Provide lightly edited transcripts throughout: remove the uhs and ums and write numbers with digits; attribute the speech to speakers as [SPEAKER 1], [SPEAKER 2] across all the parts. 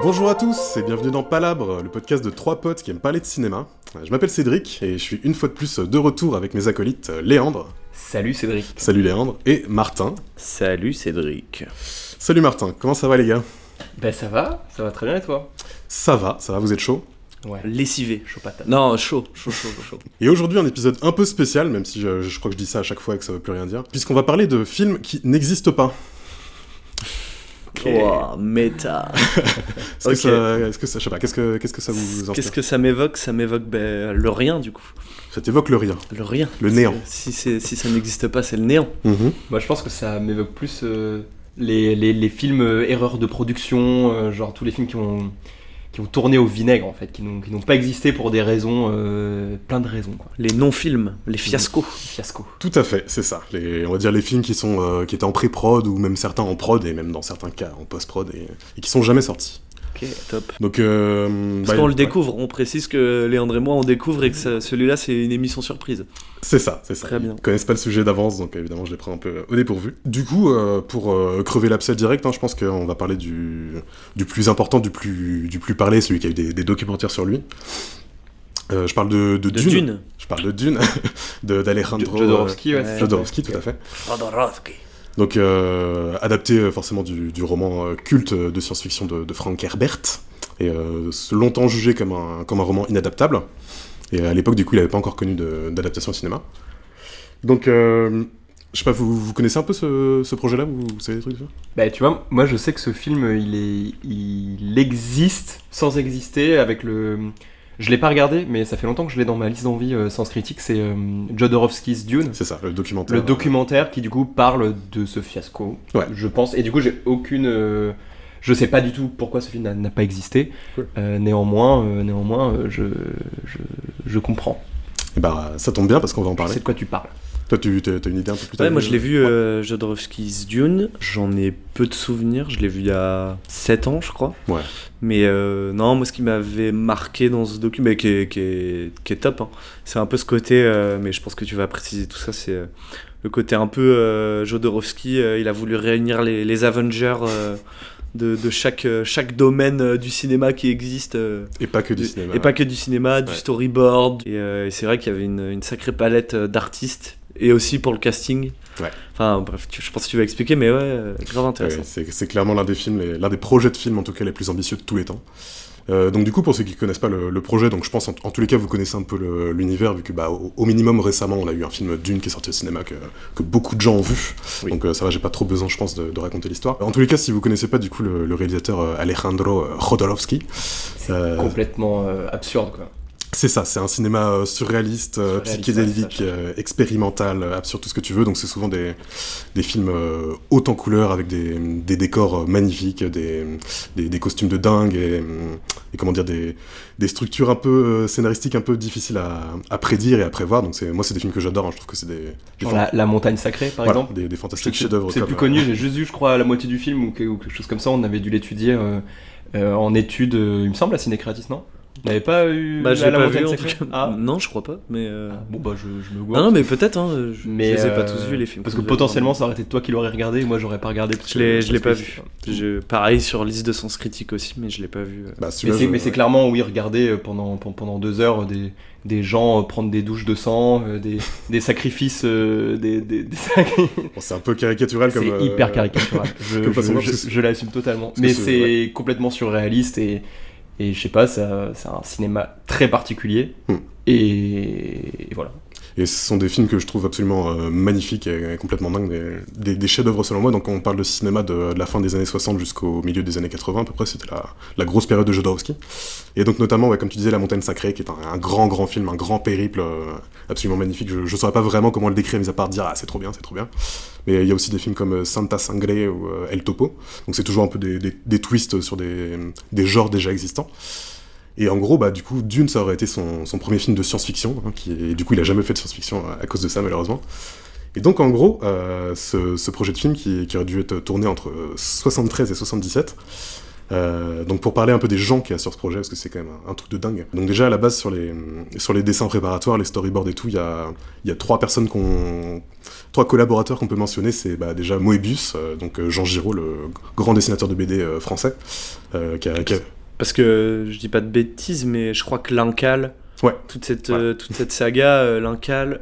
[SPEAKER 1] Bonjour à tous et bienvenue dans Palabre, le podcast de trois potes qui aiment parler de cinéma. Je m'appelle Cédric et je suis une fois de plus de retour avec mes acolytes Léandre.
[SPEAKER 2] Salut Cédric.
[SPEAKER 1] Salut Léandre. Et Martin.
[SPEAKER 3] Salut Cédric.
[SPEAKER 1] Salut Martin, comment ça va les gars ?
[SPEAKER 2] Ben ça va très bien et toi ?
[SPEAKER 1] Ça va, vous êtes chaud ?
[SPEAKER 2] Ouais.
[SPEAKER 3] Lessivé, chaud patate. Non, chaud.
[SPEAKER 1] Et aujourd'hui un épisode un peu spécial, même si je crois que je dis ça à chaque fois et que ça veut plus rien dire, puisqu'on va parler de films qui n'existent pas.
[SPEAKER 3] Okay. Oh, méta.
[SPEAKER 1] Est-ce que ça, je sais pas, qu'est-ce que ça vous inspire ?
[SPEAKER 3] Qu'est-ce que ça m'évoque ? Ça m'évoque le rien du coup.
[SPEAKER 1] Ça t'évoque le rien.
[SPEAKER 3] Le rien.
[SPEAKER 1] Le néant.
[SPEAKER 3] Si ça n'existe pas, c'est le néant.
[SPEAKER 1] Mm-hmm.
[SPEAKER 2] Moi je pense que ça m'évoque plus les films erreurs de production, genre tous les films qui ont tourné au vinaigre en fait, qui n'ont pas existé pour des raisons, plein de raisons quoi.
[SPEAKER 3] Les non-films, les fiascos.
[SPEAKER 1] Tout à fait, c'est ça. On va dire les films qui étaient en pré-prod ou même certains en prod et même dans certains cas en post-prod et qui sont jamais sortis.
[SPEAKER 3] Ok, top.
[SPEAKER 1] Donc,
[SPEAKER 3] parce qu'on le découvre, on précise que Léandre et moi on découvre et que celui-là c'est une émission surprise.
[SPEAKER 1] C'est ça.
[SPEAKER 3] Très bien.
[SPEAKER 1] Ils connaissent pas le sujet d'avance, donc évidemment je les prends un peu au dépourvu. Du coup, pour crever l'abcès direct, je pense qu'on va parler du plus important, du plus parlé, celui qui a eu des documentaires sur lui. Je parle de Dune. Je parle de Dune, d'Alejandro
[SPEAKER 2] Jodorowsky,
[SPEAKER 1] Jodorowsky, tout à fait.
[SPEAKER 3] Jodorowsky.
[SPEAKER 1] Donc, adapté forcément du roman culte de science-fiction de Frank Herbert, et longtemps jugé comme un roman inadaptable. Et à l'époque, du coup, il n'avait pas encore connu d'adaptation au cinéma. Donc, je sais pas, vous connaissez un peu ce projet-là ? Vous savez des trucs dessus ?
[SPEAKER 2] Bah tu vois, moi je sais que ce film, il existe sans exister avec le... Je l'ai pas regardé, mais ça fait longtemps que je l'ai dans ma liste d'envie Sens Critique, c'est Jodorowsky's Dune.
[SPEAKER 1] C'est ça, le documentaire.
[SPEAKER 2] Le documentaire qui du coup parle de ce fiasco,
[SPEAKER 1] ouais.
[SPEAKER 2] Je pense. Et du coup j'ai aucune... je sais pas du tout pourquoi ce film n'a pas existé.
[SPEAKER 1] Cool.
[SPEAKER 2] Néanmoins, je comprends.
[SPEAKER 1] Et bah ça tombe bien parce qu'on va en
[SPEAKER 2] Je
[SPEAKER 1] parler.
[SPEAKER 2] sais de quoi tu parles.
[SPEAKER 1] Toi, tu as une idée un peu plus tard ?
[SPEAKER 3] Ouais, moi je l'ai vu Jodorowsky's Dune, j'en ai peu de souvenirs, je l'ai vu il y a 7 ans je crois.
[SPEAKER 1] Ouais.
[SPEAKER 3] Mais non, moi ce qui m'avait marqué dans ce docu, mais qui est top, hein, c'est un peu ce côté, mais je pense que tu vas préciser tout ça, c'est le côté un peu Jodorowsky, il a voulu réunir les Avengers de chaque domaine du cinéma qui existe.
[SPEAKER 1] Et pas que du cinéma.
[SPEAKER 3] Et pas que du cinéma, du storyboard. Et c'est vrai qu'il y avait une sacrée palette d'artistes. Et aussi pour le casting.
[SPEAKER 1] Ouais.
[SPEAKER 3] Enfin bref, je pense que tu vas expliquer, mais ouais, grave intéressant.
[SPEAKER 1] Ouais, c'est clairement l'un des projets de film en tout cas les plus ambitieux de tous les temps. Donc du coup, pour ceux qui connaissent pas le projet, donc je pense en tous les cas vous connaissez un peu l'univers, vu que au minimum récemment on a eu un film Dune qui est sorti au cinéma que beaucoup de gens ont vu. Oui. Donc ça va, j'ai pas trop besoin je pense de raconter l'histoire. En tous les cas, si vous connaissez pas du coup le réalisateur Alejandro Jodorowsky,
[SPEAKER 2] c'est complètement absurde quoi.
[SPEAKER 1] C'est ça, c'est un cinéma surréaliste, psychédélique, expérimental, absurde, tout ce que tu veux. Donc c'est souvent des films hauts en couleur avec des décors magnifiques, des costumes de dingue et comment dire, des structures un peu scénaristiques, un peu difficiles à prédire et à prévoir. Donc c'est des films que j'adore, hein. Je trouve que c'est
[SPEAKER 2] la montagne sacrée par exemple.
[SPEAKER 1] Des fantastiques chefs-d'œuvre.
[SPEAKER 2] C'est plus connu, j'ai juste vu je crois la moitié du film ou quelque chose comme ça, on avait dû l'étudier en étude, il me semble à Ciné-Créatis, non ? Vous n'avez pas eu
[SPEAKER 3] je l'ai
[SPEAKER 2] la
[SPEAKER 3] pas
[SPEAKER 2] montagne
[SPEAKER 3] vu
[SPEAKER 2] sacrée ?
[SPEAKER 3] Ah. Non, je crois pas, mais...
[SPEAKER 2] bon bah je me gourre.
[SPEAKER 3] Non, mais peut-être, hein, je les ai pas tous vus les films.
[SPEAKER 2] Parce que potentiellement ça aurait été toi qui l'aurais regardé et moi j'aurais pas regardé.
[SPEAKER 3] Je l'ai pas vu. Pareil sur liste de Sens Critique aussi, mais je l'ai pas vu.
[SPEAKER 2] Mais c'est clairement, oui, regarder pendant 2 heures des gens prendre des douches de sang, des sacrifices,
[SPEAKER 1] c'est un peu caricatural comme...
[SPEAKER 2] C'est hyper caricatural, je l'assume totalement. Mais c'est complètement surréaliste et je sais pas, c'est un cinéma très particulier. Et voilà.
[SPEAKER 1] Et ce sont des films que je trouve absolument magnifiques et complètement dingues, des chefs-d'œuvre selon moi. Donc quand on parle de cinéma de la fin des années 60 jusqu'au milieu des années 80 à peu près, c'était la grosse période de Jodorowsky. Et donc notamment, comme tu disais, La Montagne Sacrée, qui est un grand film, un grand périple absolument magnifique. Je saurais pas vraiment comment le décrire, mis à part dire « Ah, c'est trop bien ». Mais il y a aussi des films comme Santa Sangre ou El Topo. Donc c'est toujours un peu des twists sur des genres déjà existants. Et en gros, du coup, Dune, ça aurait été son premier film de science-fiction, hein, et du coup, il a jamais fait de science-fiction à cause de ça, malheureusement. Et donc, en gros, ce projet de film qui aurait dû être tourné entre 73 et 77 Donc pour parler un peu des gens qu'il y a sur ce projet, parce que c'est quand même un truc de dingue. Donc déjà à la base sur les dessins préparatoires, les storyboards et tout, il y a trois collaborateurs qu'on peut mentionner. C'est déjà Moebius, donc Jean Giraud, le grand dessinateur de BD français, qui a...
[SPEAKER 3] Parce que je dis pas de bêtises, mais je crois que l'Incal,
[SPEAKER 1] Ouais.
[SPEAKER 3] toute cette saga, l'Incal,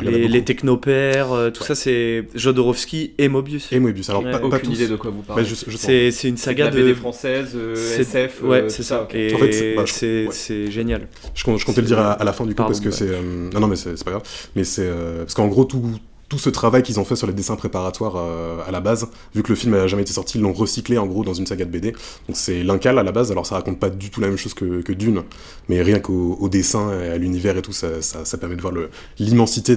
[SPEAKER 3] les Technopères, tout ça, c'est Jodorowsky et Moebius.
[SPEAKER 1] Et Moebius. Alors,
[SPEAKER 2] J'ai
[SPEAKER 1] pas
[SPEAKER 2] aucune
[SPEAKER 1] tous.
[SPEAKER 2] idée de quoi vous parlez.
[SPEAKER 3] C'est une saga
[SPEAKER 2] la
[SPEAKER 3] de
[SPEAKER 2] BD française,
[SPEAKER 3] c'est-
[SPEAKER 2] SF.
[SPEAKER 3] Ouais, c'est ça.
[SPEAKER 2] ok.
[SPEAKER 3] Et
[SPEAKER 1] En fait,
[SPEAKER 3] c'est génial.
[SPEAKER 1] Je comptais le dire à la fin du coup,
[SPEAKER 3] Pardon,
[SPEAKER 1] parce que
[SPEAKER 3] ouais.
[SPEAKER 1] c'est... Non, mais c'est pas grave. Mais c'est... parce qu'en gros, tout ce travail qu'ils ont fait sur les dessins préparatoires à la base, vu que le film n'a jamais été sorti, ils l'ont recyclé en gros dans une saga de BD. Donc c'est l'Incal à la base, alors ça raconte pas du tout la même chose que Dune, mais rien qu'au dessin et à l'univers et tout, ça permet de voir l'immensité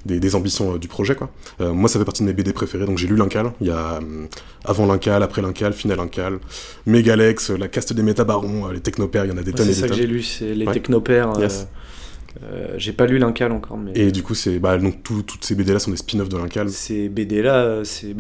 [SPEAKER 1] des ambitions du projet, quoi. Moi, ça fait partie de mes BD préférés, donc j'ai lu l'Incal. Il y a avant l'Incal, après l'Incal, final l'Incal, Megalex, la caste des métabarons, les technopères, il y en a des tonnes
[SPEAKER 3] C'est
[SPEAKER 1] et
[SPEAKER 3] ça
[SPEAKER 1] des
[SPEAKER 3] que
[SPEAKER 1] tonnes.
[SPEAKER 3] j'ai lu, c'est les
[SPEAKER 1] Ouais.
[SPEAKER 3] Technopères.
[SPEAKER 1] Yes.
[SPEAKER 3] J'ai pas lu l'Incal encore, mais
[SPEAKER 1] Et du coup, donc toutes ces BD là sont des spin-offs de l'Incal.
[SPEAKER 3] ces BD là, c'est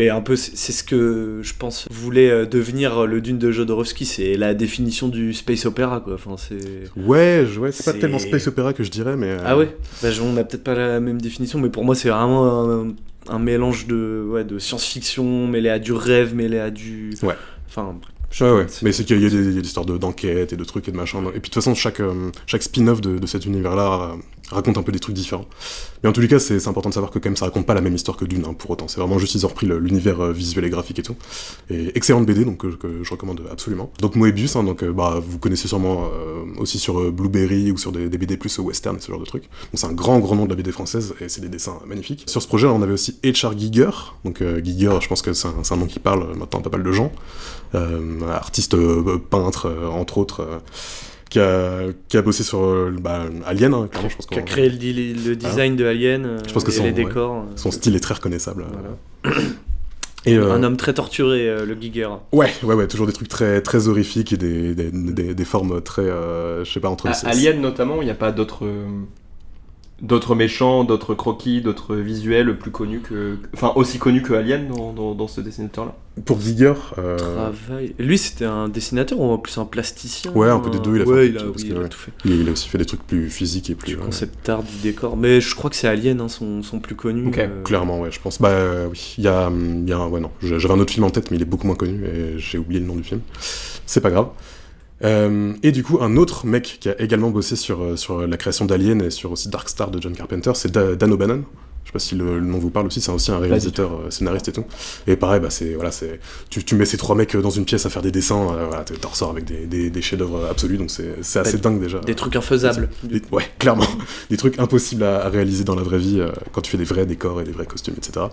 [SPEAKER 3] ce que je pense voulait devenir le Dune de Jodorowsky, c'est la définition du space opéra, quoi. Enfin, c'est
[SPEAKER 1] Ouais, c'est pas
[SPEAKER 3] C'est-
[SPEAKER 1] tellement space opéra que je dirais, mais...
[SPEAKER 3] Ah ouais, on a peut-être pas la même définition, mais pour moi c'est vraiment un mélange de science-fiction mêlé à du rêve, mêlé à du...
[SPEAKER 1] Ouais.
[SPEAKER 3] Enfin,
[SPEAKER 1] Ouais, mais c'est qu'il y a des histoires d'enquête et de trucs et de machin. Et puis de toute façon, chaque spin-off de cet univers-là raconte un peu des trucs différents. Mais en tous les cas, c'est important de savoir que quand même ça raconte pas la même histoire que Dune, pour autant. C'est vraiment juste ils ont repris l'univers visuel et graphique et tout. Et excellente BD, donc que je recommande absolument. Donc Moebius, vous connaissez sûrement aussi sur Blueberry ou sur des BD plus western et ce genre de trucs. Donc c'est un grand nom de la BD française et c'est des dessins magnifiques. Sur ce projet, on avait aussi H.R. Giger. Donc Giger, je pense que c'est un nom qui parle maintenant à pas mal de gens. Artiste peintre, entre autres, qui a bossé sur Alien, hein, clairement, je pense
[SPEAKER 3] qui a créé le design de Alien,
[SPEAKER 1] Je pense que
[SPEAKER 3] et les décors.
[SPEAKER 1] son style est très reconnaissable.
[SPEAKER 3] Voilà.
[SPEAKER 1] Et,
[SPEAKER 3] Un homme très torturé, le Giger.
[SPEAKER 1] Ouais, toujours des trucs très, très horrifiques et des formes très, je sais pas, entre...
[SPEAKER 2] Alien notamment, il n'y a pas d'autres méchants, d'autres croquis, d'autres visuels plus connus aussi connus que Alien dans ce dessinateur-là.
[SPEAKER 1] Pour Giger...
[SPEAKER 3] Lui, c'était un dessinateur ou en plus un plasticien?
[SPEAKER 1] Ouais, un peu des deux, il a fait un peu
[SPEAKER 3] il a tout fait.
[SPEAKER 1] Il a aussi fait des trucs plus physiques et plus...
[SPEAKER 3] Du concept art, du décor. Mais je crois que c'est Alien, son plus connu.
[SPEAKER 2] Ok.
[SPEAKER 1] Clairement, ouais, je pense. Oui, il y a ouais, non, j'avais un autre film en tête, mais il est beaucoup moins connu, et j'ai oublié le nom du film. C'est pas grave. Et du coup, un autre mec qui a également bossé sur la création d'Alien et sur aussi Dark Star de John Carpenter, c'est Dan O'Bannon. Je sais pas si le nom vous parle aussi, c'est aussi un réalisateur, scénariste et tout. Et pareil, tu mets ces trois mecs dans une pièce à faire des dessins, t'en ressors avec des chefs-d'œuvre absolus, donc c'est assez dingue déjà.
[SPEAKER 3] Des trucs infaisables.
[SPEAKER 1] Ouais, clairement. Des trucs impossibles à réaliser dans la vraie vie quand tu fais des vrais décors et des vrais costumes, etc.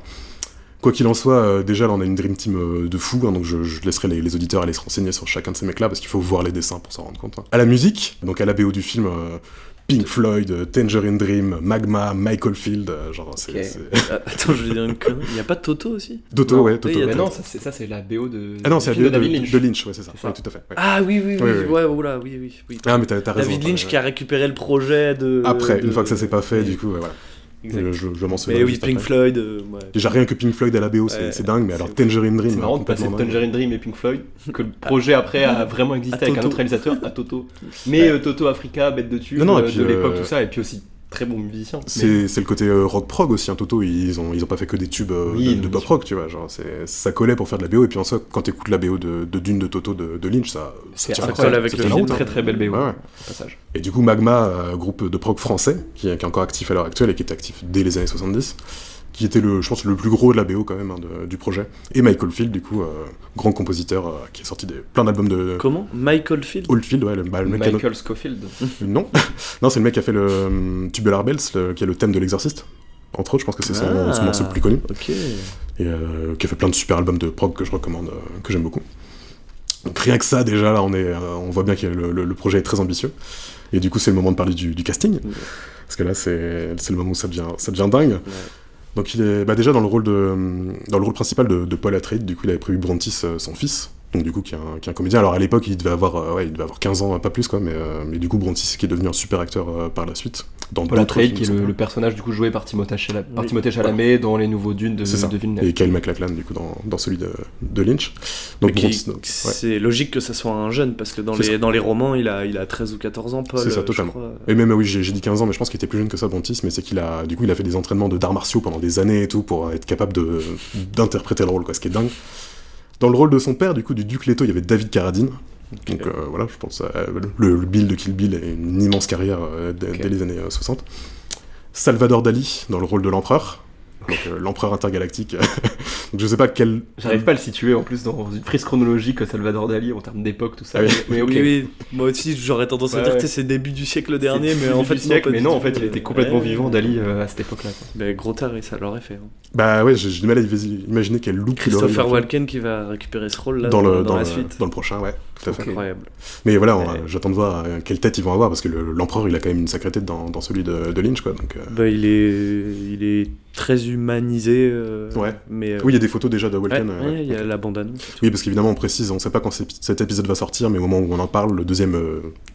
[SPEAKER 1] Quoi qu'il en soit, déjà là on a une dream team de fous, donc je laisserai les auditeurs aller se renseigner sur chacun de ces mecs-là, parce qu'il faut voir les dessins pour s'en rendre compte. À la musique, donc à la BO du film, Pink Floyd, Tangerine Dream, Magma, Michael Field,
[SPEAKER 3] Attends, je vais dire une connerie. Il n'y a pas de Toto aussi?
[SPEAKER 1] Toto,
[SPEAKER 3] Non.
[SPEAKER 1] ouais, Toto.
[SPEAKER 3] Oui, il y a
[SPEAKER 2] Mais
[SPEAKER 1] ouais.
[SPEAKER 2] non, ça c'est la BO de.
[SPEAKER 1] Ah non, c'est la
[SPEAKER 2] film
[SPEAKER 1] BO
[SPEAKER 2] David Lynch.
[SPEAKER 1] de Lynch, ouais, c'est ça.
[SPEAKER 2] C'est ça.
[SPEAKER 1] Ouais, tout à fait. Ouais.
[SPEAKER 3] Ah oui,
[SPEAKER 1] Oui.
[SPEAKER 3] ouais, oula, oui.
[SPEAKER 1] Ah, mais t'as raison.
[SPEAKER 3] David Lynch qui a récupéré le projet de...
[SPEAKER 1] Après, une fois que ça s'est pas fait, du coup, voilà.
[SPEAKER 3] Exact.
[SPEAKER 1] Je mentionne.
[SPEAKER 3] Mais oui, Pink Floyd, ouais.
[SPEAKER 1] Déjà, rien que Pink Floyd à la BO, c'est dingue, mais alors
[SPEAKER 3] c'est
[SPEAKER 1] Tangerine Dream,
[SPEAKER 2] C'est marrant de passer de
[SPEAKER 1] complètement dingue.
[SPEAKER 2] Tangerine Dream et Pink Floyd, que le projet après a vraiment existé
[SPEAKER 3] À
[SPEAKER 2] avec un
[SPEAKER 3] Toto.
[SPEAKER 2] autre réalisateur, à Toto. Mais Toto Africa, bête de tube,
[SPEAKER 1] Non, et puis,
[SPEAKER 2] de l'époque, tout ça, et puis aussi très bon musicien.
[SPEAKER 1] C'est le côté rock prog aussi, un Toto, ils ont pas fait que des tubes
[SPEAKER 2] Oui,
[SPEAKER 1] de
[SPEAKER 2] bien
[SPEAKER 1] pop
[SPEAKER 2] sûr.
[SPEAKER 1] rock, tu vois, genre ça collait pour faire de la BO, et puis en soi, quand t'écoutes la BO de Dune de Toto de Lynch, ça
[SPEAKER 2] C'est
[SPEAKER 1] tient
[SPEAKER 2] incroyable
[SPEAKER 3] avec
[SPEAKER 1] ça
[SPEAKER 3] le
[SPEAKER 1] tient la
[SPEAKER 3] film.
[SPEAKER 1] route,
[SPEAKER 2] Très
[SPEAKER 1] hein.
[SPEAKER 2] très belle BO,
[SPEAKER 1] Ouais.
[SPEAKER 2] au passage.
[SPEAKER 1] Et du coup, Magma, groupe de prog français, qui est encore actif à l'heure actuelle et qui était actif dès les années 70, qui était je pense le plus gros de la BO quand même du projet. Et Michael Field, du coup, grand compositeur qui a sorti plein d'albums de...
[SPEAKER 3] Comment? Michael Field?
[SPEAKER 1] Oldfield, ouais, le mec
[SPEAKER 2] Michael Scofield.
[SPEAKER 1] Non, non, c'est le mec qui a fait le Tubular Bells, qui est le thème de l'Exorciste. Entre autres, je pense que c'est son morceau le plus connu.
[SPEAKER 3] Ok.
[SPEAKER 1] Et qui a fait plein de super albums de prog que je recommande, que j'aime beaucoup. Donc rien que ça, déjà, là, on voit bien que le projet est très ambitieux. Et du coup, c'est le moment de parler du casting. Parce que là, c'est le moment où ça devient dingue.
[SPEAKER 3] Ouais.
[SPEAKER 1] Donc il est déjà dans le rôle principal de Paul Atreides. Du coup, il avait prévu Brontis, son fils, donc du coup qui est un comédien. Alors à l'époque il devait avoir 15 ans, pas plus quoi, mais du coup Brontis qui est devenu un super acteur par la suite. Dans
[SPEAKER 2] Paul
[SPEAKER 1] d'autres
[SPEAKER 2] Atreides,
[SPEAKER 1] films,
[SPEAKER 2] qui est le personnage du coup joué par Timothée Chalamet dans les nouveaux Dunes de Villeneuve.
[SPEAKER 1] Et Kyle MacLachlan du coup dans celui de Lynch. Donc
[SPEAKER 3] c'est logique que ça soit un jeune, parce que dans les romans il a 13 ou 14 ans, Paul.
[SPEAKER 1] C'est ça, totalement. Et même oui, j'ai dit 15 ans, mais je pense qu'il était plus jeune que ça, Brontis, mais c'est qu'il a fait des entraînements d'arts martiaux pendant des années et tout pour être capable d'interpréter le rôle, quoi, ce qui est dingue. Dans le rôle de son père, du coup, du Duc Leto, il y avait David Carradine. Okay. Donc voilà, je pense le Bill de Kill Bill a une immense carrière dès les années 60. Salvador Dali dans le rôle de l'empereur, donc l'empereur intergalactique. Donc je sais pas quel...
[SPEAKER 2] J'arrive pas à le situer en plus dans une frise chronologique Salvador Dali en termes d'époque, tout ça.
[SPEAKER 1] Ah oui.
[SPEAKER 2] Mais
[SPEAKER 3] okay. Oui, moi aussi j'aurais tendance à dire que c'est début du siècle dernier, mais en fait
[SPEAKER 2] non, en fait il était complètement vivant Dali à cette époque-là.
[SPEAKER 3] Mais gros taré, ça l'aurait fait. Hein.
[SPEAKER 1] Bah ouais, j'ai du mal à imaginer quel look
[SPEAKER 3] Christopher Walken qui va récupérer ce rôle là dans la suite.
[SPEAKER 1] Dans le prochain, ouais, tout à fait.
[SPEAKER 3] Incroyable.
[SPEAKER 1] Mais voilà, j'attends de voir quelle tête ils vont avoir, parce que l'empereur il a quand même une sacrée tête dans celui de Lynch, quoi. Donc,
[SPEAKER 3] bah il est très humanisé.
[SPEAKER 1] Ouais.
[SPEAKER 3] Mais
[SPEAKER 1] oui, il y a des photos déjà de Walken.
[SPEAKER 3] Il y a la bande-annonce.
[SPEAKER 1] Oui, parce qu'évidemment on précise, on sait pas quand cet épisode va sortir, mais au moment où on en parle, le deuxième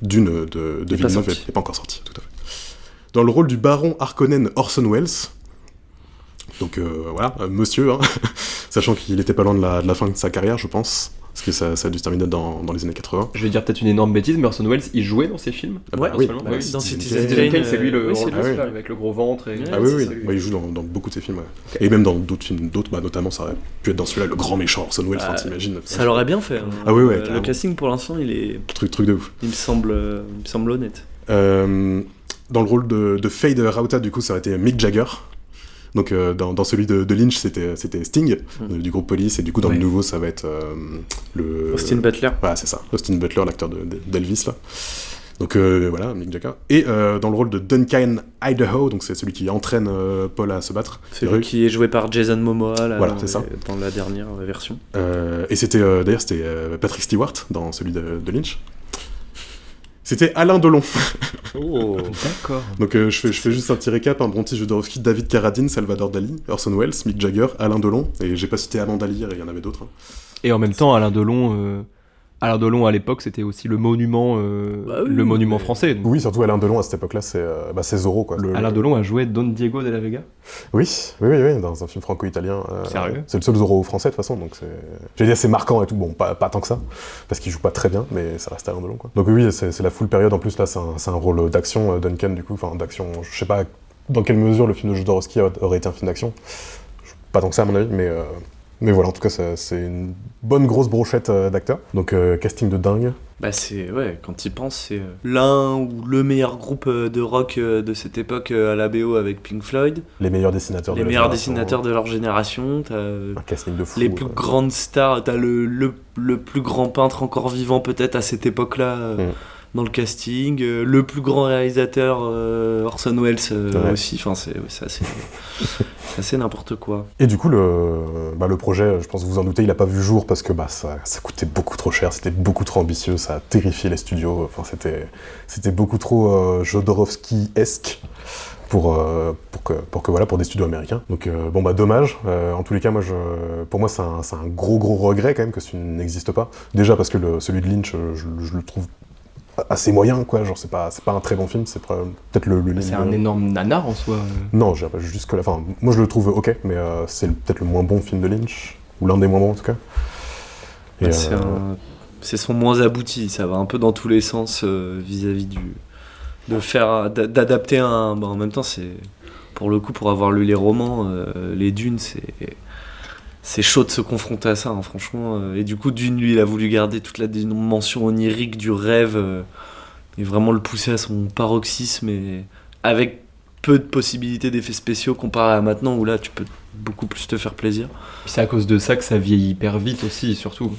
[SPEAKER 1] Dune de Villeneuve n'est pas encore sorti, tout à fait. Dans le rôle du baron Harkonnen Orson Welles, donc voilà, monsieur, hein, sachant qu'il était pas loin de la fin de sa carrière, je pense, parce que ça a dû se terminer dans les années 80.
[SPEAKER 2] Je vais dire peut-être une énorme bêtise, mais Orson Welles, il jouait dans ses films.
[SPEAKER 1] Oui,
[SPEAKER 3] dans
[SPEAKER 2] Citizen Kane, c'est lui le rôle principal, avec le gros ventre.
[SPEAKER 1] Il joue dans beaucoup de ses films, ouais. Okay. Et même dans d'autres films, notamment ça aurait pu être dans celui-là, le grand méchant Orson Welles, t'imagines.
[SPEAKER 3] Ça l'aurait bien fait. Hein.
[SPEAKER 1] Ah oui, ouais.
[SPEAKER 3] Le casting pour l'instant, il est...
[SPEAKER 1] Truc de ouf.
[SPEAKER 3] Il me semble honnête.
[SPEAKER 1] Dans le rôle de Fade Rauta, du coup, ça aurait été Mick Jagger. Donc dans celui de Lynch, c'était Sting, du groupe Police, et du coup dans le nouveau, ça va être
[SPEAKER 3] Austin Butler.
[SPEAKER 1] Voilà, c'est ça, Austin Butler, l'acteur d'Elvis, là. Donc voilà, Mick Jagger. Et dans le rôle de Duncan Idaho, donc c'est celui qui entraîne Paul à se battre.
[SPEAKER 3] Celui qui est joué par Jason Momoa là,
[SPEAKER 1] voilà, c'est ça.
[SPEAKER 3] Dans la dernière version.
[SPEAKER 1] Et c'était d'ailleurs Patrick Stewart dans celui de Lynch. C'était Alain Delon.
[SPEAKER 2] Oh, d'accord.
[SPEAKER 1] Donc je fais juste un petit récap, Brontis, Jodorowsky, David Carradine, Salvador Dali, Orson Welles, Mick Jagger, Alain Delon, et j'ai pas cité Amanda Lear, et il y en avait d'autres. Hein.
[SPEAKER 2] Et en même temps, Alain Delon à l'époque, c'était aussi le monument, monument français. Donc.
[SPEAKER 1] Oui, surtout Alain Delon à cette époque-là, c'est Zorro, quoi.
[SPEAKER 2] Alain Delon a joué Don Diego de la Vega.
[SPEAKER 1] Oui, dans un film franco-italien.
[SPEAKER 2] Sérieux ?
[SPEAKER 1] C'est le seul Zorro français de toute façon, donc c'est marquant et tout. Bon, pas tant que ça, parce qu'il joue pas très bien, mais ça reste Alain Delon, quoi. Donc oui, c'est la full période. En plus là, c'est un rôle d'action, Duncan, du coup, enfin d'action. Je sais pas dans quelle mesure le film de Jodorowsky aurait été un film d'action. Pas tant que ça à mon avis, mais voilà, en tout cas, c'est une bonne grosse brochette d'acteurs. Donc, casting de dingue.
[SPEAKER 3] Bah quand tu y penses, c'est l'un ou le meilleur groupe de rock de cette époque à la BO avec Pink Floyd.
[SPEAKER 1] Les meilleurs dessinateurs
[SPEAKER 3] de leur génération. T'as
[SPEAKER 1] un casting de fou.
[SPEAKER 3] Les plus grandes stars. T'as le plus grand peintre encore vivant peut-être à cette époque-là. Dans le casting, le plus grand réalisateur Orson Welles aussi, enfin c'est assez n'importe quoi.
[SPEAKER 1] Et du coup le projet, je pense que vous en doutez, il a pas vu jour parce que ça coûtait beaucoup trop cher, c'était beaucoup trop ambitieux, ça a terrifié les studios, enfin c'était beaucoup trop Jodorowsky-esque pour des studios américains. Donc dommage. En tous les cas, pour moi c'est un gros regret quand même que ce film n'existe pas. Déjà parce que celui de Lynch, je le trouve assez moyen, quoi, genre c'est pas un très bon film, c'est peut-être le
[SPEAKER 2] c'est un énorme nanar en soi.
[SPEAKER 1] Non, j'irai pas jusque là, enfin moi je le trouve ok, mais c'est peut-être le moins bon film de Lynch, ou l'un des moins bons en tout cas.
[SPEAKER 3] Et c'est son moins abouti, ça va un peu dans tous les sens vis-à-vis d'adapter en même temps, c'est pour le coup, pour avoir lu les romans, les Dunes, c'est chaud de se confronter à ça, hein, franchement. Et du coup, Dune, lui, il a voulu garder toute la dimension onirique du rêve et vraiment le pousser à son paroxysme, et avec peu de possibilités d'effets spéciaux comparé à maintenant où là, tu peux beaucoup plus te faire plaisir.
[SPEAKER 2] C'est à cause de ça que ça vieillit hyper vite aussi, surtout.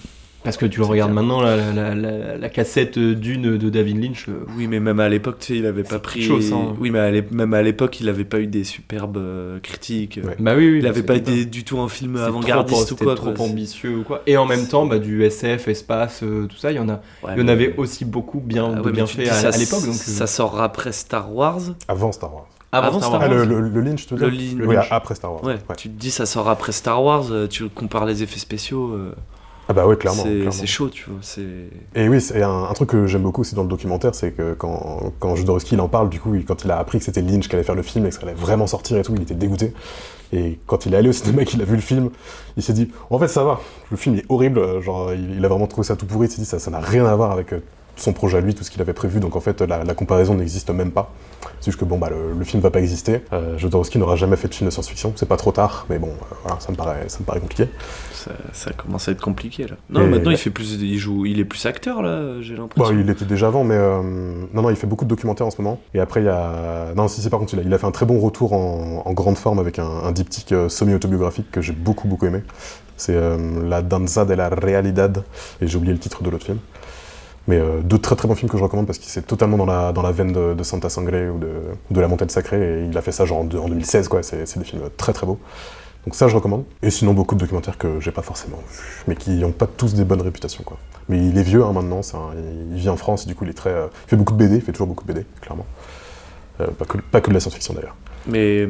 [SPEAKER 2] Parce que tu le regardes maintenant, la cassette Dune de David Lynch.
[SPEAKER 3] Oui, mais même à l'époque, tu sais, il avait pas pris.
[SPEAKER 2] Chose, hein.
[SPEAKER 3] Oui, mais même à l'époque, il avait pas eu des superbes critiques.
[SPEAKER 2] Ouais. Bah oui,
[SPEAKER 3] il avait pas été du tout un film avant-gardiste ou quoi.
[SPEAKER 2] C'était trop ambitieux ou quoi. Et en même temps, du SF, espace, tout ça, il y en avait aussi beaucoup bien fait à l'époque. Donc
[SPEAKER 3] ça sort après Star Wars.
[SPEAKER 1] Avant Star Wars.
[SPEAKER 3] Avant Star Wars.
[SPEAKER 1] Le Lynch, tu veux dire ? Oui, après Star Wars.
[SPEAKER 3] Ouais. Tu te dis ça sort après Star Wars, tu compares les effets spéciaux.
[SPEAKER 1] Ah bah ouais, clairement.
[SPEAKER 3] C'est chaud, tu vois.
[SPEAKER 1] Et oui, c'est un truc que j'aime beaucoup aussi dans le documentaire, c'est que quand Jodorowsky il en parle, du coup, quand il a appris que c'était Lynch qui allait faire le film et que ça allait vraiment sortir et tout, il était dégoûté. Et quand il est allé au cinéma et qu'il a vu le film, il s'est dit, en fait ça va, le film est horrible, genre il a vraiment trouvé ça tout pourri, il s'est dit ça n'a rien à voir avec son projet à lui, tout ce qu'il avait prévu, donc en fait la comparaison n'existe même pas. C'est juste que bon, le film va pas exister, Jodorowsky n'aura jamais fait de film de science-fiction, c'est pas trop tard, mais bon, voilà, ça me paraît compliqué.
[SPEAKER 3] Ça commence à être compliqué là. Non, maintenant il est plus acteur là, j'ai l'impression.
[SPEAKER 1] Bah, il était déjà avant, mais non, il fait beaucoup de documentaires en ce moment. Et après, il y a. Non, si, par contre, il a fait un très bon retour en grande forme avec un diptyque semi-autobiographique que j'ai beaucoup aimé. C'est La Danza de la Realidad, et j'ai oublié le titre de l'autre film. Mais deux très bons films que je recommande parce qu'il c'est totalement dans la veine de Santa Sangre ou de La Montagne Sacrée, et il a fait ça genre en 2016, quoi. C'est des films très beaux. Donc ça, je recommande. Et sinon, beaucoup de documentaires que j'ai pas forcément vus, mais qui n'ont pas tous des bonnes réputations, quoi. Mais il est vieux maintenant, il vit en France, du coup, il fait beaucoup de BD, il fait toujours beaucoup de BD, clairement. Pas que de la science-fiction, d'ailleurs.
[SPEAKER 3] Mais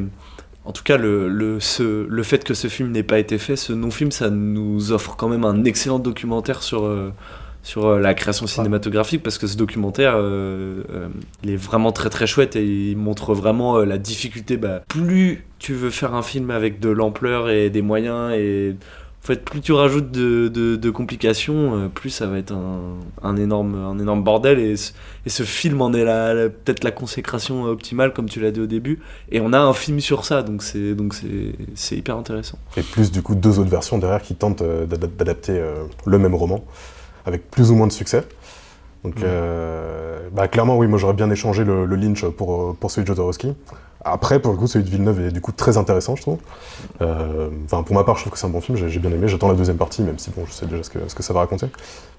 [SPEAKER 3] en tout cas, le fait que ce film n'ait pas été fait, ce non-film, ça nous offre quand même un excellent documentaire sur la création cinématographique, parce que ce documentaire il est vraiment très chouette et il montre vraiment la difficulté. Plus tu veux faire un film avec de l'ampleur et des moyens, et en fait plus tu rajoutes de complications, plus ça va être un énorme bordel, et ce film en est peut-être la consécration optimale, comme tu l'as dit au début, et on a un film sur ça, donc c'est hyper intéressant.
[SPEAKER 1] Et plus du coup 2 autres versions derrière qui tentent d'adapter le même roman avec plus ou moins de succès. Donc clairement, oui, moi j'aurais bien échangé le Lynch pour celui de Jodorowsky. Après, pour le coup, celui de Villeneuve est du coup très intéressant, je trouve. Pour ma part, je trouve que c'est un bon film, j'ai bien aimé. J'attends la deuxième partie, même si bon, je sais déjà ce que ça va raconter.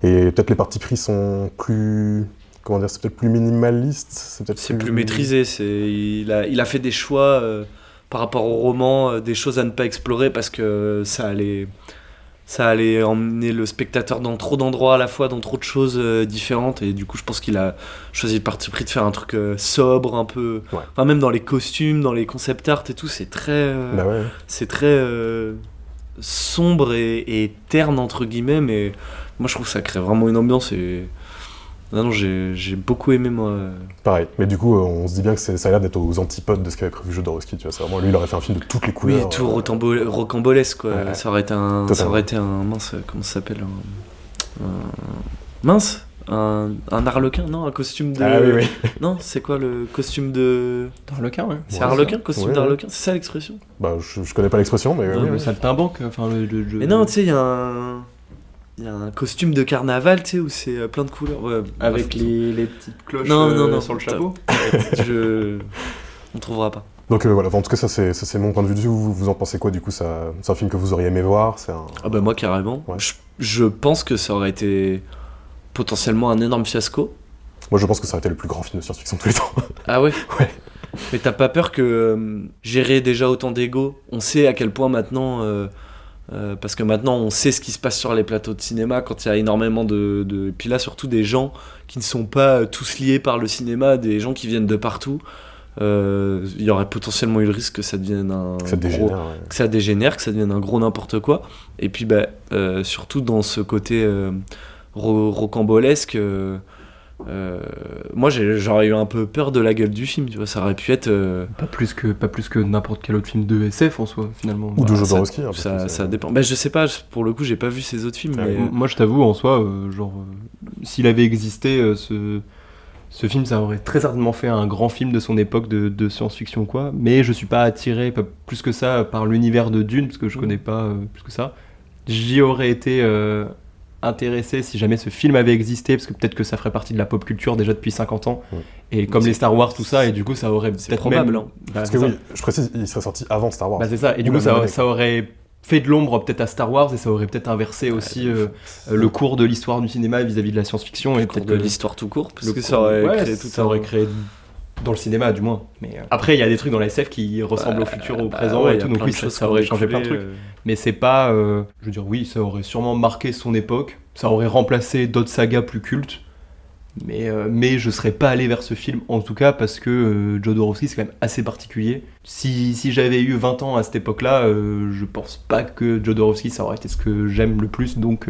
[SPEAKER 1] Et peut-être les partis pris sont plus... Comment dire, c'est peut-être plus minimaliste,
[SPEAKER 3] c'est plus maîtrisé. Il a fait des choix par rapport au roman, des choses à ne pas explorer parce que ça allait emmener le spectateur dans trop d'endroits à la fois, dans trop de choses différentes, et du coup je pense qu'il a choisi le parti pris de faire un truc sobre, un peu...
[SPEAKER 1] Ouais.
[SPEAKER 3] Enfin, même dans les costumes, dans les concept art et tout, c'est très... C'est très sombre et terne, entre guillemets, mais moi je trouve que ça crée vraiment une ambiance, et... Non, j'ai beaucoup aimé, moi.
[SPEAKER 1] Pareil, mais du coup, on se dit bien que ça a l'air d'être aux antipodes de ce qu'avait prévu Jodorowsky, tu vois. C'est vraiment, lui, il aurait fait un film de toutes les couleurs.
[SPEAKER 3] Oui, tout rocambolesque, quoi.
[SPEAKER 1] Ouais.
[SPEAKER 3] Ça aurait été un... Mince, comment ça s'appelle mince, un arlequin, non, un costume de...
[SPEAKER 1] Ah oui.
[SPEAKER 3] Non, c'est quoi le costume de...
[SPEAKER 2] D'Arlequin, ouais.
[SPEAKER 3] C'est Arlequin, costume
[SPEAKER 1] Ouais.
[SPEAKER 3] d'Arlequin, c'est ça l'expression?
[SPEAKER 1] Bah, je connais pas l'expression, mais...
[SPEAKER 2] Non,
[SPEAKER 1] oui,
[SPEAKER 2] le
[SPEAKER 1] oui.
[SPEAKER 2] saltimbanque, enfin
[SPEAKER 3] Mais non, tu sais, il y a un costume de carnaval, tu sais, où c'est plein de couleurs. Ouais,
[SPEAKER 2] avec
[SPEAKER 3] bref,
[SPEAKER 2] les petites cloches
[SPEAKER 3] non,
[SPEAKER 2] sur le chapeau.
[SPEAKER 3] On trouvera pas.
[SPEAKER 1] Donc voilà, en tout cas, ça c'est mon point de vue. Vous en pensez quoi, du coup? C'est un film que vous auriez aimé voir?
[SPEAKER 3] Ah bah moi, carrément.
[SPEAKER 1] Ouais.
[SPEAKER 3] Je pense que ça aurait été potentiellement un énorme fiasco.
[SPEAKER 1] Moi, je pense que ça aurait été le plus grand film de science-fiction de tous les temps.
[SPEAKER 3] Ah ouais?
[SPEAKER 1] Ouais.
[SPEAKER 3] Mais t'as pas peur que gérer déjà autant d'ego, on sait à quel point maintenant... parce que maintenant on sait ce qui se passe sur les plateaux de cinéma quand il y a énormément de... Et puis là surtout des gens qui ne sont pas tous liés par le cinéma, des gens qui viennent de partout. Il y aurait potentiellement eu le risque que ça devienne que ça dégénère, que ça devienne un gros n'importe quoi. Et puis surtout dans ce côté rocambolesque, moi j'aurais eu un peu peur de la gueule du film, tu vois. Ça aurait pu être
[SPEAKER 2] Pas plus que n'importe quel autre film de SF en soi, finalement.
[SPEAKER 1] Ou de Jodorowsky.
[SPEAKER 3] ça dépend. Je sais pas, pour le coup j'ai pas vu ces autres films, mais
[SPEAKER 2] Moi, je t'avoue, en soi, s'il avait existé, ce film, ça aurait très certainement fait un grand film de son époque de science-fiction, quoi. Mais je suis pas attiré, pas plus que ça, par l'univers de Dune, parce que je connais pas plus que ça. J'y aurais été intéressé si jamais ce film avait existé, parce que peut-être que ça ferait partie de la pop culture déjà depuis 50 ans, et comme les Star Wars, tout ça, et du coup ça aurait peut-être
[SPEAKER 3] probable,
[SPEAKER 2] même...
[SPEAKER 3] hein.
[SPEAKER 1] Parce que oui, je précise, il serait sorti avant Star Wars.
[SPEAKER 2] c'est ça, et du coup ça aurait fait de l'ombre peut-être à Star Wars, et ça aurait peut-être inversé aussi le cours de l'histoire du cinéma vis-à-vis de la science-fiction, et peut-être
[SPEAKER 3] de l'histoire tout court, parce
[SPEAKER 2] le
[SPEAKER 3] que
[SPEAKER 2] cours-
[SPEAKER 3] ça aurait
[SPEAKER 2] ouais,
[SPEAKER 3] créé tout
[SPEAKER 2] ça aurait créé dans le cinéma du moins. Mais après il y a des trucs dans la SF qui ressemblent au futur, au présent, et tout, donc oui, ça aurait changé plein de trucs. Mais c'est pas, je veux dire, oui, ça aurait sûrement marqué son époque, ça aurait remplacé d'autres sagas plus cultes, mais je serais pas allé vers ce film, en tout cas, parce que Jodorowsky, c'est quand même assez particulier. Si j'avais eu 20 ans à cette époque-là, je pense pas que Jodorowsky, ça aurait été ce que j'aime le plus, donc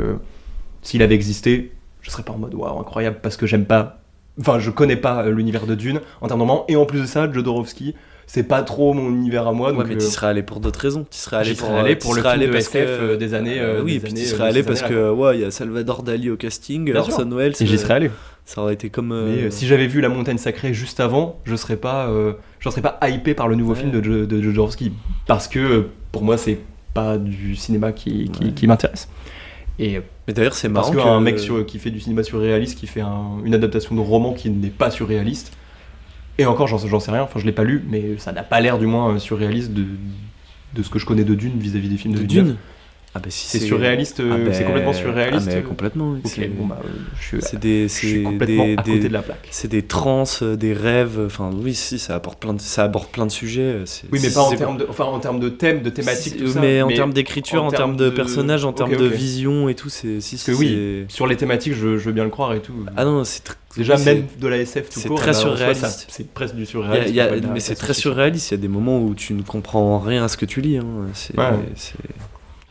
[SPEAKER 2] s'il avait existé, je serais pas en mode waouh, incroyable, parce que j'aime pas. Enfin, je connais pas l'univers de Dune en termes de romans, et en plus de ça, Jodorowsky, c'est pas trop mon univers à moi.
[SPEAKER 3] Ouais,
[SPEAKER 2] Donc,
[SPEAKER 3] mais tu serais allé pour d'autres raisons. Tu serais allé
[SPEAKER 2] pour le film de SF des années.
[SPEAKER 3] oui,
[SPEAKER 2] des
[SPEAKER 3] puis
[SPEAKER 2] années,
[SPEAKER 3] tu serais allé
[SPEAKER 2] ces
[SPEAKER 3] parce
[SPEAKER 2] années-là,
[SPEAKER 3] que il y a Salvador Dali au casting,
[SPEAKER 2] Bien
[SPEAKER 3] Orson
[SPEAKER 2] sûr.
[SPEAKER 3] Welles.
[SPEAKER 2] Et j'y serais allé.
[SPEAKER 3] Ça aurait été comme.
[SPEAKER 2] Mais si j'avais vu La Montagne Sacrée juste avant, je serais pas hypé par le nouveau film de Jodorowsky. Parce que pour moi, c'est pas du cinéma qui m'intéresse. Et
[SPEAKER 3] Mais d'ailleurs, c'est
[SPEAKER 2] parce
[SPEAKER 3] marrant.
[SPEAKER 2] qu'un mec qui fait du cinéma surréaliste, qui fait une adaptation de roman qui n'est pas surréaliste, et encore, j'en sais rien, enfin je l'ai pas lu, mais ça n'a pas l'air du moins surréaliste de ce que je connais de Dune vis-à-vis des films de Villeneuve.
[SPEAKER 3] Dune. Ah bah si
[SPEAKER 2] C'est surréaliste, c'est complètement surréaliste.
[SPEAKER 3] Ah mais complètement. Oui,
[SPEAKER 2] Ok, bon bah je suis
[SPEAKER 3] c'est
[SPEAKER 2] complètement
[SPEAKER 3] des,
[SPEAKER 2] à côté de la plaque.
[SPEAKER 3] C'est des trans, des rêves. Enfin oui, si ça aborde plein de sujets.
[SPEAKER 2] Oui, mais pas en termes de thèmes, de thématiques, tout ça.
[SPEAKER 3] Mais en termes d'écriture, en termes de personnages, en termes de
[SPEAKER 2] Ok.
[SPEAKER 3] vision et tout,
[SPEAKER 2] Oui, sur les thématiques, je veux bien le croire et tout.
[SPEAKER 3] Ah non,
[SPEAKER 2] Déjà,
[SPEAKER 3] oui,
[SPEAKER 2] même de la SF tout
[SPEAKER 3] c'est
[SPEAKER 2] court,
[SPEAKER 3] très
[SPEAKER 2] en soi,
[SPEAKER 3] surréaliste.
[SPEAKER 2] c'est presque du surréalisme.
[SPEAKER 3] Mais c'est très surréaliste. Il y a des moments où tu ne comprends rien à ce que tu lis. Hein.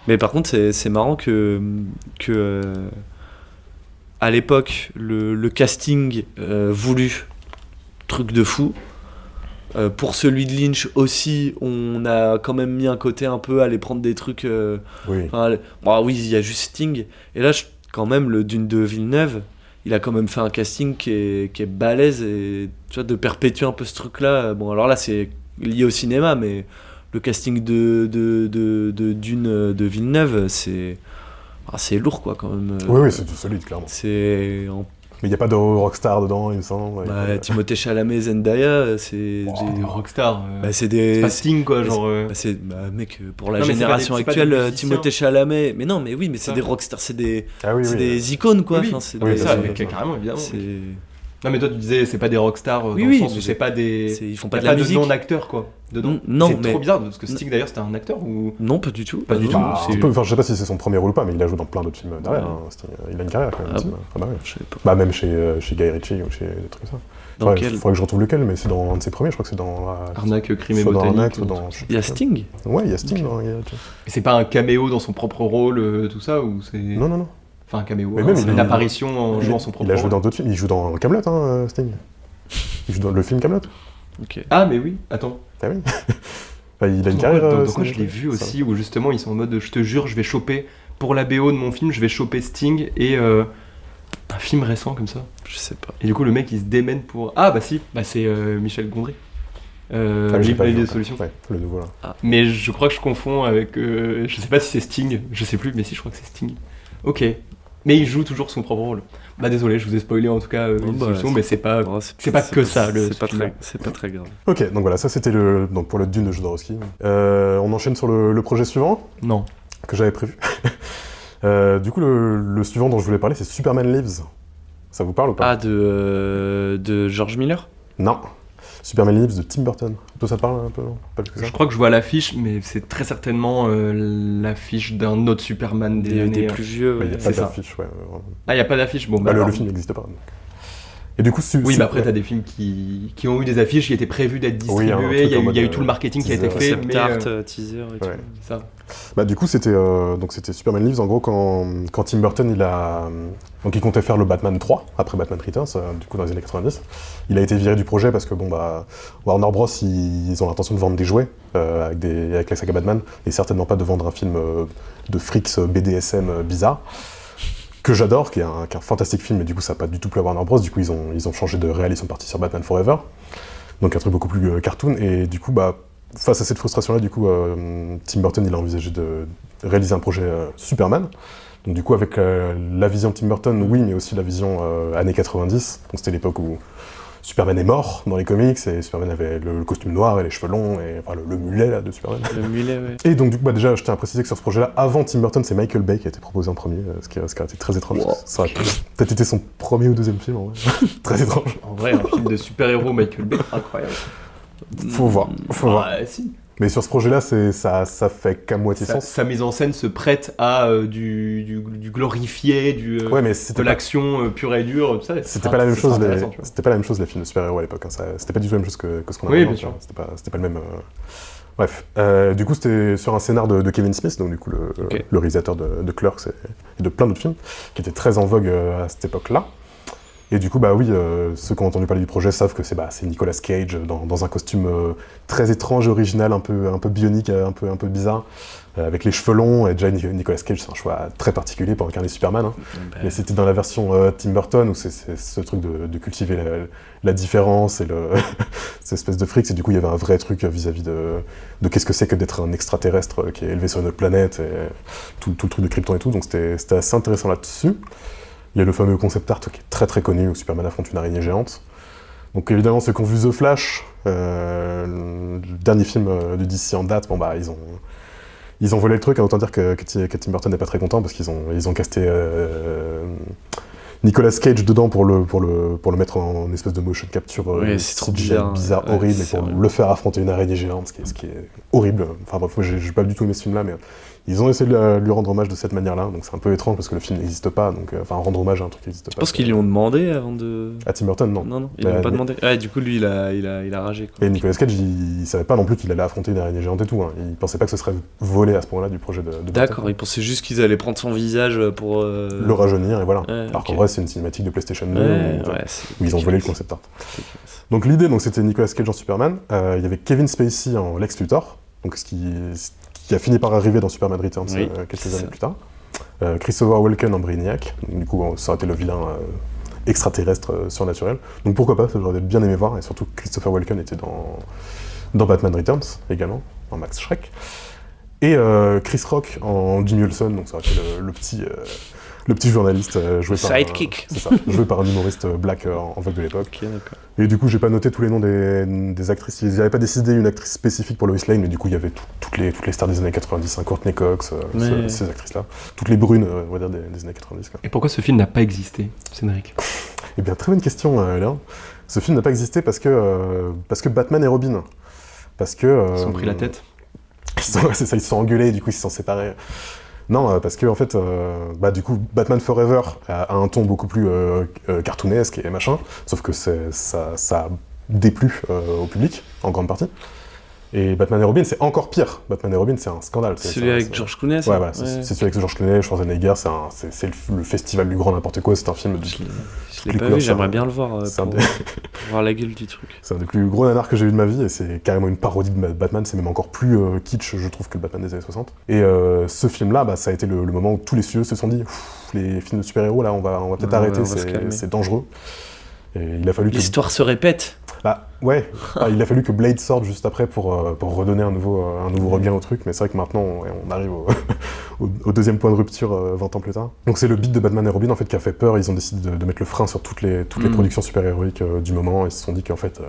[SPEAKER 3] Mais par contre, c'est marrant que à l'époque, le casting voulu, truc de fou. Pour celui de Lynch aussi, on a quand même mis un côté un peu à aller prendre des trucs.
[SPEAKER 1] Oui.
[SPEAKER 3] Oui, il y a juste Sting. Et là, quand même, le Dune de Villeneuve, il a quand même fait un casting qui est balèze et tu vois, de perpétuer un peu ce truc-là. Bon, alors là, c'est lié au cinéma, mais le casting de Dune de Villeneuve, c'est lourd, quoi, quand même.
[SPEAKER 1] Oui, c'est solide, clairement. Mais il n'y a pas de rockstar dedans, il me semble.
[SPEAKER 3] Timothée Chalamet, Zendaya, c'est
[SPEAKER 2] des rockstars.
[SPEAKER 3] c'est
[SPEAKER 2] pas Sting, quoi, genre.
[SPEAKER 3] Mec, pour la
[SPEAKER 2] Non, mais
[SPEAKER 3] génération
[SPEAKER 2] c'est pas
[SPEAKER 3] actuelle,
[SPEAKER 2] des musiciens.
[SPEAKER 3] Timothée Chalamet. Mais non, mais oui, mais c'est
[SPEAKER 2] Ça.
[SPEAKER 3] des rockstars, c'est des
[SPEAKER 1] oui.
[SPEAKER 3] des icônes, quoi.
[SPEAKER 2] Oui,
[SPEAKER 3] Enfin, c'est
[SPEAKER 1] oui,
[SPEAKER 3] des-
[SPEAKER 2] ça,
[SPEAKER 1] c'est-
[SPEAKER 2] carrément, évidemment.
[SPEAKER 3] c'est-
[SPEAKER 2] Non, mais toi, tu disais, c'est pas des rockstars dans
[SPEAKER 3] Oui,
[SPEAKER 2] le
[SPEAKER 3] oui,
[SPEAKER 2] sens où
[SPEAKER 3] mais
[SPEAKER 2] c'est pas des.
[SPEAKER 3] ils font
[SPEAKER 2] Y
[SPEAKER 3] pas
[SPEAKER 2] a
[SPEAKER 3] de la musique.
[SPEAKER 2] non-acteurs, quoi. Dedans.
[SPEAKER 3] Non,
[SPEAKER 2] c'est
[SPEAKER 3] mais
[SPEAKER 2] trop bizarre, parce que Sting, d'ailleurs, c'était un acteur ou.
[SPEAKER 3] non, pas du tout.
[SPEAKER 2] Pas du tout.
[SPEAKER 1] Bah,
[SPEAKER 2] c'est-
[SPEAKER 1] je sais pas si c'est son premier rôle ou pas, mais il a joué dans plein d'autres films derrière.
[SPEAKER 3] Ouais.
[SPEAKER 1] Sting. Il a une carrière quand même.
[SPEAKER 3] Ah
[SPEAKER 1] Sting.
[SPEAKER 3] bon
[SPEAKER 1] Ah bah oui.
[SPEAKER 3] Je sais pas.
[SPEAKER 1] Bah même chez Guy Ritchie ou chez des trucs comme ça.
[SPEAKER 3] Dans
[SPEAKER 1] Il
[SPEAKER 3] quel
[SPEAKER 1] faudrait que je retrouve lequel, mais c'est dans un de ses premiers, je crois que c'est dans
[SPEAKER 2] Arnaque, crime et
[SPEAKER 1] soit dans
[SPEAKER 2] botanique.
[SPEAKER 1] Arnaque, soit
[SPEAKER 2] ou-
[SPEAKER 1] dans...
[SPEAKER 3] Il y a Sting.
[SPEAKER 1] Ouais, il y a Sting dans Guy Ritchie.
[SPEAKER 2] Et c'est pas un caméo dans son propre rôle, tout ça, ou c'est.
[SPEAKER 1] Non.
[SPEAKER 2] Enfin, un caméo,
[SPEAKER 1] Mais même,
[SPEAKER 2] c'est
[SPEAKER 1] il-
[SPEAKER 2] une apparition en jouant son propre
[SPEAKER 1] Il a joué
[SPEAKER 2] rôle.
[SPEAKER 1] dans d'autres films, il joue dans Kaamelott, Sting. Il joue dans le film Kaamelott.
[SPEAKER 3] Ok.
[SPEAKER 2] Ah, mais oui, attends.
[SPEAKER 1] Ah oui. Enfin, il a une carrière.
[SPEAKER 2] Donc moi, je l'ai vu
[SPEAKER 1] ça.
[SPEAKER 2] aussi, où justement, ils sont en mode je te jure, je vais choper, pour la BO de mon film, je vais choper Sting et un film récent comme ça.
[SPEAKER 3] Je sais pas.
[SPEAKER 2] Et du coup, le mec, il se démène pour. Ah, bah si, c'est Michel Gondry.
[SPEAKER 1] Ah, mais j'ai pas
[SPEAKER 2] Libre
[SPEAKER 1] vu
[SPEAKER 2] des
[SPEAKER 1] encore.
[SPEAKER 2] solutions.
[SPEAKER 1] Ouais, le nouveau là.
[SPEAKER 2] Mais je crois que je confonds avec. Je sais pas si c'est Sting, je sais plus, mais si, je crois que c'est Sting. Ok. Mais il joue toujours son propre rôle. Bah désolé, je vous ai spoilé en tout cas une solution, mais c'est pas.
[SPEAKER 3] Bon,
[SPEAKER 2] c'est pas que ça, le
[SPEAKER 3] C'est pas
[SPEAKER 2] film-là.
[SPEAKER 3] c'est pas très grave.
[SPEAKER 1] Ok, donc voilà, ça c'était donc pour le Dune de Jodorowsky. On enchaîne sur le projet suivant
[SPEAKER 2] Non.
[SPEAKER 1] que j'avais prévu. Du coup, le suivant dont je voulais parler, c'est Superman Lives. Ça vous parle ou pas?
[SPEAKER 3] Ah, de George Miller.
[SPEAKER 1] Non. Superman Lives de Tim Burton. Toi, ça te parle un peu, non? Pas plus que ça?
[SPEAKER 2] Je crois que je vois l'affiche, mais c'est très certainement l'affiche d'un autre Superman des années.
[SPEAKER 3] Des plus vieux.
[SPEAKER 1] Il
[SPEAKER 3] ouais.
[SPEAKER 1] n'y a
[SPEAKER 2] c'est
[SPEAKER 1] pas
[SPEAKER 2] ça.
[SPEAKER 1] d'affiche, ouais.
[SPEAKER 2] Ah, y a pas d'affiche. Bon,
[SPEAKER 1] Bah, le
[SPEAKER 2] alors-
[SPEAKER 1] film n'existe pas. donc. Et du coup,
[SPEAKER 2] Oui, mais après, t'as des films qui ont eu des affiches qui étaient prévues d'être
[SPEAKER 1] Oui,
[SPEAKER 2] distribuées.
[SPEAKER 1] un truc
[SPEAKER 2] Il y a
[SPEAKER 1] en
[SPEAKER 2] eu
[SPEAKER 1] mode,
[SPEAKER 2] tout le marketing qui a été
[SPEAKER 1] teaser,
[SPEAKER 2] fait,
[SPEAKER 3] Concept
[SPEAKER 2] mais
[SPEAKER 3] art, teaser et
[SPEAKER 1] Ouais.
[SPEAKER 3] tout.
[SPEAKER 2] c'est ça.
[SPEAKER 1] Bah, du coup, c'était c'était Superman Lives, en gros, quand Tim Burton, donc il comptait faire le Batman 3, après Batman Returns, du coup, dans les années 90. Il a été viré du projet parce que, bon, bah, Warner Bros, ils ont l'intention de vendre des jouets avec la saga Batman, et certainement pas de vendre un film de frics BDSM bizarre, que j'adore, qui est un fantastique film, mais du coup, ça n'a pas du tout plu à Warner Bros. Du coup, ils ont changé de réal, ils sont partis sur Batman Forever, donc un truc beaucoup plus cartoon, et du coup, bah, face à cette frustration-là, du coup, Tim Burton, il a envisagé de réaliser un projet Superman. Donc du coup, avec la vision Tim Burton, oui, mais aussi la vision années 90. Donc c'était l'époque où Superman est mort dans les comics, et Superman avait le costume noir et les cheveux longs, et enfin, le mulet là, de Superman.
[SPEAKER 3] Le mulet, ouais.
[SPEAKER 1] Et donc du coup, bah, déjà, je tiens à préciser que sur ce projet-là, avant Tim Burton, c'est Michael Bay qui a été proposé en premier, ce qui a été très étrange.
[SPEAKER 3] Wow.
[SPEAKER 1] Ça aurait peut-être été son premier ou deuxième film, en vrai. Très étrange.
[SPEAKER 2] En vrai, un film de super-héros Michael Bay, incroyable.
[SPEAKER 1] Faut voir.
[SPEAKER 2] Ouais, si.
[SPEAKER 1] Mais sur ce projet-là, ça fait qu'à moitié sens.
[SPEAKER 2] Sa mise en scène se prête à du glorifié,
[SPEAKER 1] Ouais, mais
[SPEAKER 2] de
[SPEAKER 1] c'était pas,
[SPEAKER 2] l'action pure et dure, tout ça.
[SPEAKER 1] c'était pas la même chose.
[SPEAKER 2] Intéressant, tu vois.
[SPEAKER 1] C'était pas la même chose les films de super-héros à l'époque. Hein. C'était pas du tout la même chose que ce qu'on a
[SPEAKER 2] Oui,
[SPEAKER 1] maintenant,
[SPEAKER 2] bien
[SPEAKER 1] tu vois. C'était pas le même. Bref, du coup c'était sur un scénar de Kevin Smith, donc du coup le réalisateur de Clerks et de plein d'autres films, qui était très en vogue à cette époque-là. Et du coup, ceux qui ont entendu parler du projet savent que c'est Nicolas Cage dans un costume très étrange et original, un peu bionique, un peu bizarre, avec les cheveux longs. Et déjà, Nicolas Cage, c'est un choix très particulier pour incarner Superman. Hein. Mais c'était dans la version Tim Burton, où c'est ce truc de cultiver la différence et cette espèce de fric. Et du coup, il y avait un vrai truc vis-à-vis de qu'est-ce que c'est que d'être un extraterrestre qui est élevé sur notre planète, et tout le truc de Krypton et tout. Donc c'était assez intéressant là-dessus. Il y a le fameux concept art qui est très très connu, où Superman affronte une araignée géante. Donc évidemment, ceux qui ont vu The Flash, le dernier film de DC en date, ils ont volé le truc, autant dire que Tim Burton n'est pas très content, parce qu'ils ont casté Nicolas Cage dedans pour le mettre en espèce de motion capture
[SPEAKER 3] c'est trop bizarre,
[SPEAKER 1] horrible, et pour le faire affronter une araignée géante, ce qui est horrible. Enfin bref, j'ai pas du tout aimé ce film-là, mais ils ont essayé de lui rendre hommage de cette manière-là, donc c'est un peu étrange parce que le film n'existe pas, donc rendre hommage à un truc qui n'existe pas.
[SPEAKER 3] Je pense qu'ils lui ont demandé avant de...
[SPEAKER 1] À Tim Burton, non.
[SPEAKER 3] Non, ils lui ont pas demandé. Ah, du coup, lui, il a ragé, quoi.
[SPEAKER 1] Et Nicolas Cage, il savait pas non plus qu'il allait affronter une araignée géante et tout, hein. Il pensait pas que ce serait volé à ce point-là du projet de
[SPEAKER 3] D'accord,
[SPEAKER 1] Burton.
[SPEAKER 3] il pensait juste qu'ils allaient prendre son visage pour...
[SPEAKER 1] le rajeunir, et voilà.
[SPEAKER 3] Ouais,
[SPEAKER 1] alors qu'en vrai, c'est une cinématique de PlayStation 2 où ils ont volé le concept art. Donc l'idée, c'était Nicolas Cage en Superman, il y avait Kevin Spacey en Lex Luthor, donc ce qui a fini par arriver dans Superman Returns quelques années plus tard. Christopher Walken en Brainiac, du coup ça aurait été le vilain extraterrestre surnaturel. Donc pourquoi pas, ça j'aurais bien aimé voir, et surtout Christopher Walken était dans Batman Returns également, en Max Schreck. Et Chris Rock en Jimmy Olsen, donc ça aurait été le petit journaliste joué par un humoriste black en vogue de l'époque.
[SPEAKER 3] Okay, d'accord.
[SPEAKER 1] Et du coup, j'ai pas noté tous les noms des actrices. Ils n'avaient pas décidé une actrice spécifique pour Lois Lane, mais du coup, il y avait toutes les stars des années 90, Courtney Cox, ces actrices-là. Toutes les brunes, on va dire, des années 90. Quoi.
[SPEAKER 2] Et pourquoi ce film n'a pas existé, Cédric ?
[SPEAKER 1] Eh bien, très bonne question, Léon. Ce film n'a pas existé parce que Batman et Robin. Parce que...
[SPEAKER 2] Ils se sont pris la tête.
[SPEAKER 1] C'est ça, ils se sont engueulés, du coup, ils se sont séparés. Non, parce que en fait, du coup, Batman Forever a un ton beaucoup plus cartoonesque et machin, sauf que ça a déplu au public, en grande partie. Et Batman et Robin, c'est encore pire. Batman et Robin, c'est un scandale.
[SPEAKER 3] C'est celui avec George Clooney, ça ?
[SPEAKER 1] Ouais, voilà, c'est celui avec George Clooney, Schwarzenegger, c'est le festival du grand n'importe quoi, c'est un film de...
[SPEAKER 3] Je l'ai pas vu, j'aimerais bien le voir pour voir la gueule du truc.
[SPEAKER 1] C'est un des plus gros nanars que j'ai vu de ma vie, et c'est carrément une parodie de Batman, c'est même encore plus kitsch, je trouve, que le Batman des années 60. Et ce film-là, ça a été le moment où tous les studios se sont dit « Les films de super-héros, là, on va peut-être arrêter, c'est dangereux ». Et il a fallu
[SPEAKER 3] l'histoire se répète.
[SPEAKER 1] Il a fallu que Blade sorte juste après pour redonner un nouveau regain au truc, mais c'est vrai que maintenant on arrive au deuxième point de rupture 20 ans plus tard. Donc c'est le beat de Batman et Robin en fait qui a fait peur, ils ont décidé de mettre le frein sur toutes les productions super-héroïques du moment, et ils se sont dit qu'en fait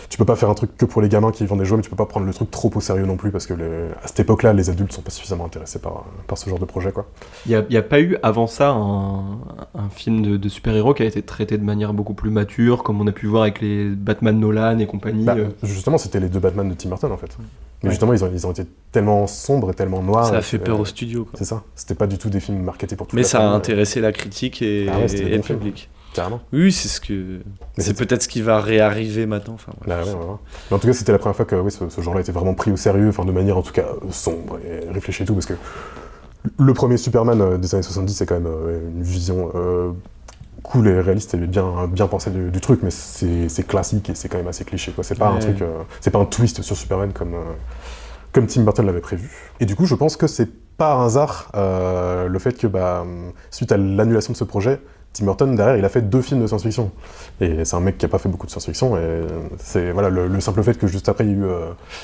[SPEAKER 1] tu peux pas faire un truc que pour les gamins qui vendent des jouets, mais tu peux pas prendre le truc trop au sérieux non plus, parce que à cette époque-là, les adultes sont pas suffisamment intéressés par ce genre de projet, quoi.
[SPEAKER 2] Il y a pas eu avant ça un film de super-héros qui a été traité de manière beaucoup plus mature, comme on a pu voir avec les Batman Nolan et compagnie.
[SPEAKER 1] Justement, c'était les deux Batman de Tim Burton en fait. Mais justement, ils ont été tellement sombres et tellement noirs.
[SPEAKER 3] Ça a fait peur au studio, quoi.
[SPEAKER 1] C'est ça. C'était pas du tout des films marketés pour tout.
[SPEAKER 3] Mais ça a intéressé la critique et le public.
[SPEAKER 1] Carrément.
[SPEAKER 3] Oui, c'est peut-être ce qui va réarriver maintenant. Enfin,
[SPEAKER 1] ouais. Mais en tout cas, c'était la première fois que ce genre-là était vraiment pris au sérieux, de manière en tout cas sombre et réfléchie et tout, parce que le premier Superman des années 70, c'est quand même une vision cool et réaliste et bien pensée du truc, mais c'est classique et c'est quand même assez cliché, quoi. C'est pas un truc, c'est pas un twist sur Superman comme Tim Burton l'avait prévu. Et du coup, je pense que c'est pas un hasard le fait que suite à l'annulation de ce projet, Tim Burton, derrière, il a fait 2 films de science-fiction. Et c'est un mec qui a pas fait beaucoup de science-fiction, et c'est le simple fait que juste après, il y a eu...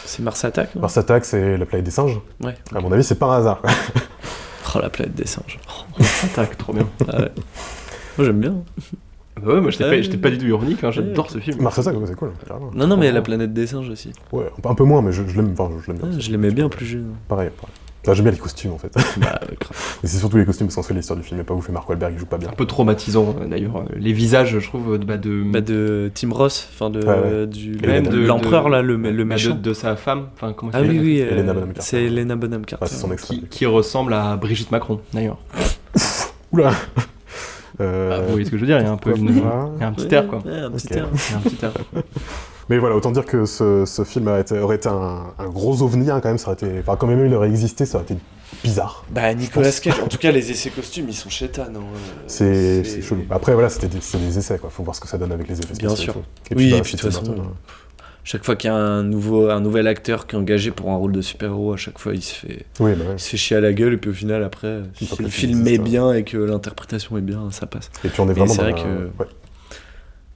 [SPEAKER 3] c'est Mars Attack, non ?
[SPEAKER 1] Mars Attack, c'est La planète des singes.
[SPEAKER 3] Ouais. Okay.
[SPEAKER 1] À mon avis, c'est pas un hasard.
[SPEAKER 3] Oh, La planète des singes.
[SPEAKER 2] Mars Attack, trop bien.
[SPEAKER 3] Ah ouais. Moi, j'aime bien.
[SPEAKER 2] Moi, j'étais pas du tout ironique, hein, j'adore ce film.
[SPEAKER 1] Mars Attack, c'est cool. Carrément.
[SPEAKER 3] Non, mais La planète des singes aussi.
[SPEAKER 1] Ouais, un peu moins, mais je l'aime bien.
[SPEAKER 3] Je l'aimais bien plus jeune.
[SPEAKER 1] Pareil. J'aime bien les costumes en fait. Mais c'est surtout les costumes parce qu'en fait l'histoire du film n'est pas ouf et Mark Wahlberg il joue pas bien.
[SPEAKER 2] Un peu traumatisant d'ailleurs. Les visages, je trouve,
[SPEAKER 3] de Tim Ross, enfin de
[SPEAKER 2] l'empereur
[SPEAKER 3] là, le méchant.
[SPEAKER 2] De sa femme, enfin comment
[SPEAKER 3] ça s'appelle ? Ah oui,
[SPEAKER 1] Elena Bonham Carter.
[SPEAKER 3] C'est Elena Bonham Carter.
[SPEAKER 1] C'est son ex.
[SPEAKER 2] Qui ressemble à Brigitte Macron d'ailleurs.
[SPEAKER 1] Oula.
[SPEAKER 2] Vous voyez ce que je veux dire ? Il y a un peu il y a un petit air quoi.
[SPEAKER 3] Un petit air.
[SPEAKER 1] Mais voilà, autant dire que ce film aurait été un gros ovni, hein, quand même, ça aurait été... Enfin, quand même il aurait existé, ça aurait été bizarre.
[SPEAKER 3] Bah, Nicolas Cage, en tout cas, les essais costumes, ils sont chétanes. Hein.
[SPEAKER 1] C'est chelou. Après, voilà, c'était des essais, quoi. Faut voir ce que ça donne avec les effets spéciaux.
[SPEAKER 3] Bien sûr.
[SPEAKER 1] Et puis,
[SPEAKER 3] Oui,
[SPEAKER 1] bah,
[SPEAKER 3] et puis de toute façon,
[SPEAKER 1] Burton,
[SPEAKER 3] chaque fois qu'il y a un nouvel acteur qui est engagé pour un rôle de super-héros, à chaque fois, il se fait
[SPEAKER 1] Oui, bah ouais.
[SPEAKER 3] il se fait chier à la gueule, et puis au final, après,
[SPEAKER 1] Il faut
[SPEAKER 3] si
[SPEAKER 1] que
[SPEAKER 3] le
[SPEAKER 1] le film
[SPEAKER 3] film est
[SPEAKER 1] existe,
[SPEAKER 3] bien et que l'interprétation est bien, ça passe.
[SPEAKER 1] Et puis on est
[SPEAKER 3] Mais
[SPEAKER 1] vraiment
[SPEAKER 3] c'est
[SPEAKER 1] dans
[SPEAKER 3] vrai
[SPEAKER 1] la...
[SPEAKER 3] que-
[SPEAKER 1] Ouais.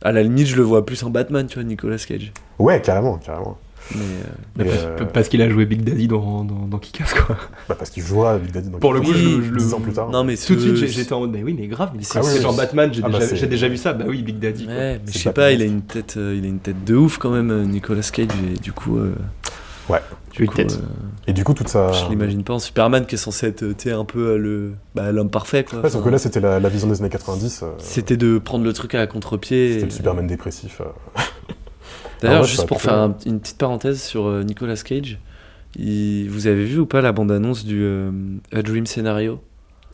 [SPEAKER 3] À la limite, je le vois plus en Batman, tu vois, Nicolas Cage.
[SPEAKER 1] Ouais, carrément.
[SPEAKER 3] Mais
[SPEAKER 1] Et,
[SPEAKER 2] Parce qu'il a joué Big Daddy dans Kick-Ass, quoi.
[SPEAKER 1] bah, parce qu'il jouera Big Daddy dans
[SPEAKER 2] Pour le coup,
[SPEAKER 1] quelque chose,
[SPEAKER 2] je le-
[SPEAKER 1] 10 ans plus tard.
[SPEAKER 3] non, mais
[SPEAKER 2] Tout de suite,
[SPEAKER 3] ce-
[SPEAKER 2] j'étais en mode, mais oui, mais grave, mais
[SPEAKER 3] Ah
[SPEAKER 2] c'est
[SPEAKER 3] oui,
[SPEAKER 2] genre
[SPEAKER 1] oui.
[SPEAKER 2] Batman,
[SPEAKER 1] Ah bah, c'est-
[SPEAKER 2] j'ai déjà vu ça, bah oui, Big Daddy. quoi.
[SPEAKER 3] Ouais, mais
[SPEAKER 1] C'est
[SPEAKER 3] je sais
[SPEAKER 1] pas
[SPEAKER 3] pas,
[SPEAKER 1] mal.
[SPEAKER 3] il a une tête de ouf quand même, Nicolas Cage, et du coup,
[SPEAKER 2] Tu as une tête.
[SPEAKER 1] Et du coup, toute sa...
[SPEAKER 3] je l'imagine pas en Superman qui est censé être, tu sais, un peu l'homme parfait, quoi.
[SPEAKER 1] Ouais, sauf
[SPEAKER 3] Enfin,
[SPEAKER 1] que là, c'était la vision des années 90.
[SPEAKER 3] c'était de prendre le truc à contre-pied.
[SPEAKER 1] C'était le Superman dépressif.
[SPEAKER 3] D'ailleurs,
[SPEAKER 1] Alors, ouais,
[SPEAKER 3] juste
[SPEAKER 1] ça
[SPEAKER 3] pour
[SPEAKER 1] aurait pu
[SPEAKER 3] faire
[SPEAKER 1] faire.
[SPEAKER 3] une petite parenthèse sur Nicolas Cage, vous avez vu ou pas la bande-annonce du A Dream Scenario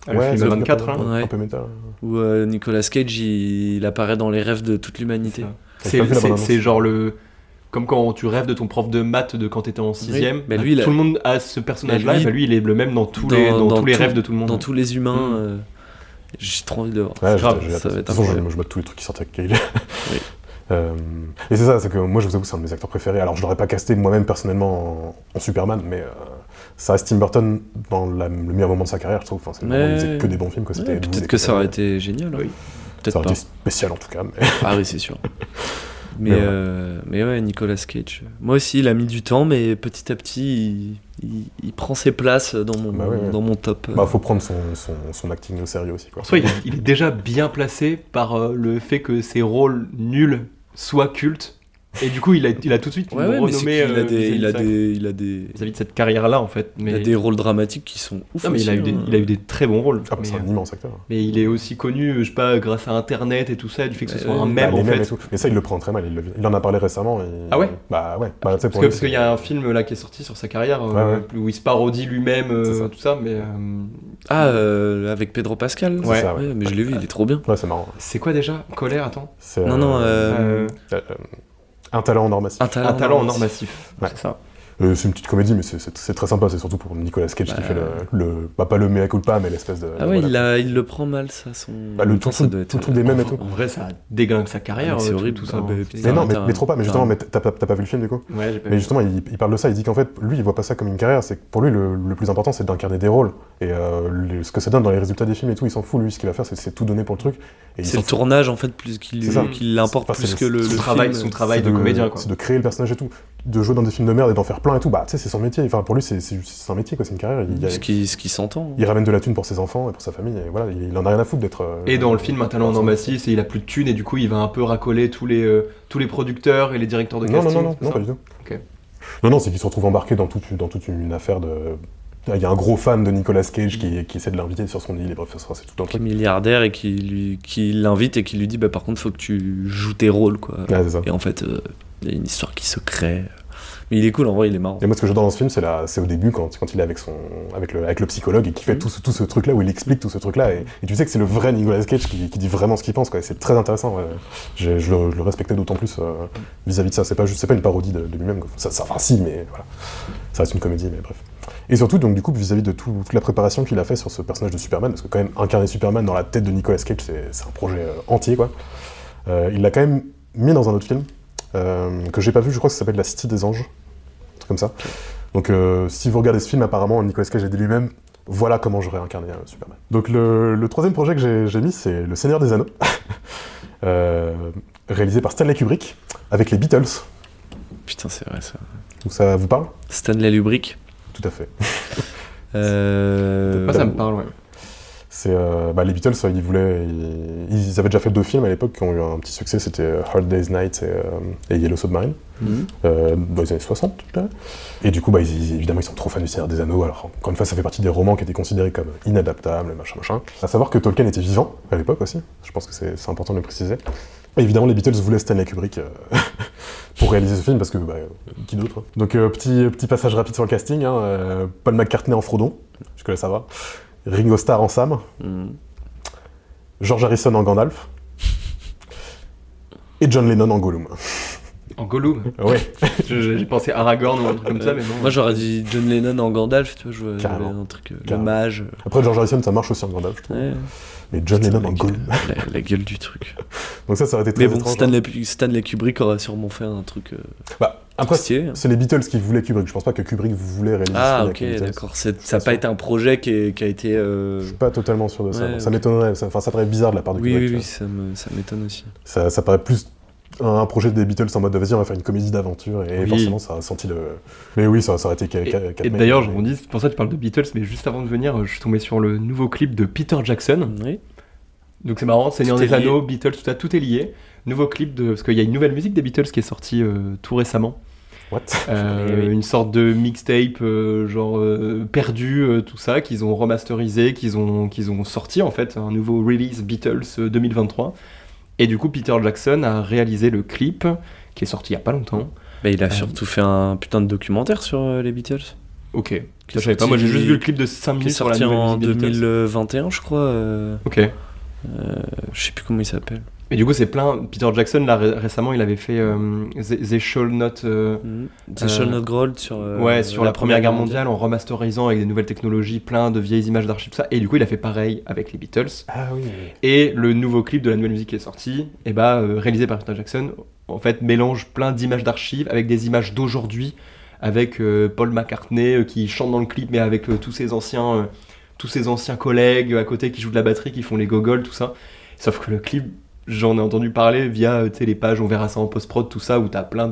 [SPEAKER 2] Ah, le film
[SPEAKER 1] c'est
[SPEAKER 2] à 24,
[SPEAKER 1] un peu-
[SPEAKER 2] là.
[SPEAKER 3] Ouais.
[SPEAKER 1] Un peu méta.
[SPEAKER 3] où Nicolas Cage il apparaît dans les rêves de toute l'humanité.
[SPEAKER 1] J'ai pas vu la bande-annonce.
[SPEAKER 2] C'est genre le. Comme quand tu rêves de ton prof de maths de quand t'étais en 6ème.
[SPEAKER 3] Mais lui, il a-
[SPEAKER 2] tout le monde a ce personnage-là,
[SPEAKER 3] Mais
[SPEAKER 2] et
[SPEAKER 3] lui,
[SPEAKER 2] bah lui, il est le même dans tous
[SPEAKER 3] dans-
[SPEAKER 2] les, dans
[SPEAKER 3] dans
[SPEAKER 2] tous les
[SPEAKER 3] tout-
[SPEAKER 2] rêves de tout le monde.
[SPEAKER 3] Dans tous les humains,
[SPEAKER 2] Mm.
[SPEAKER 3] j'ai trop envie de le voir.
[SPEAKER 1] Ouais,
[SPEAKER 2] grave,
[SPEAKER 1] j'ai hâte.
[SPEAKER 3] ça va
[SPEAKER 1] De
[SPEAKER 3] être
[SPEAKER 1] toute façon,
[SPEAKER 3] incroyable.
[SPEAKER 1] je mate tous les trucs qui sortent avec Cage. Et c'est ça, c'est que moi, je vous avoue, c'est un de mes acteurs préférés. Alors, je l'aurais pas casté moi-même personnellement en Superman, mais ça reste Tim Burton dans le meilleur moment de sa carrière, je trouve. Enfin, c'est le moment où il faisait que des bons films, quoi. C'était
[SPEAKER 3] Ouais,
[SPEAKER 1] Ed Wood
[SPEAKER 3] peut-être
[SPEAKER 1] et
[SPEAKER 3] que ça aurait
[SPEAKER 1] compagnie.
[SPEAKER 3] été génial.
[SPEAKER 2] Oui.
[SPEAKER 3] Peut-être
[SPEAKER 1] Ça aurait
[SPEAKER 3] pas.
[SPEAKER 1] été spécial en tout cas. Mais...
[SPEAKER 3] Ah oui, c'est sûr.
[SPEAKER 1] Mais
[SPEAKER 3] Mais ouais, Nicolas Cage. Moi aussi, il a mis du temps, mais petit à petit, il prend ses places dans mon,
[SPEAKER 1] Bah ouais.
[SPEAKER 3] dans mon top.
[SPEAKER 1] Bah, faut prendre son acting au sérieux aussi, quoi.
[SPEAKER 2] En soi, il est déjà bien placé par le fait que ses rôles nuls soient cultes. Et du coup, il a tout de suite une
[SPEAKER 3] ouais, mais c'est
[SPEAKER 2] renommée
[SPEAKER 3] qu'il a
[SPEAKER 2] vis-à-vis de ça.
[SPEAKER 3] des
[SPEAKER 2] vis-à-vis de cette carrière-là, en fait.
[SPEAKER 3] il
[SPEAKER 2] Mais...
[SPEAKER 3] a des rôles dramatiques qui sont ouf.
[SPEAKER 2] Non, mais
[SPEAKER 3] aussi,
[SPEAKER 2] il a eu des très bons rôles.
[SPEAKER 1] Ah, bah, c'est
[SPEAKER 2] mais,
[SPEAKER 1] un immense acteur.
[SPEAKER 2] mais il est aussi connu, je sais pas, grâce à Internet et tout ça, du fait que ce soit un
[SPEAKER 3] Bah,
[SPEAKER 2] mème,
[SPEAKER 1] les
[SPEAKER 2] en
[SPEAKER 1] mèmes
[SPEAKER 2] fait.
[SPEAKER 1] et tout. Mais ça, il le prend très mal. Il en a parlé récemment.
[SPEAKER 2] Ah ouais.
[SPEAKER 1] Bah ouais. Bah, tu sais, pour
[SPEAKER 2] Parce
[SPEAKER 1] lui,
[SPEAKER 2] qu'il y a un film là qui est sorti sur sa carrière
[SPEAKER 1] Ouais.
[SPEAKER 2] où il se parodie lui-même,
[SPEAKER 1] C'est ça.
[SPEAKER 2] tout ça, mais
[SPEAKER 3] Avec Pedro Pascal.
[SPEAKER 1] C'est ça, ouais.
[SPEAKER 3] Ouais, mais je l'ai vu, il est trop bien.
[SPEAKER 1] Ouais, c'est marrant.
[SPEAKER 2] c'est quoi déjà Colère, attends.
[SPEAKER 1] C'est,
[SPEAKER 3] Non,
[SPEAKER 1] un talent en or massif.
[SPEAKER 2] Un talent en or massif.
[SPEAKER 1] Ouais.
[SPEAKER 2] C'est ça.
[SPEAKER 1] C'est une petite comédie, mais c'est très sympa. C'est surtout pour Nicolas Cage qui
[SPEAKER 3] Bah,
[SPEAKER 1] fait pas le mea culpa, mais l'espèce de.
[SPEAKER 3] Ah ouais,
[SPEAKER 1] voilà.
[SPEAKER 3] il le prend mal, ça.
[SPEAKER 1] Bah, le tout le truc des mêmes et tout.
[SPEAKER 2] En vrai, ça déglingue sa carrière.
[SPEAKER 3] mais c'est horrible,
[SPEAKER 2] tout
[SPEAKER 3] ça.
[SPEAKER 2] ça.
[SPEAKER 3] Bah,
[SPEAKER 2] hein.
[SPEAKER 3] putain.
[SPEAKER 1] Mais non,
[SPEAKER 3] T'as-
[SPEAKER 1] mais trop pas. Mais justement,
[SPEAKER 3] t'as-
[SPEAKER 1] mais t'as pas vu le film du coup.
[SPEAKER 2] Ouais, j'ai pas
[SPEAKER 1] Mais
[SPEAKER 2] vu.
[SPEAKER 1] justement, il parle de ça. Il dit qu'en fait, lui, il voit pas ça comme une carrière. C'est que pour lui, le plus important, c'est d'incarner des rôles. Et ce que ça donne dans les résultats des films et tout, il s'en fout. Lui, ce qu'il va faire, c'est tout donner pour le truc. Et il
[SPEAKER 3] C'est
[SPEAKER 1] s'en
[SPEAKER 3] le tournage, en fait, plus qui
[SPEAKER 1] C'est ça.
[SPEAKER 3] l'importe
[SPEAKER 1] Enfin,
[SPEAKER 3] plus
[SPEAKER 1] c'est
[SPEAKER 3] que le
[SPEAKER 2] son
[SPEAKER 3] film.
[SPEAKER 2] travail
[SPEAKER 1] c'est
[SPEAKER 2] de comédien, quoi.
[SPEAKER 1] C'est de créer le personnage et tout. De jouer dans des films de merde et d'en faire plein et tout. Bah, tu sais, c'est son métier. Enfin, pour lui, c'est un métier, quoi. C'est une carrière.
[SPEAKER 3] Ce qui s'entend.
[SPEAKER 1] Il ramène de la thune pour ses enfants et pour sa famille. Et voilà, il en a rien à foutre d'être.
[SPEAKER 2] Et dans le film, un talent en or massif, il a plus de thunes et du coup, il va un peu racoler tous les producteurs et les directeurs de
[SPEAKER 1] Non,
[SPEAKER 2] casting.
[SPEAKER 1] non,
[SPEAKER 2] tout ça.
[SPEAKER 1] pas du tout.
[SPEAKER 2] Ok.
[SPEAKER 1] Non, c'est qu'il se retrouve embarqué dans toute une affaire de. Il y a un gros fan de Nicolas Cage qui essaie de l'inviter sur son île, et bref, c'est tout un
[SPEAKER 3] Qui est
[SPEAKER 1] truc.
[SPEAKER 3] milliardaire et qui l'invite et qui lui dit bah par contre faut que tu joues tes rôles quoi.
[SPEAKER 1] Ouais, c'est ça.
[SPEAKER 3] Et en fait il y a une histoire qui se crée. Mais il est cool en vrai, il est marrant.
[SPEAKER 1] Et moi, ce que j'adore dans ce film, c'est au début, quand il est avec le psychologue et qui fait tout ce truc-là, où il explique tout ce truc-là, et tu sais que c'est le vrai Nicolas Cage qui dit vraiment ce qu'il pense, quoi. Et c'est très intéressant. Ouais. Je le respectais d'autant plus vis-à-vis de ça. C'est pas une parodie de lui-même, quoi. Enfin, si, mais voilà. Ça reste une comédie, mais bref. Et surtout, donc, du coup, vis-à-vis de toute la préparation qu'il a fait sur ce personnage de Superman, parce que quand même, incarner Superman dans la tête de Nicolas Cage, c'est un projet entier, quoi. Il l'a quand même mis dans un autre film, que j'ai pas vu, je crois que ça s'appelle La Cité des Anges, un truc comme ça. Donc si vous regardez ce film, apparemment Nicolas Cage a dit lui-même, voilà comment j'aurais incarné Superman. Donc le troisième projet que j'ai mis, c'est Le Seigneur des Anneaux, réalisé par Stanley Kubrick, avec les Beatles.
[SPEAKER 3] Putain c'est vrai ça.
[SPEAKER 1] Donc ça vous parle?
[SPEAKER 3] Stanley Kubrick.
[SPEAKER 1] Tout à fait.
[SPEAKER 2] Ça me parle, ouais.
[SPEAKER 1] C'est les Beatles, ils avaient déjà fait 2 films à l'époque qui ont eu un petit succès, c'était Hard Day's Night et Yellow Submarine, dans les années 60. Là. Et du coup, évidemment, ils sont trop fans du Seigneur des Anneaux. Alors, encore une fois, ça fait partie des romans qui étaient considérés comme inadaptables, machin. À savoir que Tolkien était vivant à l'époque aussi, je pense que c'est important de le préciser. Et évidemment, les Beatles voulaient Stanley Kubrick pour réaliser ce film, parce que qui d'autre hein. Donc, petit passage rapide sur le casting, hein, Paul McCartney en Frodon, jusque là ça va. Ringo Starr en Sam, George Harrison en Gandalf, et John Lennon en Gollum.
[SPEAKER 2] En Gollum.
[SPEAKER 1] Ouais,
[SPEAKER 2] J'ai pensé Aragorn ou un truc comme ça, mais non.
[SPEAKER 3] Moi j'aurais dit John Lennon en Gandalf, tu vois, je vois
[SPEAKER 1] Carrément.
[SPEAKER 3] un truc, le
[SPEAKER 1] Carrément.
[SPEAKER 3] mage.
[SPEAKER 1] après George Harrison, ça marche aussi en Gandalf, je trouve.
[SPEAKER 3] Ouais.
[SPEAKER 1] Mais John Lennon en
[SPEAKER 3] la,
[SPEAKER 1] Gollum.
[SPEAKER 3] la gueule du truc.
[SPEAKER 1] Donc ça aurait été très
[SPEAKER 3] Mais bon,
[SPEAKER 1] étrange. Hein.
[SPEAKER 3] Stanley Kubrick aurait sûrement fait un truc
[SPEAKER 1] Bah, après,
[SPEAKER 3] stylé.
[SPEAKER 1] c'est les Beatles qui voulaient Kubrick. Je pense pas que Kubrick voulait réaliser ce
[SPEAKER 3] Ah
[SPEAKER 1] film
[SPEAKER 3] ok,
[SPEAKER 1] avec les Beatles.
[SPEAKER 3] d'accord. Ça n'a pas été un projet qui a été...
[SPEAKER 1] Je suis pas totalement sûr de ça.
[SPEAKER 3] Ouais,
[SPEAKER 1] Ça
[SPEAKER 3] ok.
[SPEAKER 1] m'étonnerait. Ça paraît bizarre de la part de
[SPEAKER 3] Oui,
[SPEAKER 1] Kubrick.
[SPEAKER 3] oui, oui, ça m'étonne aussi.
[SPEAKER 1] Ça paraît plus un projet des Beatles en mode vas-y, on va faire une comédie d'aventure. Et
[SPEAKER 2] Oui.
[SPEAKER 1] forcément, ça a senti le. Mais oui, ça aurait été quatre
[SPEAKER 2] Et
[SPEAKER 1] mecs.
[SPEAKER 2] d'ailleurs, je rebondis, c'est pour ça que tu parles de Beatles, mais juste avant de venir, je suis tombé sur le nouveau clip de Peter Jackson.
[SPEAKER 3] Oui.
[SPEAKER 2] Donc c'est marrant, Seigneur
[SPEAKER 3] Tout est
[SPEAKER 2] des
[SPEAKER 3] lié.
[SPEAKER 2] Anneaux, Beatles, tout est lié. Nouveau clip parce qu'il y a une nouvelle musique des Beatles qui est sortie tout récemment.
[SPEAKER 1] What
[SPEAKER 3] Oui.
[SPEAKER 2] Une sorte de mixtape perdu, tout ça, qu'ils ont remasterisé, qu'ils ont sorti en fait, un nouveau release Beatles 2023. Et du coup, Peter Jackson a réalisé le clip qui est sorti il y a pas longtemps.
[SPEAKER 3] Bah, il a surtout fait un putain de documentaire sur les Beatles.
[SPEAKER 2] Ok,
[SPEAKER 3] Qui
[SPEAKER 2] ça je savais pas, moi j'ai juste vu le clip de 5
[SPEAKER 3] Qui est
[SPEAKER 2] minutes sur la
[SPEAKER 3] sorti
[SPEAKER 2] nouvelle
[SPEAKER 3] en
[SPEAKER 2] musique des Beatles.
[SPEAKER 3] 2021, je crois.
[SPEAKER 2] Ok.
[SPEAKER 3] Je sais plus comment il s'appelle.
[SPEAKER 2] Mais du coup, c'est plein. Peter Jackson, là, récemment, il avait fait They Shall Not.
[SPEAKER 3] The Shall Not Grow Old sur,
[SPEAKER 2] Ouais, sur la Première Guerre mondiale, en remasterisant avec des nouvelles technologies, plein de vieilles images d'archives, tout ça. Et du coup, il a fait pareil avec les Beatles.
[SPEAKER 1] Ah oui.
[SPEAKER 2] Et le nouveau clip de la nouvelle musique qui est sorti, et réalisé par Peter Jackson, en fait, mélange plein d'images d'archives avec des images d'aujourd'hui, avec Paul McCartney qui chante dans le clip, mais avec tous ses anciens collègues à côté qui jouent de la batterie, qui font les gogoles, tout ça. Sauf que le clip, j'en ai entendu parler via les pages, on verra ça en post-prod, tout ça, où t'as plein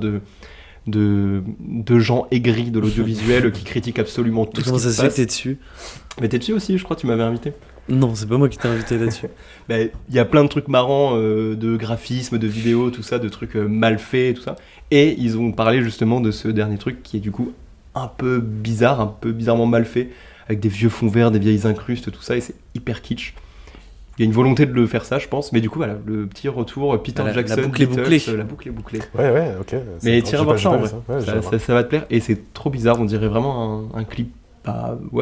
[SPEAKER 2] de gens aigris de l'audiovisuel qui critiquent absolument tout
[SPEAKER 3] Comment
[SPEAKER 2] ce qui
[SPEAKER 3] ça
[SPEAKER 2] se
[SPEAKER 3] se fait que
[SPEAKER 2] passe.
[SPEAKER 3] t'es dessus?
[SPEAKER 2] Mais t'es dessus aussi, je crois, tu m'avais invité.
[SPEAKER 3] Non, c'est pas moi qui t'ai invité là-dessus.
[SPEAKER 2] Il y a plein de trucs marrants, de graphismes, de vidéos, tout ça, de trucs mal faits, tout ça. Et ils ont parlé justement de ce dernier truc qui est du coup un peu bizarre, un peu bizarrement mal fait, avec des vieux fonds verts, des vieilles incrustes, tout ça, et c'est hyper kitsch. Il y a une volonté de le faire ça, je pense, mais du coup, voilà, le petit retour, Peter
[SPEAKER 3] La
[SPEAKER 2] Jackson,
[SPEAKER 3] boucle est
[SPEAKER 2] Beatles,
[SPEAKER 3] bouclée.
[SPEAKER 2] La boucle est bouclée.
[SPEAKER 1] Ouais, ok.
[SPEAKER 2] Mais t'iras voir ça en vrai.
[SPEAKER 1] Ouais, j'irai voir.
[SPEAKER 2] Ça va te plaire, et c'est trop bizarre, on dirait vraiment un clip,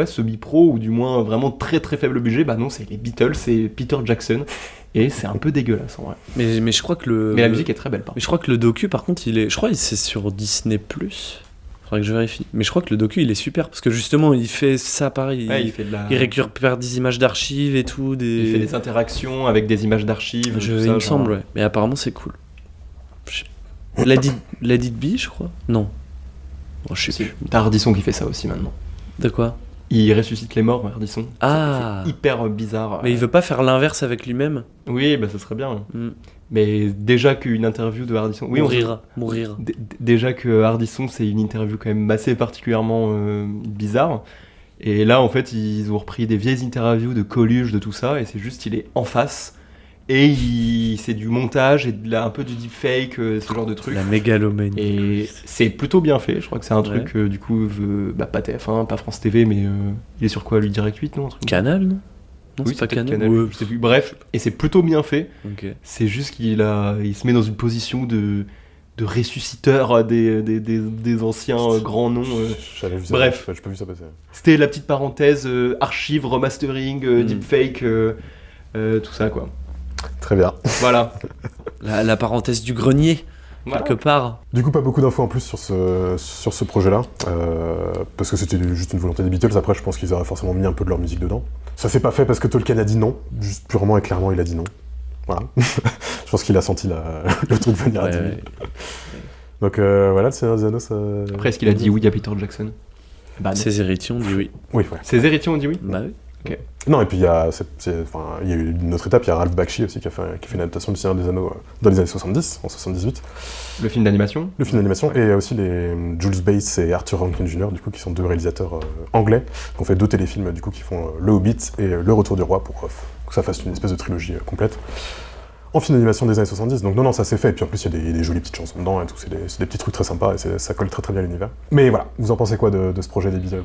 [SPEAKER 2] semi-pro, ou du moins vraiment très très faible budget. Bah non, c'est les Beatles, c'est Peter Jackson, et c'est un peu dégueulasse en vrai.
[SPEAKER 3] Mais je crois que
[SPEAKER 2] Mais la musique est très belle, par
[SPEAKER 3] Mais je crois que le docu, par contre, je crois que c'est sur Disney+. Faudrait que je vérifie. Mais je crois que le docu, il est super, parce que justement, il fait ça pareil.
[SPEAKER 2] Ouais, il fait de la...
[SPEAKER 3] Il récupère des images d'archives et tout.
[SPEAKER 2] Il fait des interactions avec des images d'archives. tout ça,
[SPEAKER 3] Il me
[SPEAKER 2] genre.
[SPEAKER 3] semble, ouais. Mais apparemment, c'est cool. Let It Be, je crois. Non. Bon, je sais
[SPEAKER 2] Si.
[SPEAKER 3] plus.
[SPEAKER 2] T'as Ardisson qui fait ça aussi maintenant.
[SPEAKER 3] De quoi?
[SPEAKER 2] Il ressuscite les morts, Ardisson.
[SPEAKER 3] Ah.
[SPEAKER 2] C'est hyper bizarre.
[SPEAKER 3] Mais il veut pas faire l'inverse avec lui-même.
[SPEAKER 2] Oui, bah ça serait bien.
[SPEAKER 3] Mm.
[SPEAKER 2] Mais déjà qu'une interview de Ardisson... Oui,
[SPEAKER 3] Mourir.
[SPEAKER 2] Déjà que Ardisson, c'est une interview quand même assez particulièrement bizarre. Et là, en fait, ils ont repris des vieilles interviews de Coluche, de tout ça, et c'est juste, il est en face, et c'est du montage, et un peu du deepfake, ce genre de truc.
[SPEAKER 3] La mégalomanie.
[SPEAKER 2] Et c'est plutôt bien fait, je crois que c'est un truc, du coup, pas TF1, pas France TV, mais il est sur quoi, lui, Direct 8, non un truc comme ça.
[SPEAKER 3] Canal, non? Non,
[SPEAKER 2] Oui,
[SPEAKER 3] c'est pas
[SPEAKER 2] peut-être
[SPEAKER 3] Canal.
[SPEAKER 2] je sais plus. Bref, et c'est plutôt bien fait.
[SPEAKER 3] Ok.
[SPEAKER 2] C'est juste il se met dans une position de ressusciteur des anciens grands noms.
[SPEAKER 1] J'avais vu ça.
[SPEAKER 2] Bref.
[SPEAKER 1] J'ai pas vu ça passer.
[SPEAKER 2] C'était la petite parenthèse archive, remastering, deepfake, tout ça quoi.
[SPEAKER 1] Très bien.
[SPEAKER 2] Voilà.
[SPEAKER 3] La parenthèse du grenier,
[SPEAKER 2] Voilà.
[SPEAKER 3] quelque part.
[SPEAKER 1] Du coup, pas beaucoup d'infos en plus sur ce projet-là, parce que c'était juste une volonté des Beatles. Après, je pense qu'ils auraient forcément mis un peu de leur musique dedans. Ça s'est pas fait parce que Tolkien a dit non, juste purement et clairement, il a dit non. Voilà. Je pense qu'il a senti le truc venir à 10 000. Donc voilà, le Seigneur des Anneaux, ça...
[SPEAKER 2] Après, est-ce qu'il a dit oui à Peter Jackson? Bah non.
[SPEAKER 3] Ses héritiers ont dit oui.
[SPEAKER 1] Oui, ouais.
[SPEAKER 2] Ses héritiers ont dit oui.
[SPEAKER 3] Bah oui.
[SPEAKER 1] Non, et puis il y a eu une autre étape, il y a Ralph Bakshi aussi qui a fait une adaptation du Seigneur des Anneaux dans les années 70, en 78.
[SPEAKER 2] Le film d'animation.
[SPEAKER 1] Le film d'animation, et il y a aussi les Jules Bates et Arthur Rankin Jr., du coup, qui sont deux réalisateurs anglais, qui ont fait deux téléfilms, du coup, qui font Le Hobbit et Le Retour du Roi, pour que ça fasse une espèce de trilogie complète. En film d'animation des années 70, donc non, ça s'est fait, et puis en plus il y a des jolies petites chansons dedans et tout, c'est des petits trucs très sympas, et ça colle très très bien à l'univers. Mais voilà, vous en pensez quoi de ce projet des Beatles?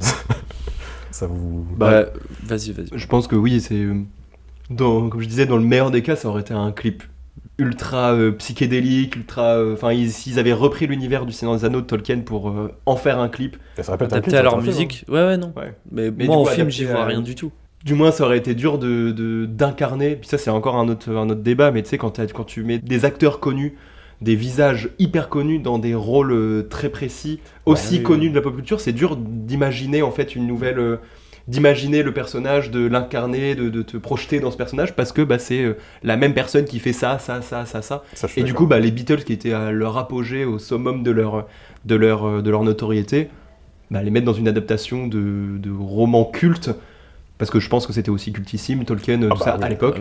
[SPEAKER 1] Ça vous...
[SPEAKER 3] Bah, vas-y.
[SPEAKER 2] Je pense que oui, c'est comme je disais, dans le meilleur des cas, ça aurait été un clip ultra psychédélique, s'ils avaient repris l'univers du Seigneur des Anneaux de Tolkien pour en faire un clip.
[SPEAKER 1] Et ça répète un
[SPEAKER 3] Adapté
[SPEAKER 1] clip,
[SPEAKER 3] à leur
[SPEAKER 1] ça,
[SPEAKER 3] musique. Ouais, non.
[SPEAKER 2] Ouais.
[SPEAKER 3] Mais
[SPEAKER 2] Mais
[SPEAKER 3] moi,
[SPEAKER 2] du
[SPEAKER 3] en
[SPEAKER 2] coup,
[SPEAKER 3] film,
[SPEAKER 2] adapté
[SPEAKER 3] j'y vois
[SPEAKER 2] à-
[SPEAKER 3] rien du tout.
[SPEAKER 2] Du moins, ça aurait été dur d'incarner. Puis ça, c'est encore un autre débat. Mais tu sais, quand tu mets des acteurs connus des visages hyper connus dans des rôles très précis, aussi connus de la pop culture, c'est dur d'imaginer en fait une nouvelle... d'imaginer le personnage, de l'incarner, de te projeter dans ce personnage, parce que c'est la même personne qui fait ça. Et du coup, les Beatles, qui étaient à leur apogée, au summum de leur notoriété, les mettre dans une adaptation de roman culte, parce que je pense que c'était aussi cultissime, Tolkien, à l'époque.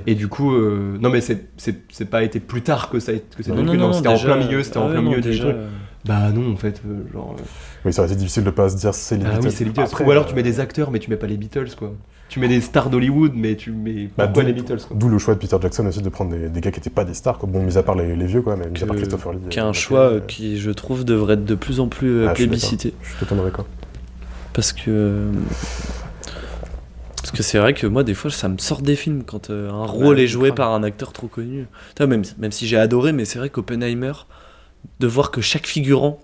[SPEAKER 2] Et du coup, non mais c'est pas été plus tard que c'est devenu, c'était en plein milieu du truc. Non, en fait,
[SPEAKER 4] Oui, ça aurait été difficile de pas se dire c'est les Beatles.
[SPEAKER 2] Oui, c'est les Beatles. Ou alors tu mets des acteurs, mais tu mets pas les Beatles, quoi. Tu mets des stars d'Hollywood, mais tu mets pourquoi les Beatles, quoi.
[SPEAKER 4] D'où le choix de Peter Jackson aussi de prendre des gars qui étaient pas des stars, quoi. Bon, mis à part les vieux, quoi, mais mis à part Christopher Lee.
[SPEAKER 3] Qui est un choix qui, je trouve, devrait être de plus en plus plébiscité.
[SPEAKER 4] Je suis totalement d'accord.
[SPEAKER 3] Parce que c'est vrai que moi, des fois, ça me sort des films quand un rôle est joué par un acteur trop connu. Même si j'ai adoré, mais c'est vrai qu'Oppenheimer, de voir que chaque figurant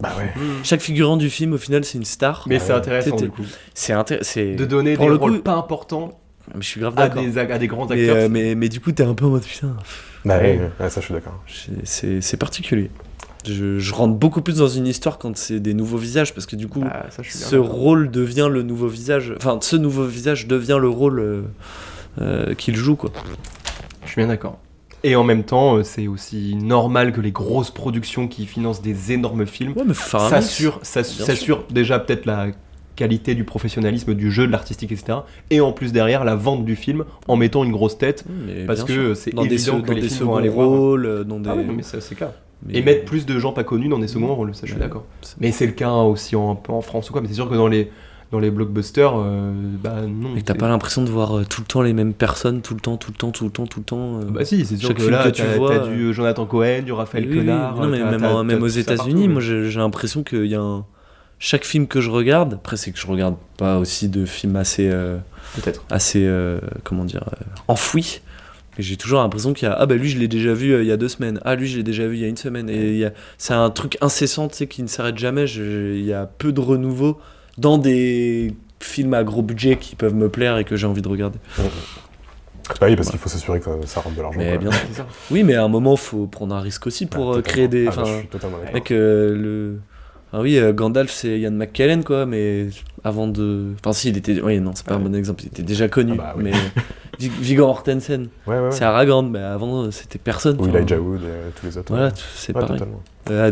[SPEAKER 3] du film, au final, c'est une star.
[SPEAKER 2] Mais c'est intéressant, du coup.
[SPEAKER 3] C'est
[SPEAKER 2] de donner des rôles pas importants
[SPEAKER 3] mais je suis grave d'accord.
[SPEAKER 2] À des grands acteurs.
[SPEAKER 3] Mais du coup, t'es un peu en mode putain.
[SPEAKER 4] Ça, je suis d'accord.
[SPEAKER 3] C'est particulier. Je rentre beaucoup plus dans une histoire quand c'est des nouveaux visages, parce que du coup, ce rôle devient le nouveau visage. Enfin, ce nouveau visage devient le rôle qu'il joue, quoi.
[SPEAKER 2] Je suis bien d'accord. Et en même temps, c'est aussi normal que les grosses productions qui financent des énormes films s'assurent déjà peut-être la qualité du professionnalisme du jeu, de l'artistique, etc. Et en plus derrière, la vente du film en mettant une grosse tête, parce que c'est évident que les films vont aller
[SPEAKER 3] rôles,
[SPEAKER 2] voir. Mais ça, c'est clair. Et mettre plus de gens pas connus dans des seconds rôles, ça je suis d'accord. Mais c'est le cas aussi en France ou quoi, mais c'est sûr que dans les blockbusters, non.
[SPEAKER 3] Et t'as pas l'impression de voir tout le temps les mêmes personnes, tout le temps.
[SPEAKER 2] Si, c'est sûr que là, t'as du Jonathan Cohen, du Raphaël Quenard.
[SPEAKER 3] Non, mais même aux États-Unis, moi j'ai l'impression qu'il y a chaque film que je regarde, après c'est que je regarde pas aussi de films assez enfouis. Et j'ai toujours l'impression qu'il y a lui je l'ai déjà vu il y a 2 semaines, lui je l'ai déjà vu il y a 1 semaine, et c'est un truc incessant, tu sais, qui ne s'arrête jamais. Il y a peu de renouveau dans des films à gros budget qui peuvent me plaire et que j'ai envie de regarder.
[SPEAKER 4] Oui, parce qu'il faut s'assurer que ça rentre de l'argent.
[SPEAKER 3] Mais bien sûr. Oui, mais à un moment, il faut prendre un risque aussi pour créer des...
[SPEAKER 4] je suis totalement d'accord.
[SPEAKER 3] Mec, Gandalf, c'est Ian McKellen, quoi, mais avant de... Enfin, si, il était... Oui, non, c'est pas un bon exemple, il était déjà connu, mais... Viggo Mortensen, c'est Aragorn, mais avant, c'était personne.
[SPEAKER 4] Ou Elijah Wood et tous les autres.
[SPEAKER 3] Voilà, c'est pareil.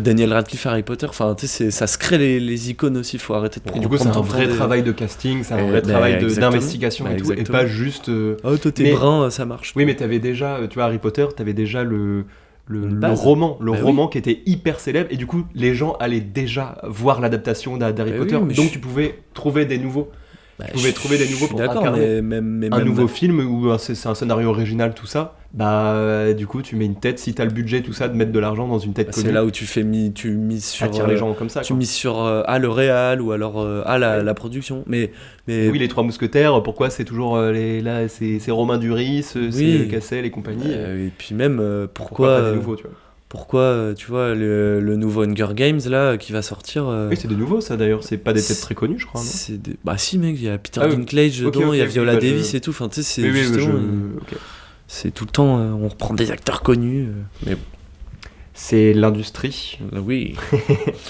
[SPEAKER 3] Daniel Radcliffe, Harry Potter, enfin, tu sais, ça se crée les icônes aussi, il faut arrêter de prendre.
[SPEAKER 2] Et du coup, c'est un vrai travail de casting, c'est un vrai travail d'investigation et tout, et pas juste...
[SPEAKER 3] toi, t'es brun, ça marche.
[SPEAKER 2] Oui, mais t'avais déjà, tu vois, Harry Potter, t'avais déjà le roman qui était hyper célèbre, et du coup les gens allaient déjà voir l'adaptation d'Harry Potter, donc tu pouvais trouver des nouveaux pour incarner un nouveau film où c'est un scénario original, tout ça. Du coup tu mets une tête, si t'as le budget, tout ça, de mettre de l'argent dans une tête connue.
[SPEAKER 3] C'est là où tu mises sur
[SPEAKER 2] attire les gens comme ça,
[SPEAKER 3] tu mises sur le réal ou alors la production, mais
[SPEAKER 2] oui, les Trois Mousquetaires, pourquoi c'est toujours c'est Romain Duris, c'est Cassel et compagnie,
[SPEAKER 3] et puis même pourquoi
[SPEAKER 2] pas des nouveaux, tu vois.
[SPEAKER 3] Pourquoi, tu vois, le nouveau Hunger Games, là, qui va sortir...
[SPEAKER 2] Oui, c'est des nouveaux, ça, d'ailleurs. C'est pas des têtes très connues, je crois, non ?
[SPEAKER 3] Si, mec, il y a Peter Dinklage dedans, il y a Viola Davis et tout. Enfin, tu sais, c'est justement... C'est tout le temps, on reprend des acteurs connus. Mais
[SPEAKER 2] c'est l'industrie.
[SPEAKER 3] Oui.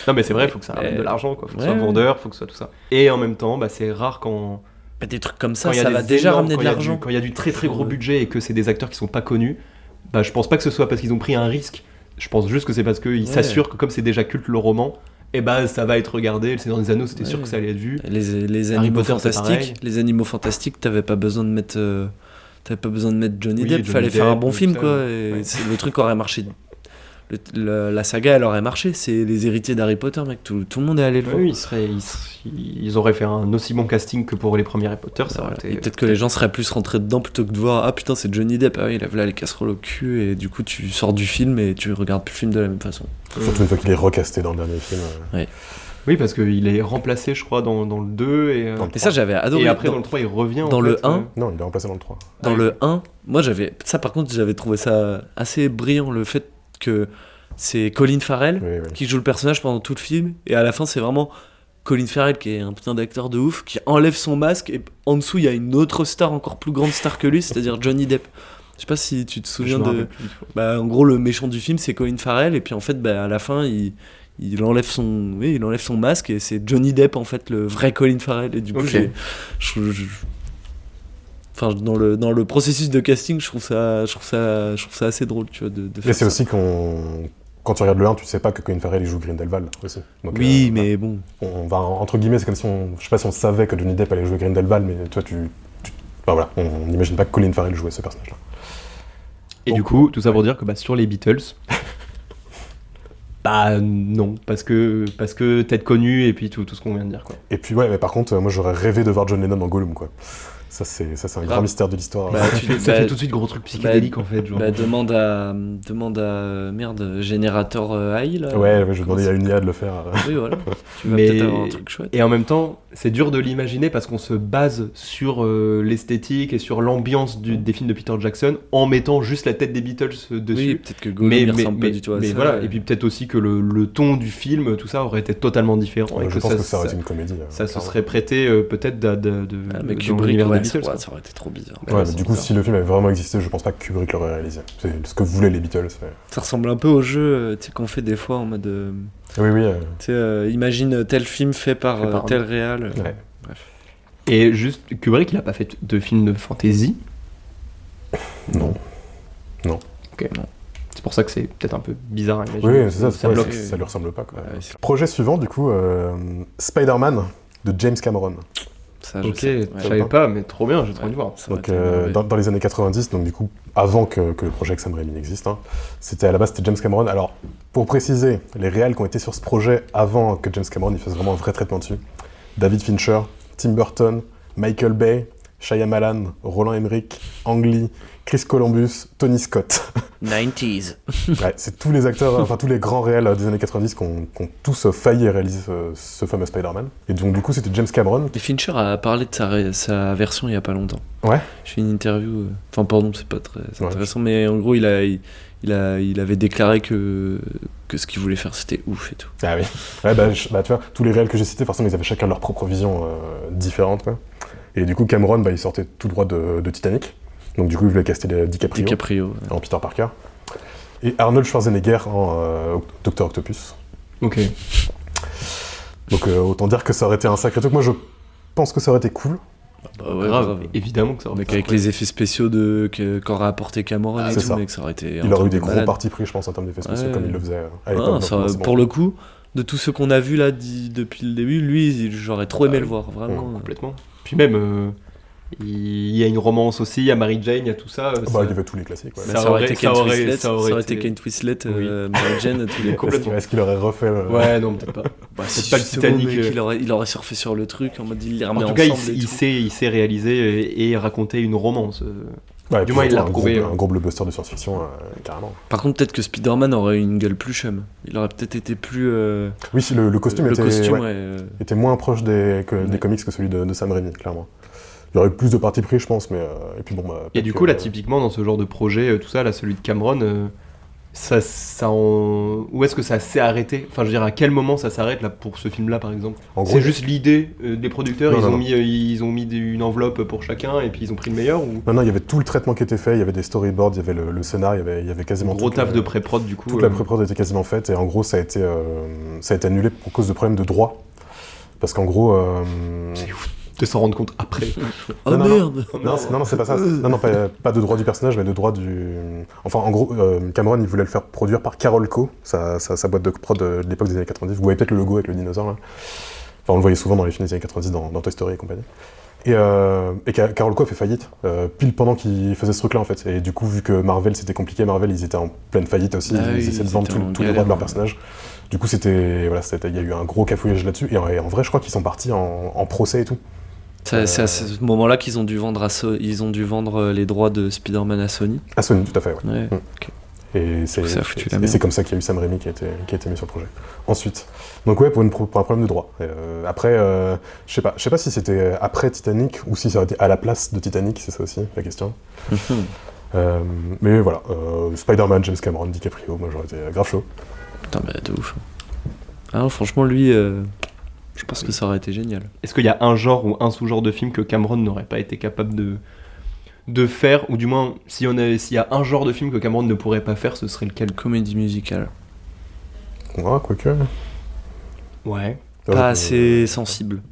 [SPEAKER 2] Non, mais c'est vrai, il faut que ça ramène de l'argent, quoi. Faut que ce soit vendeur, faut que ce soit tout ça. Et en même temps, c'est rare quand...
[SPEAKER 3] Des trucs comme ça va déjà ramener de l'argent.
[SPEAKER 2] Quand il y a du très très gros budget et que c'est des acteurs qui sont pas connus, je pense pas que ce soit parce qu'ils ont pris un risque. Je pense juste que c'est parce qu'ils s'assurent que comme c'est déjà culte le roman, ça va être regardé. Le Seigneur des Anneaux, c'était sûr que ça allait être vu.
[SPEAKER 3] Les animaux fantastiques, t'avais pas besoin de mettre Johnny Depp, fallait faire un bon film, quoi. Le truc aurait marché. La saga, elle aurait marché. C'est les héritiers d'Harry Potter, mec. Tout le monde est allé le voir.
[SPEAKER 2] Oui, ils auraient fait un aussi bon casting que pour les premiers Harry Potter.
[SPEAKER 3] Et peut-être que les gens seraient plus rentrés dedans plutôt que de voir putain, c'est Johnny Depp, il a là les casseroles au cul, et du coup tu sors du film et tu regardes plus le film de la même façon.
[SPEAKER 4] Surtout une fois qu'il est recasté dans le dernier film.
[SPEAKER 2] Oui, parce qu'il est remplacé, je crois, dans le 2 et
[SPEAKER 3] ça j'avais adoré.
[SPEAKER 2] Et après dans le 3 il revient
[SPEAKER 3] dans le 1.
[SPEAKER 4] Non, il est remplacé dans le 3.
[SPEAKER 3] Dans le 1, moi j'avais trouvé ça assez brillant, le fait que c'est Colin Farrell qui joue le personnage pendant tout le film, et à la fin c'est vraiment Colin Farrell, qui est un putain d'acteur de ouf, qui enlève son masque, et en dessous il y a une autre star, encore plus grande star que lui, c'est-à-dire Johnny Depp. sais pas si tu te
[SPEAKER 2] Je
[SPEAKER 3] souviens
[SPEAKER 2] me
[SPEAKER 3] de.
[SPEAKER 2] rappelle plus du tout.
[SPEAKER 3] Bah, en gros, le méchant du film, c'est Colin Farrell, et puis en fait, bah, à la fin, il enlève son masque, et c'est Johnny Depp, en fait, le vrai Colin Farrell. Et du coup,
[SPEAKER 2] Ok.
[SPEAKER 3] enfin, dans le processus de casting, je trouve ça assez drôle, tu vois, de
[SPEAKER 4] Mais
[SPEAKER 3] faire
[SPEAKER 4] c'est
[SPEAKER 3] ça.
[SPEAKER 4] aussi quand tu regardes le 1, tu sais pas que Colin Farrell il joue Grindelwald aussi. Donc,
[SPEAKER 3] Oui, mais bon.
[SPEAKER 4] on va entre guillemets, c'est comme si je sais pas si on savait que Johnny Depp allait jouer Grindelwald, mais toi enfin voilà, on n'imagine pas que Colin Farrell jouait ce personnage-là.
[SPEAKER 2] Et
[SPEAKER 4] Donc,
[SPEAKER 2] du coup, tout ça pour dire que sur les Beatles, bah non, parce que tête connue et puis tout ce qu'on vient de dire, quoi.
[SPEAKER 4] Et puis ouais, mais par contre, moi j'aurais rêvé de voir John Lennon en Gollum, quoi. Ça c'est un
[SPEAKER 2] Grave.
[SPEAKER 4] grand mystère de l'histoire.
[SPEAKER 3] Bah,
[SPEAKER 2] Ça fait tout de suite gros truc psychédélique en fait, genre.
[SPEAKER 3] Bah, demande à merde, Générateur AI, là.
[SPEAKER 4] ouais, je demandais à une IA de le faire.
[SPEAKER 3] Oui, voilà. Tu vas
[SPEAKER 2] Mais-
[SPEAKER 3] peut-être avoir un truc chouette.
[SPEAKER 2] Et en même temps, c'est dur de l'imaginer parce qu'on se base sur l'esthétique et sur l'ambiance des films de Peter Jackson en mettant juste la tête des Beatles dessus.
[SPEAKER 3] Oui, peut-être que Gollum il ressemble pas du tout à
[SPEAKER 2] mais
[SPEAKER 3] ça.
[SPEAKER 2] voilà, et puis peut-être aussi que le ton du film, tout ça aurait été totalement différent. et
[SPEAKER 4] Je pense que ça aurait été une comédie.
[SPEAKER 2] ça se
[SPEAKER 4] clairement.
[SPEAKER 2] serait prêté peut-être
[SPEAKER 3] Mais
[SPEAKER 2] dans
[SPEAKER 3] Kubrick,
[SPEAKER 2] l'univers des
[SPEAKER 3] ouais,
[SPEAKER 2] Beatles.
[SPEAKER 3] ça aurait été trop bizarre.
[SPEAKER 2] Ouais,
[SPEAKER 4] Ouais,
[SPEAKER 2] c'est
[SPEAKER 4] mais du coup,
[SPEAKER 2] bizarre.
[SPEAKER 4] si le film avait vraiment existé, je pense pas que Kubrick l'aurait réalisé. C'est ce que voulaient les Beatles.
[SPEAKER 3] Ça ressemble un peu au jeu tu sais, qu'on fait des fois en mode.
[SPEAKER 4] Oui, oui.
[SPEAKER 3] Tu sais, imagine tel film fait par
[SPEAKER 2] Fait par
[SPEAKER 3] tel réal.
[SPEAKER 4] Ouais.
[SPEAKER 2] Et juste, Kubrick, il a pas fait de film de fantasy.
[SPEAKER 4] Non.
[SPEAKER 2] Ok, non. C'est pour ça que c'est peut-être un peu bizarre à imaginer.
[SPEAKER 4] Oui, c'est ça,
[SPEAKER 2] ça
[SPEAKER 4] ouais,
[SPEAKER 2] bloque.
[SPEAKER 4] ça lui ressemble pas. Quoi.
[SPEAKER 3] Ouais, c'est-
[SPEAKER 4] Projet suivant, du coup, Spider-Man de James Cameron.
[SPEAKER 3] Ça, je
[SPEAKER 2] Ok,
[SPEAKER 3] sais.
[SPEAKER 2] je savais pas, mais trop bien, j'ai trop envie de voir.
[SPEAKER 3] Ça aurait
[SPEAKER 4] Donc,
[SPEAKER 3] été mauvais.
[SPEAKER 4] dans les années 90, donc du coup, avant que le projet Sam Raimi n'existe, hein, à la base c'était James Cameron. Alors, pour préciser, les réals qui ont été sur ce projet avant que James Cameron il fasse vraiment un vrai traitement dessus, David Fincher, Tim Burton, Michael Bay, Shyamalan, Roland Emmerich, Ang Lee, Chris Columbus, Tony Scott.
[SPEAKER 3] 90s.
[SPEAKER 4] Ouais, c'est tous les acteurs, enfin tous les grands réals des années 90 qui ont tous failli réaliser ce fameux Spider-Man. Et donc du coup c'était James Cameron.
[SPEAKER 3] Et Fincher a parlé de sa version il y a pas longtemps.
[SPEAKER 4] Ouais.
[SPEAKER 3] J'ai fait une interview. Enfin, pardon, c'est pas très
[SPEAKER 4] Ouais.
[SPEAKER 3] intéressant, mais en gros, il avait déclaré que ce qu'il voulait faire c'était ouf et tout.
[SPEAKER 4] Ah oui. Ouais, bah tu vois, tous les réals que j'ai cités, forcément ils avaient chacun leur propre vision différente, quoi. Et du coup Cameron, il sortait tout droit de Titanic. Donc du coup il voulait caster DiCaprio
[SPEAKER 3] DiCaprio.
[SPEAKER 4] en Peter Parker. Et Arnold Schwarzenegger en Dr Octopus.
[SPEAKER 2] Ok.
[SPEAKER 4] Donc autant dire que ça aurait été un sacré truc. Moi je pense que ça aurait été cool.
[SPEAKER 3] Bah ouais,
[SPEAKER 2] grave,
[SPEAKER 3] grave.
[SPEAKER 2] évidemment que ça aurait
[SPEAKER 3] Mec,
[SPEAKER 2] été
[SPEAKER 3] avec les effets spéciaux qu'aurait apporté Cameron
[SPEAKER 4] Ah,
[SPEAKER 3] et
[SPEAKER 4] c'est
[SPEAKER 3] tout,
[SPEAKER 4] ça.
[SPEAKER 3] mec, ça aurait été. un
[SPEAKER 4] Il aurait
[SPEAKER 3] truc
[SPEAKER 4] eu des
[SPEAKER 3] de
[SPEAKER 4] gros
[SPEAKER 3] malade.
[SPEAKER 4] partis pris, je pense, en termes d'effets spéciaux,
[SPEAKER 3] Ouais.
[SPEAKER 4] comme il le faisait à
[SPEAKER 3] Ah,
[SPEAKER 4] l'époque.
[SPEAKER 3] ça,
[SPEAKER 4] donc, c'est bon.
[SPEAKER 3] pour le coup, de tout ce qu'on a vu là depuis le début, lui, j'aurais trop aimé
[SPEAKER 2] Ah
[SPEAKER 3] le
[SPEAKER 2] oui.
[SPEAKER 3] voir, vraiment.
[SPEAKER 2] Complètement. Puis même, il y a une romance aussi, il y a Mary Jane, il y a tout ça.
[SPEAKER 4] Bah, il y avait tous les classiques. Ouais.
[SPEAKER 3] Mais
[SPEAKER 2] Ça
[SPEAKER 3] ça aurait
[SPEAKER 2] aurait-
[SPEAKER 3] été
[SPEAKER 2] ça
[SPEAKER 3] Kate
[SPEAKER 2] aurait-
[SPEAKER 3] Winslet,
[SPEAKER 2] ça aurait
[SPEAKER 3] été
[SPEAKER 2] été-
[SPEAKER 3] Kate Winslet,
[SPEAKER 2] Oui.
[SPEAKER 3] Mary Jane, tous les
[SPEAKER 2] Complètement.
[SPEAKER 4] Est-ce qu'il aurait refait
[SPEAKER 2] Ouais, non, peut-être pas.
[SPEAKER 3] Bah,
[SPEAKER 2] C'est
[SPEAKER 3] si,
[SPEAKER 2] pas le
[SPEAKER 3] justement,
[SPEAKER 2] Titanic,
[SPEAKER 3] mec, il aurait surfé sur le truc en mode il les
[SPEAKER 2] En
[SPEAKER 3] remet
[SPEAKER 2] tout cas,
[SPEAKER 3] ensemble et tout.
[SPEAKER 2] il sait réaliser et raconter une romance.
[SPEAKER 4] Ouais,
[SPEAKER 2] Du
[SPEAKER 4] puis
[SPEAKER 2] moins, il
[SPEAKER 4] surtout
[SPEAKER 2] l'a prouvé,
[SPEAKER 4] Un gros blockbuster de science-fiction, carrément.
[SPEAKER 3] Par contre, peut-être que Spider-Man aurait eu une gueule plus chum. Il aurait peut-être été plus.
[SPEAKER 4] Oui, le costume,
[SPEAKER 3] le
[SPEAKER 4] était,
[SPEAKER 3] costume,
[SPEAKER 4] ouais,
[SPEAKER 3] ouais,
[SPEAKER 4] était moins proche des
[SPEAKER 3] Ouais.
[SPEAKER 4] comics que celui de Sam Raimi, clairement. Il y aurait eu plus de parties pris, je pense, mais... et puis bon, bah,
[SPEAKER 2] Et
[SPEAKER 4] peut-être
[SPEAKER 2] du
[SPEAKER 4] que-
[SPEAKER 2] coup, là, typiquement, dans ce genre de projet, tout ça, là, celui de Cameron, où est-ce que ça s'est arrêté? Enfin, je veux dire, à quel moment ça s'arrête, là, pour ce film-là, par exemple?
[SPEAKER 4] En gros,
[SPEAKER 2] C'est juste l'idée des producteurs,
[SPEAKER 4] Non,
[SPEAKER 2] ils
[SPEAKER 4] non,
[SPEAKER 2] ont
[SPEAKER 4] non.
[SPEAKER 2] mis une enveloppe pour chacun, et puis ils ont pris le meilleur, ou
[SPEAKER 4] Non, il y avait tout le traitement qui était fait, il y avait des storyboards, il y avait le scénar, il y avait quasiment
[SPEAKER 2] gros
[SPEAKER 4] toute
[SPEAKER 2] taf
[SPEAKER 4] la-
[SPEAKER 2] de pré-prod, du coup?
[SPEAKER 4] Toute la pré-prod était quasiment faite, et en gros, ça a été annulé pour cause de problèmes de droit. Parce qu'en gros...
[SPEAKER 2] C'est ouf de s'en rendre compte après.
[SPEAKER 3] Oh
[SPEAKER 4] Non, non,
[SPEAKER 3] merde
[SPEAKER 4] Non, c'est pas ça. Non, pas de droit du personnage, mais de droit du... Enfin, en gros, Cameron, il voulait le faire produire par Carolco, sa boîte de prod de l'époque des années 90. Vous voyez peut-être le logo avec le dinosaure, là. Enfin, on le voyait souvent dans les films des années 90, dans Toy Story et compagnie. Et Carolco a fait faillite, pile pendant qu'il faisait ce truc-là, en fait. Et du coup, vu que Marvel, c'était compliqué, Marvel, ils étaient en pleine faillite aussi,
[SPEAKER 3] Ah
[SPEAKER 4] ils
[SPEAKER 3] oui,
[SPEAKER 4] essayaient de
[SPEAKER 3] ils
[SPEAKER 4] vendre
[SPEAKER 3] étaient en
[SPEAKER 4] tous les droits
[SPEAKER 3] galère,
[SPEAKER 4] de leur
[SPEAKER 3] ouais.
[SPEAKER 4] personnage. Du coup, il y a eu un gros cafouillage là-dessus, et en vrai, je crois qu'ils sont partis en procès et tout.
[SPEAKER 3] C'est à ce moment-là qu'ils ont dû vendre ils ont dû vendre les droits de Spider-Man à Sony.
[SPEAKER 4] À Sony, tout à fait, ouais.
[SPEAKER 3] Ouais.
[SPEAKER 4] Et c'est
[SPEAKER 3] Ça a foutu la
[SPEAKER 4] et
[SPEAKER 3] merde.
[SPEAKER 4] c'est comme ça qu'il y a eu Sam Raimi qui a été mis sur le projet. Ensuite, donc ouais, pour un problème de droit. Après, je sais pas si c'était après Titanic ou si ça aurait été à la place de Titanic, c'est ça aussi la question. Mais voilà, Spider-Man, James Cameron, DiCaprio, moi j'aurais été grave chaud.
[SPEAKER 3] Putain, bah de ouf. Ah non, franchement, lui, je pense que ça aurait été génial.
[SPEAKER 2] Est-ce qu'il y a un genre ou un sous-genre de film que Cameron n'aurait pas été capable de faire, ou du moins, s'il y a un genre de film que Cameron ne pourrait pas faire, ce serait lequel?
[SPEAKER 3] Comédie musicale.
[SPEAKER 4] Ouais, quoique.
[SPEAKER 2] Ouais.
[SPEAKER 3] Pas assez sensible.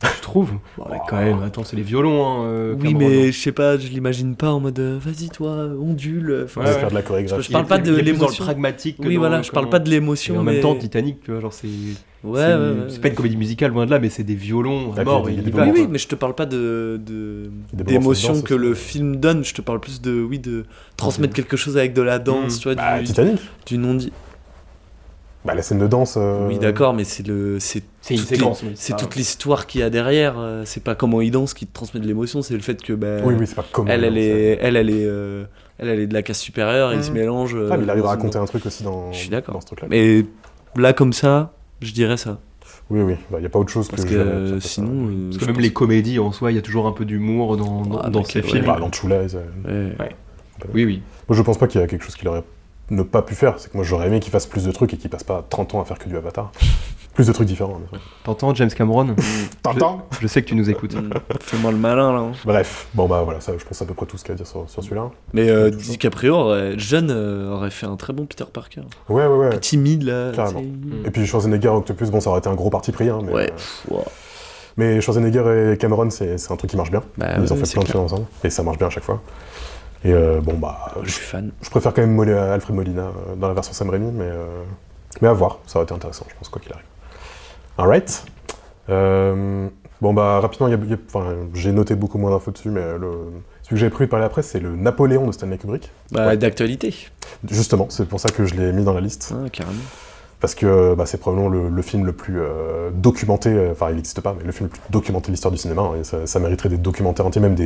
[SPEAKER 2] Tu trouves? Ouais, quand même, attends, c'est les violons, hein,
[SPEAKER 3] Oui,
[SPEAKER 2] Cameron,
[SPEAKER 3] mais
[SPEAKER 2] hein.
[SPEAKER 3] je sais pas, je l'imagine pas en mode vas-y toi, ondule. Enfin,
[SPEAKER 4] On va
[SPEAKER 2] Ouais,
[SPEAKER 4] faire de la chorégraphie.
[SPEAKER 3] Je parle pas de
[SPEAKER 2] Il est plus dans le
[SPEAKER 3] l'émotion.
[SPEAKER 2] pragmatique que
[SPEAKER 3] Oui,
[SPEAKER 2] dans
[SPEAKER 3] voilà,
[SPEAKER 2] le
[SPEAKER 3] je parle
[SPEAKER 2] comment-
[SPEAKER 3] pas de
[SPEAKER 2] Et
[SPEAKER 3] l'émotion.
[SPEAKER 2] en
[SPEAKER 3] mais...
[SPEAKER 2] même temps, Titanic, tu vois, genre c'est.
[SPEAKER 3] Ouais,
[SPEAKER 2] c'est,
[SPEAKER 3] ouais.
[SPEAKER 2] c'est pas une comédie musicale, loin de là, mais c'est des violons à
[SPEAKER 4] Ah,
[SPEAKER 2] mort.
[SPEAKER 4] puis
[SPEAKER 2] et
[SPEAKER 4] il y a
[SPEAKER 2] il
[SPEAKER 4] des
[SPEAKER 2] y va,
[SPEAKER 3] Oui,
[SPEAKER 2] quoi.
[SPEAKER 3] oui, mais je te parle pas de
[SPEAKER 4] Des
[SPEAKER 3] d'émotion
[SPEAKER 4] moments de
[SPEAKER 3] que
[SPEAKER 4] danse
[SPEAKER 3] le
[SPEAKER 4] aussi.
[SPEAKER 3] film donne, je te parle plus de transmettre quelque chose avec de la danse, tu vois,
[SPEAKER 4] Bah,
[SPEAKER 3] du
[SPEAKER 4] Titanic.
[SPEAKER 3] non-dit.
[SPEAKER 4] Bah, la scène de danse.
[SPEAKER 3] Oui, d'accord, mais
[SPEAKER 2] C'est une
[SPEAKER 3] toute
[SPEAKER 2] séquence.
[SPEAKER 3] c'est toute l'histoire qu'il y a derrière. C'est pas comment il danse qui te transmet de l'émotion, c'est le fait que
[SPEAKER 4] Oui, c'est pas comment.
[SPEAKER 3] elle
[SPEAKER 4] danse,
[SPEAKER 3] est de la classe supérieure, et il se mélange.
[SPEAKER 4] Ah, mais il arrive à
[SPEAKER 3] dans
[SPEAKER 4] raconter
[SPEAKER 3] une-
[SPEAKER 4] un truc aussi dans
[SPEAKER 3] Je suis d'accord.
[SPEAKER 4] dans ce truc-là.
[SPEAKER 3] Mais là, comme ça, je dirais ça.
[SPEAKER 4] Oui, bah, il n'y a pas autre chose
[SPEAKER 3] Parce
[SPEAKER 4] que.
[SPEAKER 3] que
[SPEAKER 4] ça,
[SPEAKER 3] sinon.
[SPEAKER 2] Parce que même les comédies en soi, il y a toujours un peu d'humour dans ces
[SPEAKER 3] ouais.
[SPEAKER 2] films.
[SPEAKER 4] Bah, dans True Lies.
[SPEAKER 2] Oui, oui.
[SPEAKER 4] Moi, je pense pas qu'il y a quelque chose qu'il aurait ne pas pu faire. C'est que moi, j'aurais aimé qu'il fasse plus de trucs et qu'il passe pas 30 ans à faire que du Avatar. Plus de trucs différents, bien sûr.
[SPEAKER 2] T'entends, James Cameron?
[SPEAKER 4] T'entends
[SPEAKER 2] Je sais que tu nous écoutes.
[SPEAKER 3] Fais-moi le malin, là. hein.
[SPEAKER 4] Bref, bon, bah voilà, ça, je pense à peu près tout ce qu'il y a à dire sur celui-là.
[SPEAKER 3] Mais DiCaprio, jeune, aurait fait un très bon Peter Parker.
[SPEAKER 4] Ouais.
[SPEAKER 3] Timide, là.
[SPEAKER 4] Carrément.
[SPEAKER 3] tu sais.
[SPEAKER 4] Et puis Schwarzenegger, Octopus, bon, ça aurait été un gros parti pris, hein, mais.
[SPEAKER 3] Ouais. Wow.
[SPEAKER 4] Mais Schwarzenegger et Cameron, c'est un truc qui marche bien.
[SPEAKER 3] Bah,
[SPEAKER 4] Ils ont
[SPEAKER 3] ouais,
[SPEAKER 4] fait
[SPEAKER 3] c'est
[SPEAKER 4] plein de
[SPEAKER 3] clair.
[SPEAKER 4] films ensemble, et ça marche bien à chaque fois. Et bon, bah.
[SPEAKER 3] Je suis fan.
[SPEAKER 4] Je préfère quand même Alfred Molina dans la version Sam Raimi, mais à voir, ça aurait été intéressant, je pense, quoi qu'il arrive. Alright. Bon, bah, rapidement, enfin, j'ai noté beaucoup moins d'infos dessus, mais celui que j'avais prévu de parler après, c'est le Napoléon de Stanley Kubrick.
[SPEAKER 3] Bah,
[SPEAKER 4] Ouais.
[SPEAKER 3] d'actualité.
[SPEAKER 4] Justement, c'est pour ça que je l'ai mis dans la liste.
[SPEAKER 3] Ah, carrément.
[SPEAKER 4] Parce que bah, c'est probablement le film le plus documenté, enfin il n'existe pas, mais le film le plus documenté de l'histoire du cinéma, hein, et ça mériterait des documentaires entiers, même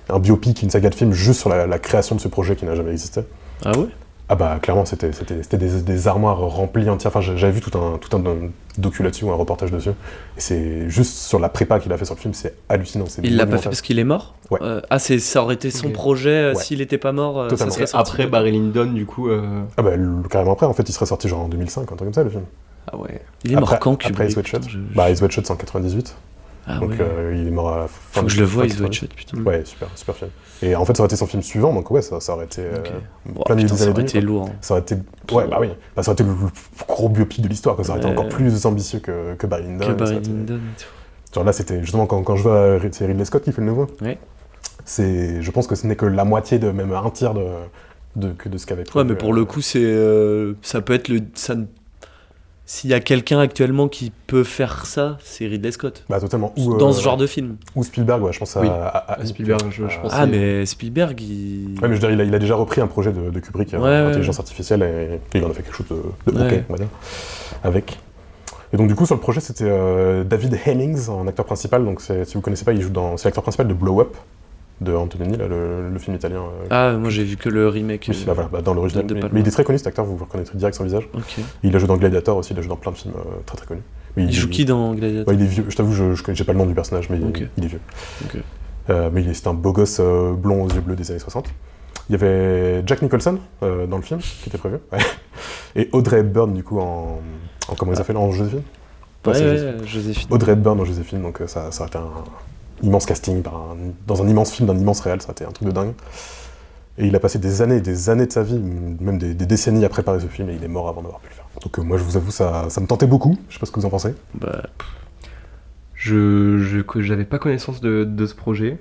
[SPEAKER 4] un biopic, une saga de films juste sur la création de ce projet qui n'a jamais existé.
[SPEAKER 3] Ah ouais?
[SPEAKER 4] Ah bah clairement c'était des armoires remplies entières, enfin j'avais vu tout un docu là-dessus ou un reportage dessus, et c'est juste sur la prépa qu'il a fait sur le film, c'est hallucinant.
[SPEAKER 3] Il l'a pas
[SPEAKER 4] monumental.
[SPEAKER 3] fait parce qu'il est mort?
[SPEAKER 4] Ouais.
[SPEAKER 3] Ça aurait été son
[SPEAKER 2] Ok.
[SPEAKER 3] projet
[SPEAKER 4] Ouais.
[SPEAKER 3] s'il était pas mort, ça
[SPEAKER 4] Totalement.
[SPEAKER 3] serait sorti.
[SPEAKER 2] Après Barry Lyndon, du coup.
[SPEAKER 4] Ah bah carrément après, en fait il serait sorti genre en 2005, un truc comme ça le film.
[SPEAKER 2] Ah ouais.
[SPEAKER 3] Il est mort
[SPEAKER 4] Après-
[SPEAKER 3] quand,
[SPEAKER 4] après
[SPEAKER 3] Kubrick?
[SPEAKER 4] Ice White Shot.
[SPEAKER 3] Putain,
[SPEAKER 4] Bah Ice White Shot c'est en 98,
[SPEAKER 3] Ah
[SPEAKER 4] donc
[SPEAKER 3] ouais.
[SPEAKER 4] il est mort à la fin.
[SPEAKER 3] Faut que je le voie,
[SPEAKER 4] fin
[SPEAKER 3] Ice White
[SPEAKER 4] 98.
[SPEAKER 3] Shot, putain.
[SPEAKER 4] Ouais, super film. Et en fait, ça aurait été son film suivant, donc ouais, ça aurait été
[SPEAKER 3] Ok. Oh,
[SPEAKER 4] plein milieu
[SPEAKER 3] putain,
[SPEAKER 4] des
[SPEAKER 3] ça
[SPEAKER 4] années
[SPEAKER 3] aurait
[SPEAKER 4] 2000,
[SPEAKER 3] été
[SPEAKER 4] quoi.
[SPEAKER 3] lourd. hein.
[SPEAKER 4] Ça aurait été, ouais, bah oui, bah, ça aurait été le gros biopic de l'histoire, quoi. Ça aurait été
[SPEAKER 3] Ouais.
[SPEAKER 4] encore plus ambitieux que Barry Lyndon.
[SPEAKER 3] Que
[SPEAKER 4] ça
[SPEAKER 3] Barry
[SPEAKER 4] aurait été-
[SPEAKER 3] Lyndon et tout.
[SPEAKER 4] Genre là, c'était justement quand je vois c'est Ridley Scott qui fait le nouveau.
[SPEAKER 3] Ouais.
[SPEAKER 4] Je pense que ce n'est que la moitié même un tiers de ce qu'avait
[SPEAKER 3] Ouais,
[SPEAKER 4] prévu,
[SPEAKER 3] mais pour le coup, ça peut être s'il y a quelqu'un actuellement qui peut faire ça, c'est Ridley Scott.
[SPEAKER 4] Bah totalement.
[SPEAKER 3] Dans ce genre de film.
[SPEAKER 4] Ou Spielberg, ouais, je pense
[SPEAKER 2] Oui.
[SPEAKER 4] à
[SPEAKER 2] Spielberg, je pense.
[SPEAKER 3] Ah, mais Spielberg, il.
[SPEAKER 4] Ouais, mais je veux dire, il a déjà repris un projet de Kubrick,
[SPEAKER 3] Ouais, ouais,
[SPEAKER 4] intelligence artificielle, et il en a fait quelque chose de ok,
[SPEAKER 3] Ouais.
[SPEAKER 4] on va dire, avec. Et donc du coup, sur le projet, c'était David Hemmings en acteur principal. Donc si vous connaissez pas, c'est l'acteur principal de Blow Up de Antonioni, là, le film italien.
[SPEAKER 3] Ah, moi j'ai vu que le remake.
[SPEAKER 4] Oui, bah voilà, dans l'original.
[SPEAKER 3] de Palma.
[SPEAKER 4] Mais il est très connu cet acteur, vous reconnaîtrez direct son visage.
[SPEAKER 3] Ok.
[SPEAKER 4] Il a joué dans Gladiator aussi, il a joué dans plein de films très très connus. Mais
[SPEAKER 3] Il joue qui dans Gladiator?
[SPEAKER 4] Ouais, il est vieux, je t'avoue, j'ai pas le nom du personnage, mais
[SPEAKER 3] Ok.
[SPEAKER 4] il est vieux.
[SPEAKER 3] Ok.
[SPEAKER 4] Mais c'est un beau gosse blond aux yeux bleus des années 60. Il y avait Jack Nicholson dans le film, qui était prévu. Ouais. Et Audrey Hepburn, du coup, en comment ils appellent en Joséphine?
[SPEAKER 3] Ouais,
[SPEAKER 4] c'est
[SPEAKER 3] ouais, Joséphine.
[SPEAKER 4] Audrey Hepburn en Joséphine, donc ça aurait été un immense casting dans un immense film d'un immense réal, ça aurait été un truc de dingue. Et il a passé des années et des années de sa vie, même des décennies à préparer ce film, et il est mort avant d'avoir pu le faire. Donc moi, je vous avoue, ça me tentait beaucoup. Je sais pas ce que vous en pensez.
[SPEAKER 3] Bah,
[SPEAKER 2] Que j'avais pas connaissance de ce projet.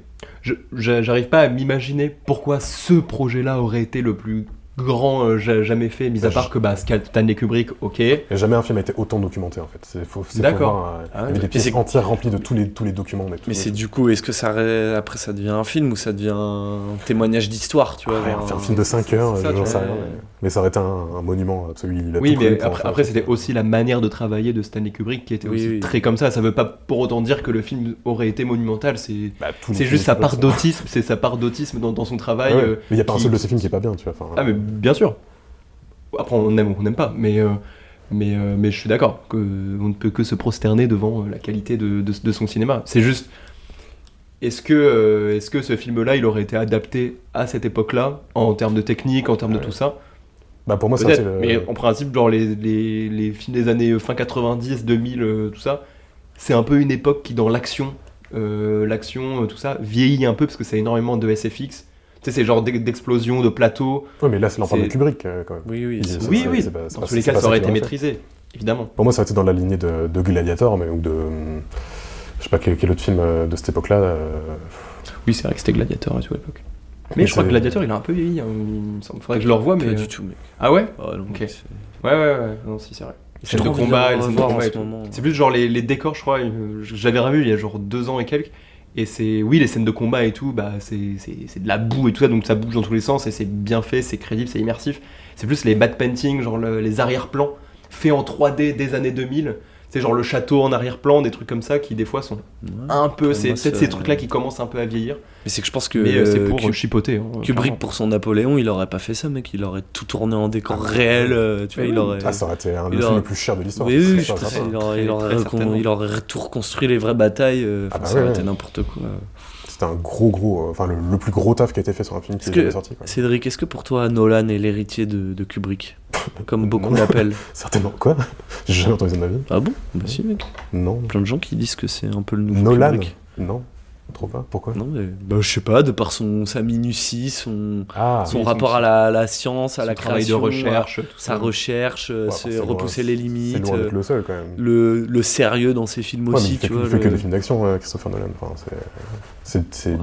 [SPEAKER 2] J'arrive pas à m'imaginer pourquoi ce projet-là aurait été le plus grand jamais fait, mis à part que Stanley Kubrick, ok.
[SPEAKER 4] Et jamais un film a été autant documenté, en fait. Faut
[SPEAKER 2] D'accord.
[SPEAKER 4] voir,
[SPEAKER 2] Ah
[SPEAKER 4] il y
[SPEAKER 2] ouais.
[SPEAKER 4] avait des pièces
[SPEAKER 3] c'est-
[SPEAKER 4] entières remplies de tous les documents.
[SPEAKER 3] mais c'est du coup, est-ce que après ça devient un film ou ça devient un témoignage d'histoire, tu vois? genre
[SPEAKER 4] un film de 5 heures,
[SPEAKER 2] c'est ça,
[SPEAKER 4] j'en
[SPEAKER 2] tu
[SPEAKER 4] sais
[SPEAKER 2] vois.
[SPEAKER 4] rien. Mais ça aurait été un monument absolu. Il a
[SPEAKER 2] Oui,
[SPEAKER 4] tout
[SPEAKER 2] mais
[SPEAKER 4] prévu pour en faire.
[SPEAKER 2] après c'était aussi la manière de travailler de Stanley Kubrick qui était
[SPEAKER 3] Oui,
[SPEAKER 2] aussi
[SPEAKER 3] oui.
[SPEAKER 2] très comme ça. Ça veut pas pour autant dire que le film aurait été monumental. C'est
[SPEAKER 4] Bah, tous les
[SPEAKER 2] c'est
[SPEAKER 4] films
[SPEAKER 2] juste sa
[SPEAKER 4] sont
[SPEAKER 2] part
[SPEAKER 4] comme ça.
[SPEAKER 2] d'autisme. C'est sa part d'autisme dans son travail.
[SPEAKER 4] Ouais, ouais. Mais il n'y a pas un
[SPEAKER 2] qui-
[SPEAKER 4] seul de ces films qui est pas bien, tu vois. Enfin,
[SPEAKER 2] Ah mais bien sûr. Après on aime ou on n'aime pas, mais je suis d'accord qu'on ne peut que se prosterner devant la qualité de son cinéma. C'est juste, est-ce que ce film-là, il aurait été adapté à cette époque-là, en termes de technique, en termes de tout ça?
[SPEAKER 4] bah, pour moi, c'est
[SPEAKER 2] Peut-être,
[SPEAKER 4] assez
[SPEAKER 2] mais en principe, genre les films des années fin 90, 2000, tout ça, c'est un peu une époque qui, dans l'action, tout ça, vieillit un peu, parce que c'est énormément de SFX. Tu sais, c'est genre d'explosion, de plateau.
[SPEAKER 4] Ouais, mais là, on parle de
[SPEAKER 2] C'est-
[SPEAKER 4] Kubrick, quand même.
[SPEAKER 3] Oui, oui.
[SPEAKER 4] Il-
[SPEAKER 3] c'est-
[SPEAKER 4] c'est-
[SPEAKER 2] Oui,
[SPEAKER 4] c'est-
[SPEAKER 2] oui,
[SPEAKER 4] c'est pas- c'est
[SPEAKER 2] dans
[SPEAKER 4] pas-
[SPEAKER 2] tous les
[SPEAKER 4] c'est
[SPEAKER 2] cas,
[SPEAKER 4] pas
[SPEAKER 2] ça aurait
[SPEAKER 4] qu'il
[SPEAKER 2] été
[SPEAKER 4] aurait fait.
[SPEAKER 2] maîtrisé, évidemment.
[SPEAKER 4] Pour moi, ça aurait été dans la lignée de Gladiator, mais ou de. Je sais pas quel autre film de cette époque-là.
[SPEAKER 2] Oui, c'est vrai que c'était Gladiator à l'époque. Mais je crois que Gladiator, il a un peu vieilli. Il faudrait que je le revoie, mais.
[SPEAKER 3] Pas du tout, mec.
[SPEAKER 2] Ah ouais?
[SPEAKER 3] Ah, non,
[SPEAKER 2] Ok.
[SPEAKER 3] mais
[SPEAKER 2] Ouais, non, si, c'est vrai. Les
[SPEAKER 3] J'ai
[SPEAKER 2] scènes de
[SPEAKER 3] trop envie
[SPEAKER 2] combat,
[SPEAKER 3] le
[SPEAKER 2] les scènes de
[SPEAKER 3] revoir
[SPEAKER 2] combat
[SPEAKER 3] en
[SPEAKER 2] et
[SPEAKER 3] ce
[SPEAKER 2] tout.
[SPEAKER 3] moment.
[SPEAKER 2] C'est plus genre les décors, je crois. J'avais revu il y a genre 2 ans et quelques. Et c'est. Oui, les scènes de combat et tout, bah, c'est de la boue et tout ça, donc ça bouge dans tous les sens et c'est bien fait, c'est crédible, c'est immersif. C'est plus les bad painting, genre les arrière-plans faits en 3D des années 2000. C'est genre le château en arrière-plan, des trucs comme ça qui des fois sont
[SPEAKER 3] Ouais.
[SPEAKER 2] un peu.
[SPEAKER 3] Pour
[SPEAKER 2] C'est
[SPEAKER 3] moi,
[SPEAKER 2] peut-être
[SPEAKER 3] ça-
[SPEAKER 2] ces trucs-là qui commencent un peu à vieillir.
[SPEAKER 3] Mais c'est que je pense que
[SPEAKER 2] Mais c'est pour
[SPEAKER 3] Kubrick,
[SPEAKER 2] chipoter. Hein, clairement.
[SPEAKER 3] pour son Napoléon, il aurait pas fait ça, mec. Il aurait tout tourné en décor réel. Tu vois,
[SPEAKER 2] Oui,
[SPEAKER 3] il aurait.
[SPEAKER 4] Ah, ça aurait été le
[SPEAKER 3] il
[SPEAKER 4] film
[SPEAKER 3] aurait-
[SPEAKER 4] le plus cher de l'histoire.
[SPEAKER 3] Oui, oui,
[SPEAKER 4] C'est
[SPEAKER 3] je
[SPEAKER 4] ça,
[SPEAKER 3] pense
[SPEAKER 4] ça, ça.
[SPEAKER 3] qu'il aurait,
[SPEAKER 2] Très certainement.
[SPEAKER 3] il aurait tout reconstruit les vraies batailles.
[SPEAKER 4] bah
[SPEAKER 3] Ça aurait
[SPEAKER 4] ouais,
[SPEAKER 3] été
[SPEAKER 4] ouais.
[SPEAKER 3] n'importe quoi.
[SPEAKER 4] C'était un gros. Enfin, le plus gros taf qui a été fait sur un film qui
[SPEAKER 3] Est-ce
[SPEAKER 4] est jamais
[SPEAKER 3] que-
[SPEAKER 4] sorti. Quoi.
[SPEAKER 3] Cédric, est-ce que pour toi, Nolan est l'héritier de Kubrick comme beaucoup
[SPEAKER 4] Non.
[SPEAKER 3] l'appellent?
[SPEAKER 4] Certainement. Quoi? J'ai jamais entendu ça de ma vie.
[SPEAKER 3] Ah bon? Bah si, mec.
[SPEAKER 4] Non.
[SPEAKER 3] Plein de gens qui disent que c'est un peu le nouveau
[SPEAKER 4] Nolan?
[SPEAKER 3] Kubrick.
[SPEAKER 4] Non. Trop pas. Pourquoi?
[SPEAKER 3] Non, mais bah, je sais pas, de par sa minutie, son
[SPEAKER 4] Ah,
[SPEAKER 2] oui,
[SPEAKER 3] rapport
[SPEAKER 2] son-
[SPEAKER 3] à la science, à
[SPEAKER 2] Son
[SPEAKER 3] la
[SPEAKER 2] travail de
[SPEAKER 3] création,
[SPEAKER 2] recherche, tout
[SPEAKER 3] sa
[SPEAKER 2] ça.
[SPEAKER 3] recherche,
[SPEAKER 4] c'est loin-
[SPEAKER 3] repousser les
[SPEAKER 4] c'est
[SPEAKER 3] limites,
[SPEAKER 4] loin d'être le seul quand même.
[SPEAKER 3] le sérieux dans ses films
[SPEAKER 4] Ouais, mais
[SPEAKER 3] aussi,
[SPEAKER 4] il fait,
[SPEAKER 3] tu vois.
[SPEAKER 4] il fait que des films d'action, Christopher Nolan. Enfin, c'est.
[SPEAKER 3] Ouais,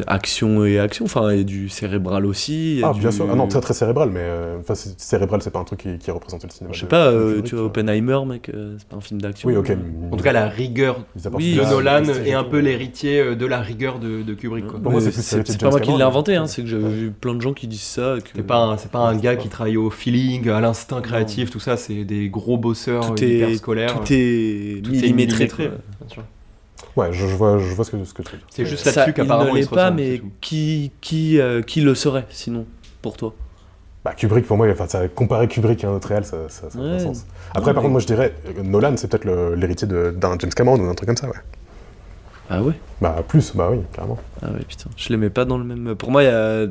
[SPEAKER 3] action et action, enfin, et du cérébral aussi. il y a
[SPEAKER 4] Ah, bien
[SPEAKER 3] du-
[SPEAKER 4] sûr. Ah non, très très cérébral, mais enfin, cérébral, c'est pas un truc qui représente le cinéma.
[SPEAKER 3] Je sais
[SPEAKER 4] de-
[SPEAKER 3] pas,
[SPEAKER 4] de Kubrick,
[SPEAKER 3] tu vois, Oppenheimer, mec, c'est pas un film d'action.
[SPEAKER 4] Oui, ok.
[SPEAKER 2] En tout cas, la rigueur
[SPEAKER 4] Ils apportent
[SPEAKER 3] Oui,
[SPEAKER 2] de
[SPEAKER 4] plus
[SPEAKER 2] Nolan
[SPEAKER 4] prestige
[SPEAKER 2] est
[SPEAKER 4] et
[SPEAKER 2] un
[SPEAKER 4] tout.
[SPEAKER 2] peu l'héritier de la rigueur de Kubrick. Quoi.
[SPEAKER 4] Pour moi,
[SPEAKER 3] Mais
[SPEAKER 4] c'est plus l'héritier de
[SPEAKER 3] pas
[SPEAKER 4] James
[SPEAKER 3] moi qui l'ai
[SPEAKER 4] Cameron,
[SPEAKER 3] inventé, hein,
[SPEAKER 4] mais-
[SPEAKER 3] c'est que j'avais vu plein de gens qui disent ça. Que...
[SPEAKER 2] C'est pas un gars qui travaille au feeling, à l'instinct créatif, tout ça. C'est des gros bosseurs
[SPEAKER 3] Tout
[SPEAKER 2] hyper
[SPEAKER 3] est,
[SPEAKER 2] scolaires.
[SPEAKER 3] tout est
[SPEAKER 2] Tout est
[SPEAKER 3] millimétré. quoi.
[SPEAKER 2] bien sûr.
[SPEAKER 4] Ouais, je vois ce que tu veux dire.
[SPEAKER 2] C'est juste
[SPEAKER 3] Ça,
[SPEAKER 2] là-dessus qu'apparemment
[SPEAKER 3] il ne
[SPEAKER 2] il
[SPEAKER 3] l'est
[SPEAKER 2] se
[SPEAKER 3] pas,
[SPEAKER 2] ressemble,
[SPEAKER 3] mais
[SPEAKER 2] c'est tout.
[SPEAKER 3] qui le serait, sinon, pour toi?
[SPEAKER 4] Bah, Kubrick, pour moi, enfin, ça, comparer Kubrick à un autre réel, ça n'a
[SPEAKER 3] Ouais.
[SPEAKER 4] pas de sens. Après, par contre, moi, je dirais, Nolan, c'est peut-être l'héritier d'un James Cameron ou d'un truc comme ça, ouais.
[SPEAKER 3] Ah ouais?
[SPEAKER 4] Bah, plus, bah oui, carrément.
[SPEAKER 3] Ah ouais, putain. Je les mets pas dans le même. Pour moi,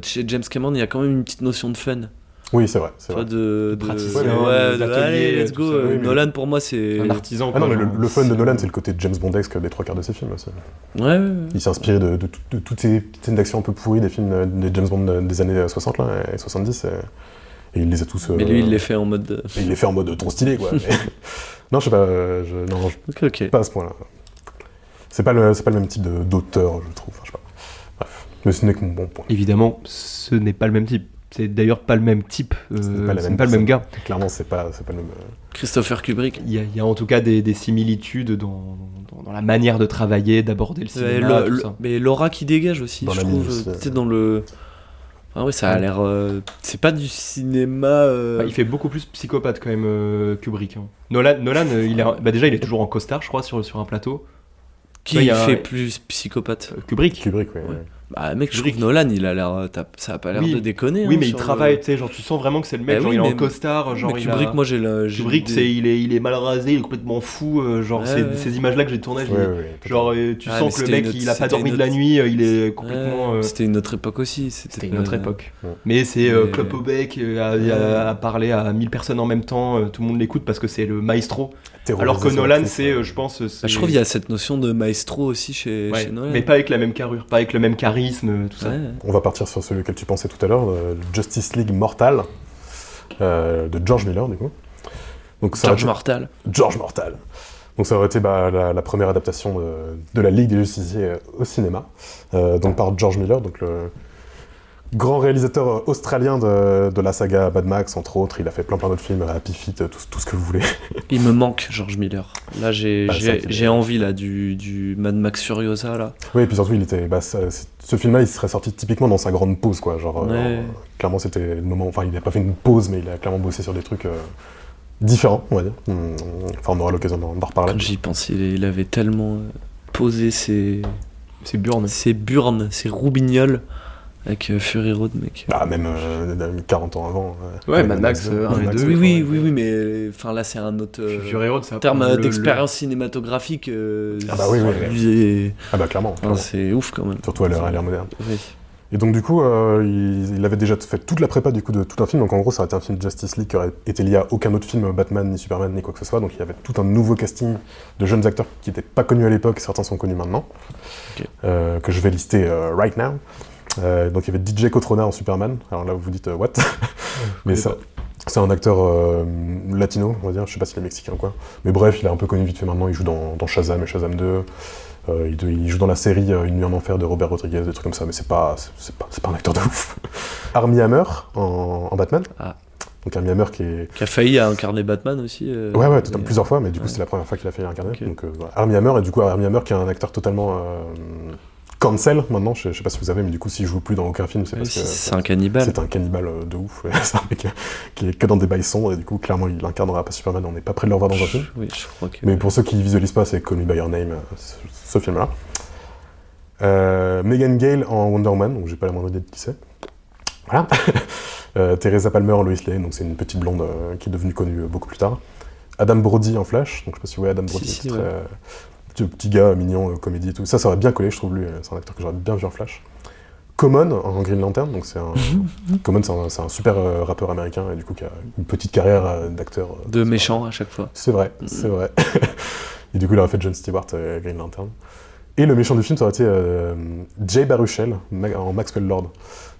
[SPEAKER 3] chez James Cameron, il y a quand même une petite notion de fun.
[SPEAKER 4] Oui, c'est vrai.
[SPEAKER 3] Tu vois, de
[SPEAKER 2] praticien,
[SPEAKER 3] ouais,
[SPEAKER 2] d'atelier,
[SPEAKER 3] allez, let's
[SPEAKER 2] tout
[SPEAKER 3] go.
[SPEAKER 2] ça.
[SPEAKER 4] Oui, mais-
[SPEAKER 3] Nolan, pour moi, c'est.
[SPEAKER 2] Un artisan.
[SPEAKER 4] Ah non,
[SPEAKER 2] quoi,
[SPEAKER 4] mais
[SPEAKER 2] genre,
[SPEAKER 4] le fun de Nolan, c'est le côté James Bondesque des 3 quarts de ses films aussi.
[SPEAKER 3] Ouais.
[SPEAKER 4] Il s'est inspiré de toutes ces petites scènes d'action un peu pourries des films des James Bond des années 60 là, et 70, et il les a tous.
[SPEAKER 3] Mais lui, il les fait en mode.
[SPEAKER 4] Et il les fait en mode trop stylé, quoi. mais- Non, je sais pas, non,
[SPEAKER 3] Ok.
[SPEAKER 4] pas à ce point-là. C'est pas le même type d'auteur, je trouve. Enfin, je sais pas. Bref, mais ce n'est que mon bon point.
[SPEAKER 2] Évidemment, ce n'est pas le même type. C'est d'ailleurs pas le même type.
[SPEAKER 4] Ce n'est
[SPEAKER 2] C'est
[SPEAKER 4] pas la
[SPEAKER 2] pas
[SPEAKER 4] même
[SPEAKER 2] le même
[SPEAKER 4] personne.
[SPEAKER 2] gars.
[SPEAKER 4] Clairement, c'est pas le même.
[SPEAKER 3] Christopher Kubrick.
[SPEAKER 2] Il y a en tout cas des similitudes dans la manière de travailler, d'aborder le
[SPEAKER 3] Ouais,
[SPEAKER 2] cinéma, tout ça.
[SPEAKER 3] mais l'aura qui dégage aussi,
[SPEAKER 4] Dans
[SPEAKER 3] je
[SPEAKER 4] la
[SPEAKER 3] trouve.
[SPEAKER 4] mine aussi,
[SPEAKER 3] Tu sais, dans le. Ah ouais, ça a l'air. C'est pas du cinéma.
[SPEAKER 2] Bah, il fait beaucoup plus psychopathe quand même, Kubrick. Hein. Nolan, déjà il est toujours en costard, je crois, sur un plateau.
[SPEAKER 3] Qui
[SPEAKER 2] Ouais, il y a
[SPEAKER 3] fait
[SPEAKER 2] un-
[SPEAKER 3] plus psychopathe?
[SPEAKER 2] Kubrick.
[SPEAKER 4] Kubrick, ouais.
[SPEAKER 3] Ouais. Bah mec, je
[SPEAKER 2] Kubrick.
[SPEAKER 3] trouve Nolan, il a l'air. Ça a pas l'air
[SPEAKER 2] Oui.
[SPEAKER 3] de déconner.
[SPEAKER 2] Oui,
[SPEAKER 3] hein,
[SPEAKER 2] mais il
[SPEAKER 3] sur
[SPEAKER 2] travaille,
[SPEAKER 3] le-
[SPEAKER 2] tu sais, genre tu sens vraiment que c'est le mec,
[SPEAKER 3] Bah
[SPEAKER 2] genre
[SPEAKER 3] oui,
[SPEAKER 2] il est en
[SPEAKER 3] mais-
[SPEAKER 2] costard, genre
[SPEAKER 3] Mais
[SPEAKER 2] il
[SPEAKER 3] Kubrick,
[SPEAKER 2] a...
[SPEAKER 3] moi j'ai le.
[SPEAKER 2] Kubrick, il est mal rasé, il est complètement fou, genre
[SPEAKER 3] Ouais,
[SPEAKER 2] c'est
[SPEAKER 3] ouais.
[SPEAKER 2] ces images-là que j'ai tournées,
[SPEAKER 4] Ouais, ouais,
[SPEAKER 2] genre tu
[SPEAKER 3] Ah, mais
[SPEAKER 2] sens que le
[SPEAKER 3] c'était
[SPEAKER 2] mec
[SPEAKER 3] une autre-
[SPEAKER 2] il a pas
[SPEAKER 3] c'était
[SPEAKER 2] dormi
[SPEAKER 3] une
[SPEAKER 2] de la
[SPEAKER 3] autre-
[SPEAKER 2] nuit, il est complètement...
[SPEAKER 3] C'était une autre époque aussi.
[SPEAKER 2] C'était une autre époque.
[SPEAKER 4] Ouais.
[SPEAKER 2] Mais c'est
[SPEAKER 3] Mais-
[SPEAKER 2] Kloppenbeck à parler à 1000 personnes en même temps, tout le monde l'écoute parce que c'est le maestro. Alors que Nolan, c'est, je pense...
[SPEAKER 3] Bah, je trouve qu'il y a cette notion de maestro aussi chez Nolan.
[SPEAKER 2] mais pas avec la même carrure, pas avec le même charisme, tout ça.
[SPEAKER 3] Ouais.
[SPEAKER 4] On va partir sur celui auquel tu pensais tout à l'heure, Justice League Mortal, de George Miller, du coup. Donc, ça
[SPEAKER 3] George
[SPEAKER 4] aurait été-
[SPEAKER 3] Mortal.
[SPEAKER 4] George Mortal. Donc ça aurait été la première adaptation de la Ligue des Justiciers au cinéma, donc par George Miller, donc le grand réalisateur australien de la saga Mad Max, entre autres. Il a fait plein d'autres films, Happy Feet, tout ce que vous voulez.
[SPEAKER 3] Il me manque George Miller. Là, j'ai
[SPEAKER 4] Bah, ça,
[SPEAKER 3] j'ai envie là du Mad Max Furiosa là.
[SPEAKER 4] Oui, et puis surtout, ce film-là, il serait sorti typiquement dans sa grande pause, quoi. Genre,
[SPEAKER 3] Ouais.
[SPEAKER 4] clairement, c'était le moment. Enfin, il n'a pas fait une pause, mais il a clairement bossé sur des trucs différents, on va dire. Enfin, on aura l'occasion d'en reparler.
[SPEAKER 3] Quand j'y pense, il avait tellement posé ses
[SPEAKER 2] C'est burne.
[SPEAKER 3] burnes, ses roubignoles avec Fury Road, mec.
[SPEAKER 4] Ah, même 40 ans avant.
[SPEAKER 2] Ouais,
[SPEAKER 4] avec
[SPEAKER 2] Mad Max,
[SPEAKER 4] 2,
[SPEAKER 2] 1 et
[SPEAKER 4] Mad
[SPEAKER 2] 2.
[SPEAKER 3] Oui,
[SPEAKER 4] quoi.
[SPEAKER 3] oui, mais enfin là, c'est un autre
[SPEAKER 2] Fury Road, ça
[SPEAKER 3] terme d'expérience cinématographique.
[SPEAKER 4] Ah bah oui, oui.
[SPEAKER 3] abusé.
[SPEAKER 4] Ah bah clairement.
[SPEAKER 3] Enfin, c'est ouf quand même.
[SPEAKER 4] Surtout à l'ère moderne.
[SPEAKER 3] Oui.
[SPEAKER 4] Et donc du coup, il avait déjà fait toute la prépa du coup de tout un film. Donc en gros, ça aurait été un film Justice League qui aurait été lié à aucun autre film Batman, ni Superman, ni quoi que ce soit. Donc il y avait tout un nouveau casting de jeunes acteurs qui n'étaient pas connus à l'époque. Certains sont connus maintenant.
[SPEAKER 3] Ok.
[SPEAKER 4] Que je vais lister right now. Donc il y avait DJ Cotrona en Superman. Alors là, vous vous dites what? Mais c'est un acteur latino, on va dire. Je sais pas s'il est mexicain ou quoi. Mais bref, il est un peu connu vite fait maintenant. Il joue dans Shazam et Shazam 2. Il joue dans la série Une nuit en enfer de Robert Rodriguez, des trucs comme ça. Mais c'est pas un acteur de ouf. Armie Hammer en Batman.
[SPEAKER 3] Ah.
[SPEAKER 4] Donc Armie Hammer qui Ouais, plusieurs fois, mais du coup c'était la première fois qu'il a failli incarner.
[SPEAKER 3] Okay.
[SPEAKER 4] Donc voilà. Armie Hammer, et du coup Armie Hammer qui est un acteur totalement cancel maintenant, je sais pas si vous savez, mais du coup s'il joue plus dans aucun film, c'est parce que
[SPEAKER 3] c'est un cannibale.
[SPEAKER 4] C'est un cannibale de ouf. C'est un mec qui est que dans des bails sombres, et du coup clairement il incarnera pas Superman, on n'est pas près de le revoir dans un film.
[SPEAKER 3] Oui, je crois que...
[SPEAKER 4] Mais pour ceux qui visualisent pas, c'est Call Me By Your Name, ce film-là. Megan Gale en Wonder Woman, donc j'ai pas la moindre idée de qui c'est. Voilà. Teresa Palmer en Lois Lane, donc c'est une petite blonde qui est devenue connue beaucoup plus tard. Adam Brody en Flash, donc je sais pas si vous voyez Adam Brody,
[SPEAKER 3] Si,
[SPEAKER 4] très petit gars mignon, comédie et tout. Ça aurait bien collé, je trouve, lui, c'est un acteur que j'aurais bien vu en Flash. Common en Green Lantern, donc Common c'est un super rappeur américain et du coup qui a une petite carrière d'acteur.
[SPEAKER 3] De méchant à chaque fois.
[SPEAKER 4] C'est vrai. Et du coup il aurait fait Jon Stewart Green Lantern. Et le méchant du film ça aurait été Jay Baruchel en Maxwell Lord.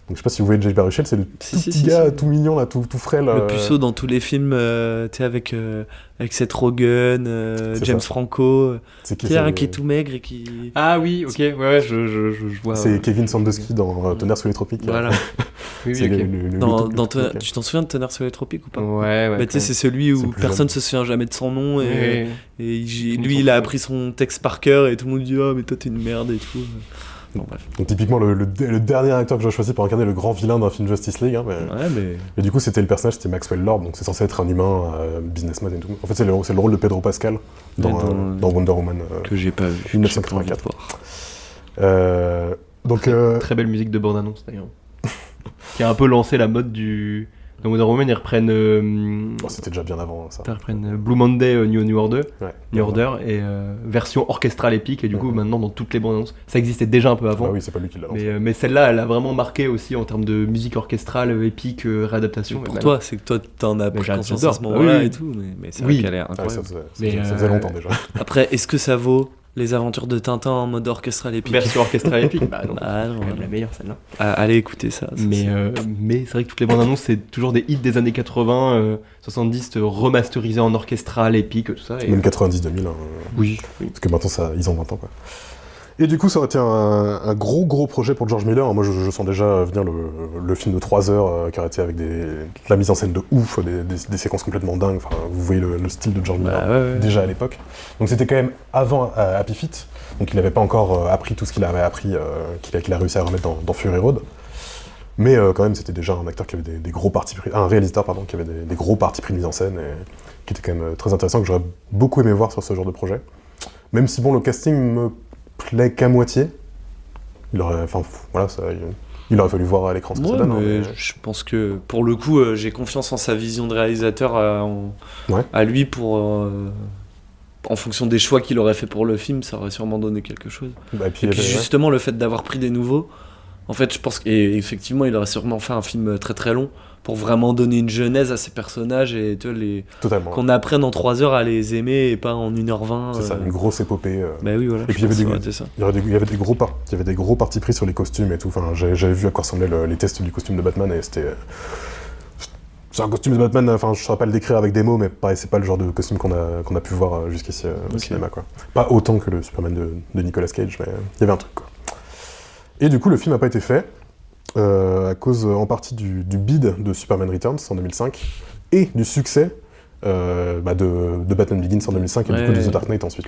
[SPEAKER 4] Donc je sais pas si vous voyez Jay Baruchel, c'est le petit gars tout mignon là, tout frêle.
[SPEAKER 3] Le puceau dans tous les films, tu sais, avec Seth Rogen, James Franco, qui est tout maigre et qui...
[SPEAKER 2] Ah oui, ok, ouais, je vois.
[SPEAKER 4] C'est Kevin Sandusky dans Tonnerre sous les tropiques.
[SPEAKER 3] Voilà.
[SPEAKER 2] Oui, ok.
[SPEAKER 3] Tu t'en souviens de Tonnerre sous les tropiques ou pas?
[SPEAKER 2] Ouais.
[SPEAKER 3] Bah, tu sais, c'est celui où personne se souvient jamais de son nom et lui il a appris son texte par cœur et tout le monde dit ah mais toi t'es une merde et tout.
[SPEAKER 4] Bon, bref. Donc typiquement le dernier acteur que j'ai choisi pour incarner le grand vilain d'un film Justice League, hein, mais du coup c'était le personnage, c'était Maxwell Lord, donc c'est censé être un humain, businessman et tout. En fait c'est le rôle de Pedro Pascal dans Wonder Woman
[SPEAKER 3] que j'ai pas vu,
[SPEAKER 4] 1984. Donc
[SPEAKER 2] très belle musique de bande-annonce d'ailleurs, qui a un peu lancé la mode du... Dans Wonder Woman, ils reprennent...
[SPEAKER 4] c'était déjà bien avant ça.
[SPEAKER 2] Ils reprennent Blue Monday, New Order,
[SPEAKER 4] ouais,
[SPEAKER 2] New Order et version orchestrale épique, et du coup maintenant dans toutes les bandes annonces, ça existait déjà un peu avant.
[SPEAKER 4] Ah oui, c'est pas lui qui l'a lancé.
[SPEAKER 2] Mais celle-là, elle a vraiment marqué aussi en termes de musique orchestrale, épique, réadaptation.
[SPEAKER 3] Pour toi, c'est que toi t'en as pris conscience à ce moment-là et tout, mais c'est vrai qu'elle est incroyable.
[SPEAKER 4] Ça faisait longtemps déjà.
[SPEAKER 3] Après, est-ce que ça vaut les aventures de Tintin en mode orchestral épique?
[SPEAKER 2] Version orchestrale épique, bah non,
[SPEAKER 3] c'est
[SPEAKER 2] quand même la meilleure celle-là.
[SPEAKER 3] Allez écouter ça.
[SPEAKER 2] Mais c'est vrai que toutes les bandes annonces, c'est toujours des hits des années 80, 70 remasterisés en orchestral, épique, tout ça. Et...
[SPEAKER 4] Même 90-2000.
[SPEAKER 2] Oui.
[SPEAKER 4] Parce que maintenant, ils ont 20 ans, quoi. Et du coup, ça aurait été un gros projet pour George Miller. Moi, je sens déjà venir le film de 3 heures qui aurait été avec la mise en scène de ouf, des séquences complètement dingues. Enfin, vous voyez le style de George Miller déjà à l'époque. Donc c'était quand même avant Happy Feet. Donc il n'avait pas encore appris tout ce qu'il avait appris, qu'il a réussi à remettre dans Fury Road. Mais quand même, c'était déjà un acteur qui avait des gros partis pris, un réalisateur pardon, qui avait des gros partis pris de mise en scène et qui était quand même très intéressant, que j'aurais beaucoup aimé voir sur ce genre de projet. Même si bon, le casting me plaît qu'à moitié. Il aurait fallu voir à l'écran ce que ça donne.
[SPEAKER 3] Mais je pense que pour le coup, j'ai confiance en sa vision de réalisateur, à lui pour. En fonction des choix qu'il aurait fait pour le film, ça aurait sûrement donné quelque chose. Et puis justement, le fait d'avoir pris des nouveaux, en fait, je pense qu'effectivement, il aurait sûrement fait un film très très long pour vraiment donner une genèse à ces personnages et qu'on apprenne en 3 heures à les aimer et pas en 1h20.
[SPEAKER 4] C'est ça, une grosse épopée.
[SPEAKER 3] Bah oui, voilà.
[SPEAKER 4] Et puis il y avait des gros partis pris sur les costumes et tout. Enfin, j'avais vu à quoi ressemblaient les tests du costume de Batman et c'était... C'est un costume de Batman, enfin je ne saurais pas le décrire avec des mots, mais pareil, c'est pas le genre de costume qu'on a pu voir jusqu'ici au cinéma, quoi. Pas autant que le Superman de Nicolas Cage, mais il y avait un truc, quoi. Et du coup, le film n'a pas été fait, à cause en partie du bid de Superman Returns en 2005, et du succès de Batman Begins en 2005, et du coup de The Dark Knight ensuite.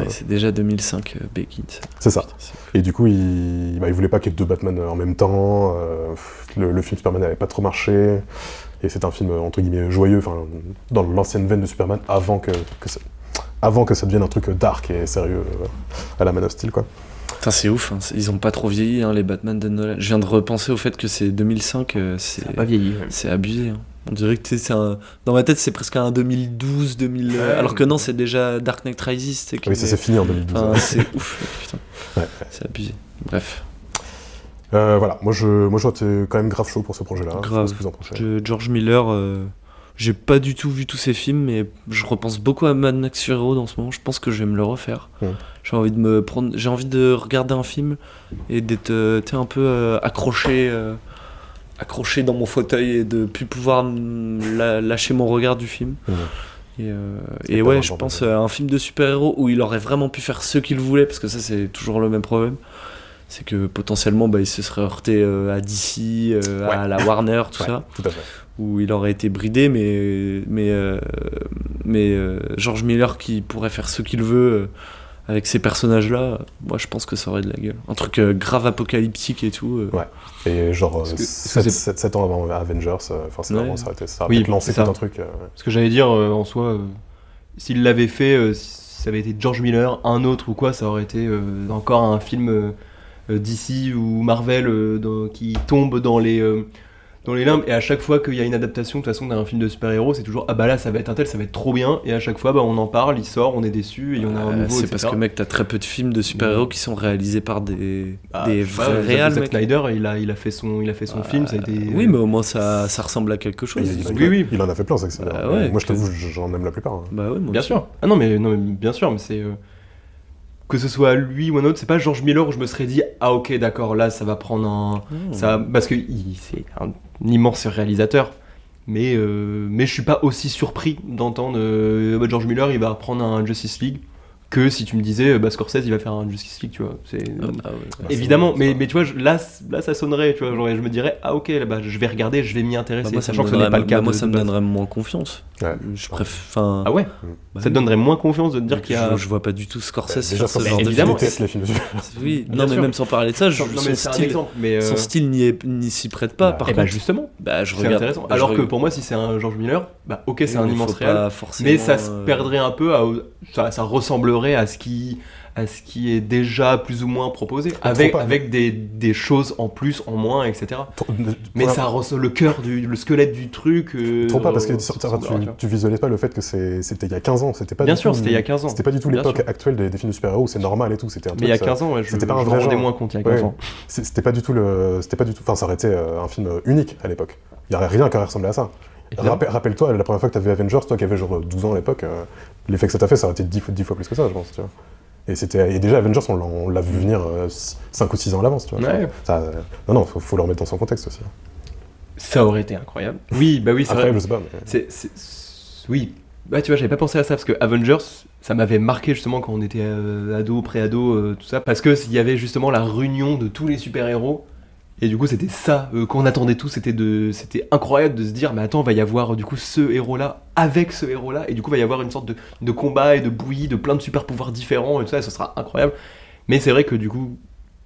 [SPEAKER 3] C'est déjà 2005, Begins.
[SPEAKER 4] C'est ça. Et du coup, il voulait pas qu'il y ait 2 Batman en même temps, le film Superman n'avait pas trop marché, et c'est un film entre guillemets joyeux, dans l'ancienne veine de Superman, avant que ça devienne un truc dark et sérieux à la Man of Steel, quoi.
[SPEAKER 3] Putain, c'est ouf, hein. Ils ont pas trop vieilli, les Batman de Nolan. Je viens de repenser au fait que c'est 2005,
[SPEAKER 2] ça a pas vieilli.
[SPEAKER 3] C'est abusé, hein. On dirait que dans ma tête c'est presque un 2012, alors que non, c'est déjà Dark Knight Rises.
[SPEAKER 4] Oui, ça s'est fini en 2012.
[SPEAKER 3] C'est ouf, putain. Ouais. C'est abusé. Bref.
[SPEAKER 4] Voilà, moi j'aurais été quand même grave chaud pour ce projet-là.
[SPEAKER 3] Grave.
[SPEAKER 4] Je sais pas ce que vous en pensez.
[SPEAKER 3] George Miller, j'ai pas du tout vu tous ses films, mais je repense beaucoup à Mad Max Fury Road en ce moment. Je pense que je vais me le refaire. j'ai envie de regarder un film et d'être un peu accroché dans mon fauteuil et de plus pouvoir lâcher mon regard du film. Et ouais, je pense à un film de super-héros où il aurait vraiment pu faire ce qu'il voulait, parce que ça c'est toujours le même problème. C'est que potentiellement il se serait heurté à DC, à la Warner, tout ça.
[SPEAKER 4] Tout à fait.
[SPEAKER 3] Où il aurait été bridé, mais George Miller qui pourrait faire ce qu'il veut avec ces personnages-là, moi je pense que ça aurait de la gueule. Un truc grave apocalyptique et tout.
[SPEAKER 4] Ouais. Et genre 7 ans avant Avengers, forcément ça aurait peut-être lancé tout un truc.
[SPEAKER 2] Ce que j'allais dire en soi, s'il l'avait fait, si ça avait été George Miller, un autre ou quoi, ça aurait été encore un film DC ou Marvel qui tombe dans les limbes, et à chaque fois qu'il y a une adaptation de toute façon d'un film de super-héros, c'est toujours ah bah là ça va être un tel, ça va être trop bien, et à chaque fois on en parle, il sort, on est déçu, et on a un nouveau,
[SPEAKER 3] c'est
[SPEAKER 2] etc.
[SPEAKER 3] parce que mec, t'as très peu de films de super-héros qui sont réalisés par des vrais réals,
[SPEAKER 2] Zack
[SPEAKER 3] mec.
[SPEAKER 2] Snyder, il a fait son film, ça a été...
[SPEAKER 3] Oui, mais au moins ça ressemble à quelque chose.
[SPEAKER 4] Il en a fait plein, Zack Snyder.
[SPEAKER 3] Ouais,
[SPEAKER 4] moi je t'avoue, j'en aime la plupart. Hein.
[SPEAKER 3] Bah ouais, moi
[SPEAKER 2] bien
[SPEAKER 3] aussi.
[SPEAKER 2] sûr. Ah non mais bien sûr, mais c'est que ce soit lui ou un autre, c'est pas George Miller où je me serais dit ah ok d'accord, là ça va prendre parce que c'est un immense réalisateur, mais je suis pas aussi surpris d'entendre George Miller il va prendre un Justice League que si tu me disais Scorsese il va faire un Justice League, tu vois, c'est évidemment, mais tu vois là ça sonnerait, tu vois, genre, je me dirais ah ok là, je vais regarder, je vais m'y intéresser,
[SPEAKER 3] moi,
[SPEAKER 2] sachant que ce n'est pas le cas.
[SPEAKER 3] Moi ça me donnerait moins confiance.
[SPEAKER 4] Ouais.
[SPEAKER 3] Ah
[SPEAKER 2] ouais, ça te donnerait moins confiance de te dire qu'il y a...
[SPEAKER 3] Je vois pas du tout Scorsese
[SPEAKER 4] déjà
[SPEAKER 3] faire ce genre de
[SPEAKER 2] évidemment,
[SPEAKER 3] film.
[SPEAKER 4] les films.
[SPEAKER 3] Oui,
[SPEAKER 2] Bien
[SPEAKER 3] non mais
[SPEAKER 2] sûr.
[SPEAKER 3] même sans parler de ça,
[SPEAKER 2] Non, mais c'est un exemple, mais
[SPEAKER 3] son style n'y s'y prête pas. Par
[SPEAKER 2] et
[SPEAKER 3] contre,
[SPEAKER 2] justement,
[SPEAKER 3] je
[SPEAKER 2] c'est
[SPEAKER 3] regarde.
[SPEAKER 2] intéressant. Alors que pour moi, si c'est un George Miller, ok, c'est un immense réal,
[SPEAKER 3] forcément,
[SPEAKER 2] mais ça se perdrait un peu, ça ressemblerait à ce qui est déjà plus ou moins proposé, avec des choses en plus, en moins, etc. Mais ça ressent le cœur, le squelette du truc.
[SPEAKER 4] Trop pas, parce que tu visualises pas le fait que c'était il y a 15 ans, c'était pas
[SPEAKER 2] bien
[SPEAKER 4] du
[SPEAKER 2] sûr,
[SPEAKER 4] tout,
[SPEAKER 2] c'était il y a 15 ans.
[SPEAKER 4] C'était pas du tout l'époque actuelle des films de super-héros où c'est normal et tout, c'était un truc.
[SPEAKER 2] Mais il y a 15 ans,
[SPEAKER 4] c'était pas un
[SPEAKER 2] je
[SPEAKER 4] vrai
[SPEAKER 2] me rendais
[SPEAKER 4] genre.
[SPEAKER 2] moins compte il y a 15 ans.
[SPEAKER 4] C'était pas du tout enfin ça aurait été un film unique à l'époque. Il y aurait rien qui aurait ressemblé à ça. Rappelle-toi, la première fois que t'avais Avengers, toi qui avais genre 12 ans à l'époque, l'effet que ça t'a fait, ça aurait été 10 fois plus que ça, je pense, tu vois. Et déjà Avengers, on l'a vu venir 5 ou 6 ans à l'avance, tu vois.
[SPEAKER 2] Ouais.
[SPEAKER 4] Non, faut le remettre dans son contexte aussi.
[SPEAKER 2] Ça aurait été incroyable. Oui, c'est
[SPEAKER 4] après,
[SPEAKER 2] vrai.
[SPEAKER 4] je sais pas. Mais...
[SPEAKER 2] Oui. Bah tu vois, j'avais pas pensé à ça, parce que Avengers, ça m'avait marqué justement quand on était ado, pré-ado, tout ça, parce que il y avait justement la réunion de tous les super-héros. Et du coup, c'était ça qu'on attendait tous, c'était incroyable de se dire, mais attends, va y avoir du coup ce héros-là avec ce héros-là, et du coup, va y avoir une sorte de combat et de bouillie, de plein de super pouvoirs différents, et tout ça, et ce sera incroyable. Mais c'est vrai que du coup,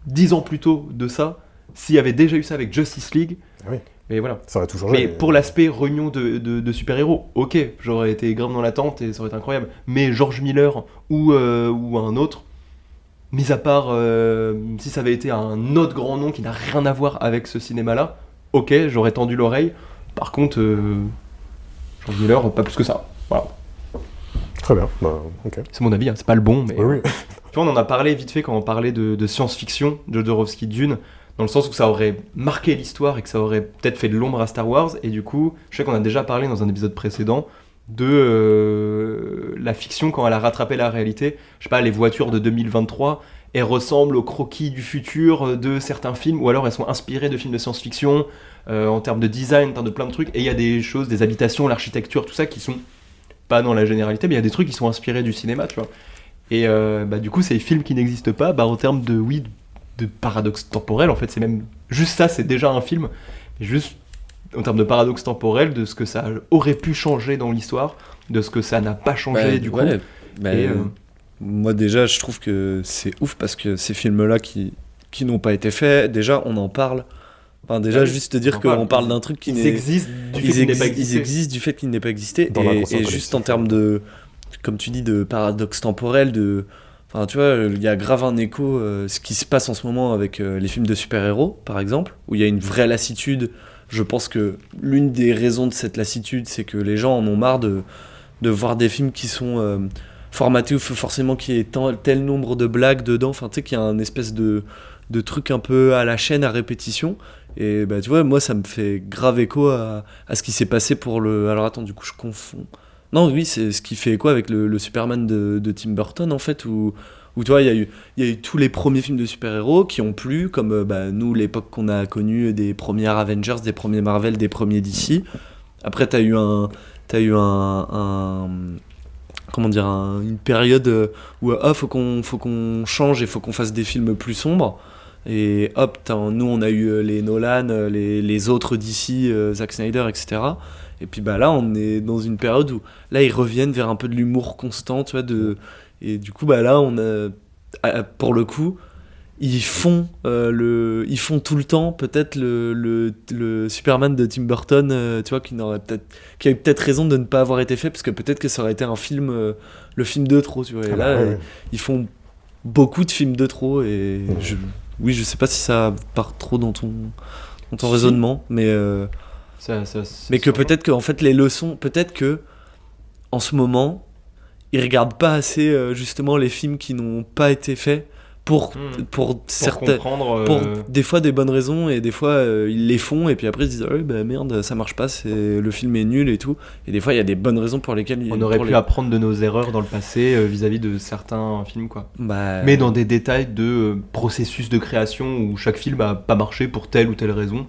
[SPEAKER 2] 10 ans plus tôt de ça, s'il y avait déjà eu ça avec Justice League,
[SPEAKER 4] oui.
[SPEAKER 2] Mais voilà.
[SPEAKER 4] Ça aurait tout changé.
[SPEAKER 2] Mais pour l'aspect réunion de super-héros, ok, j'aurais été grave dans l'attente et ça aurait été incroyable. Mais George Miller ou un autre, mis à part si ça avait été un autre grand nom qui n'a rien à voir avec ce cinéma-là, ok, j'aurais tendu l'oreille. Par contre, George Miller, pas plus que ça. Voilà.
[SPEAKER 4] Très bien, ok.
[SPEAKER 2] C'est mon avis, hein, c'est pas le bon, mais...
[SPEAKER 4] Oui.
[SPEAKER 2] Tu vois, on en a parlé vite fait quand on parlait de science-fiction, Jodorowsky Dune, dans le sens où ça aurait marqué l'histoire et que ça aurait peut-être fait de l'ombre à Star Wars, et du coup, je sais qu'on a déjà parlé dans un épisode précédent de la fiction quand elle a rattrapé la réalité. Je sais pas, les voitures de 2023, elles ressemblent aux croquis du futur de certains films, ou alors elles sont inspirées de films de science-fiction, en termes de design, en termes de plein de trucs, et il y a des choses, des habitations, l'architecture, tout ça qui sont pas dans la généralité, mais il y a des trucs qui sont inspirés du cinéma, tu vois. Et du coup, ces films qui n'existent pas, en termes de paradoxe temporel, en fait, c'est même juste ça, c'est déjà un film, juste en termes de paradoxe temporel, de ce que ça aurait pu changer dans l'histoire, de ce que ça n'a pas changé du coup.
[SPEAKER 3] Moi déjà, je trouve que c'est ouf parce que ces films-là qui n'ont pas été faits, déjà on en parle. Enfin, déjà, juste te dire qu'on parle d'un truc qui
[SPEAKER 2] ils existent du fait qu'il n'ait pas existé.
[SPEAKER 3] Ils existent du fait qu'il n'ait pas existé. Et juste en termes de, comme tu dis, de paradoxe temporel, enfin, tu vois, il y a grave un écho, ce qui se passe en ce moment avec les films de super-héros, par exemple, où il y a une vraie lassitude. Je pense que l'une des raisons de cette lassitude, c'est que les gens en ont marre de voir des films qui sont formatés ou forcément qu'il y ait tel nombre de blagues dedans. Enfin, tu sais, qu'il y a un espèce de truc un peu à la chaîne, à répétition. Et tu vois, moi, ça me fait grave écho à ce qui s'est passé pour le... Alors attends, du coup, je confonds. Non, oui, c'est ce qui fait écho avec le Superman de Tim Burton, en fait, où Où tu vois, il y a eu tous les premiers films de super-héros qui ont plu, comme nous, l'époque qu'on a connue des premiers Avengers, des premiers Marvel, des premiers DC. Après, t'as eu une période où faut qu'on change et faut qu'on fasse des films plus sombres. Et hop, nous on a eu les Nolan, les autres DC, Zack Snyder, etc. Et puis là on est dans une période où là ils reviennent vers un peu de l'humour constant, tu vois, et du coup là on a, pour le coup, ils font tout le temps peut-être le Superman de Tim Burton, tu vois, qui a eu peut-être raison de ne pas avoir été fait, parce que peut-être que ça aurait été un film, le film de trop, tu vois. Et là ils font beaucoup de films de trop, et je sais pas si ça part trop dans ton raisonnement, mais mais que peut-être que en fait les leçons, peut-être que en ce moment ils regardent pas assez justement les films qui n'ont pas été faits pour certains, pour des fois des bonnes raisons, et des fois ils les font et puis après ils se disent merde, ça marche pas, le film est nul et tout, et des fois il y a des bonnes raisons pour lesquelles
[SPEAKER 2] on aurait pu apprendre de nos erreurs dans le passé vis-à-vis de certains films, quoi. Mais dans des détails de processus de création où chaque film a pas marché pour telle ou telle raison.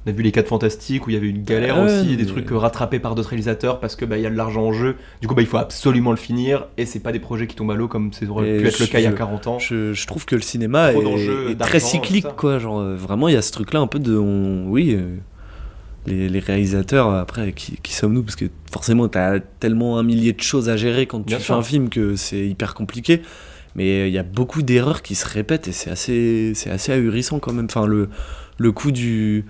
[SPEAKER 2] On a vu les 4 Fantastiques où il y avait une galère aussi, des trucs rattrapés par d'autres réalisateurs parce que y a de l'argent en jeu. Du coup, il faut absolument le finir, et c'est pas des projets qui tombent à l'eau comme ça aurait pu être le cas il y a 40 ans.
[SPEAKER 3] Je trouve que le cinéma est très cyclique, quoi. Genre, vraiment, il y a ce truc-là un peu de. Les réalisateurs, après, qui sommes-nous? Parce que forcément, t'as tellement un millier de choses à gérer quand tu fais un film que c'est hyper compliqué. Mais il y a beaucoup d'erreurs qui se répètent, et c'est assez ahurissant quand même. Enfin, le coup du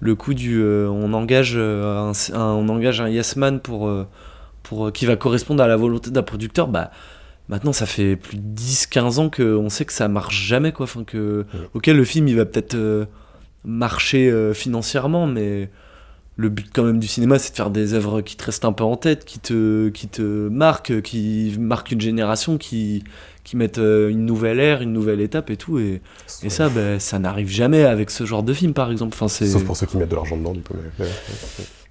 [SPEAKER 3] on engage un yes man pour qui va correspondre à la volonté d'un producteur, maintenant ça fait plus de 10-15 ans qu'on sait que ça marche jamais, quoi. Enfin, ok, le film il va peut-être marcher financièrement, mais le but quand même du cinéma, c'est de faire des œuvres qui te restent un peu en tête, qui te marquent, qui marquent une génération, qui mettent une nouvelle ère, une nouvelle étape et tout, et ça, ça n'arrive jamais avec ce genre de film, par exemple. Enfin,
[SPEAKER 4] sauf pour ceux qui mettent de l'argent dedans, du coup.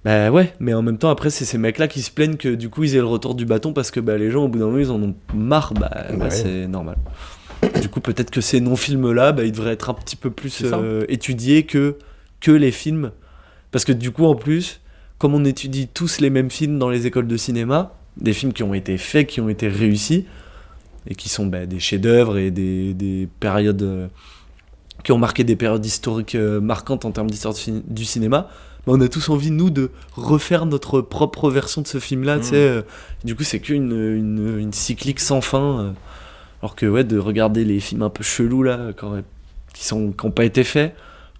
[SPEAKER 3] Mais en même temps, après, c'est ces mecs-là qui se plaignent que du coup ils aient le retour du bâton, parce que les gens au bout d'un moment ils en ont marre, c'est normal. Du coup, peut-être que ces non-films-là, ils devraient être un petit peu plus étudiés que les films. Parce que du coup, en plus, comme on étudie tous les mêmes films dans les écoles de cinéma, des films qui ont été faits, qui ont été réussis, et qui sont des chefs-d'œuvre et des périodes qui ont marqué des périodes historiques marquantes en termes d'histoire du cinéma, on a tous envie, nous, de refaire notre propre version de ce film-là. Du coup, c'est qu'une cyclique sans fin. Alors que de regarder les films un peu chelous là, qui n'ont pas été faits,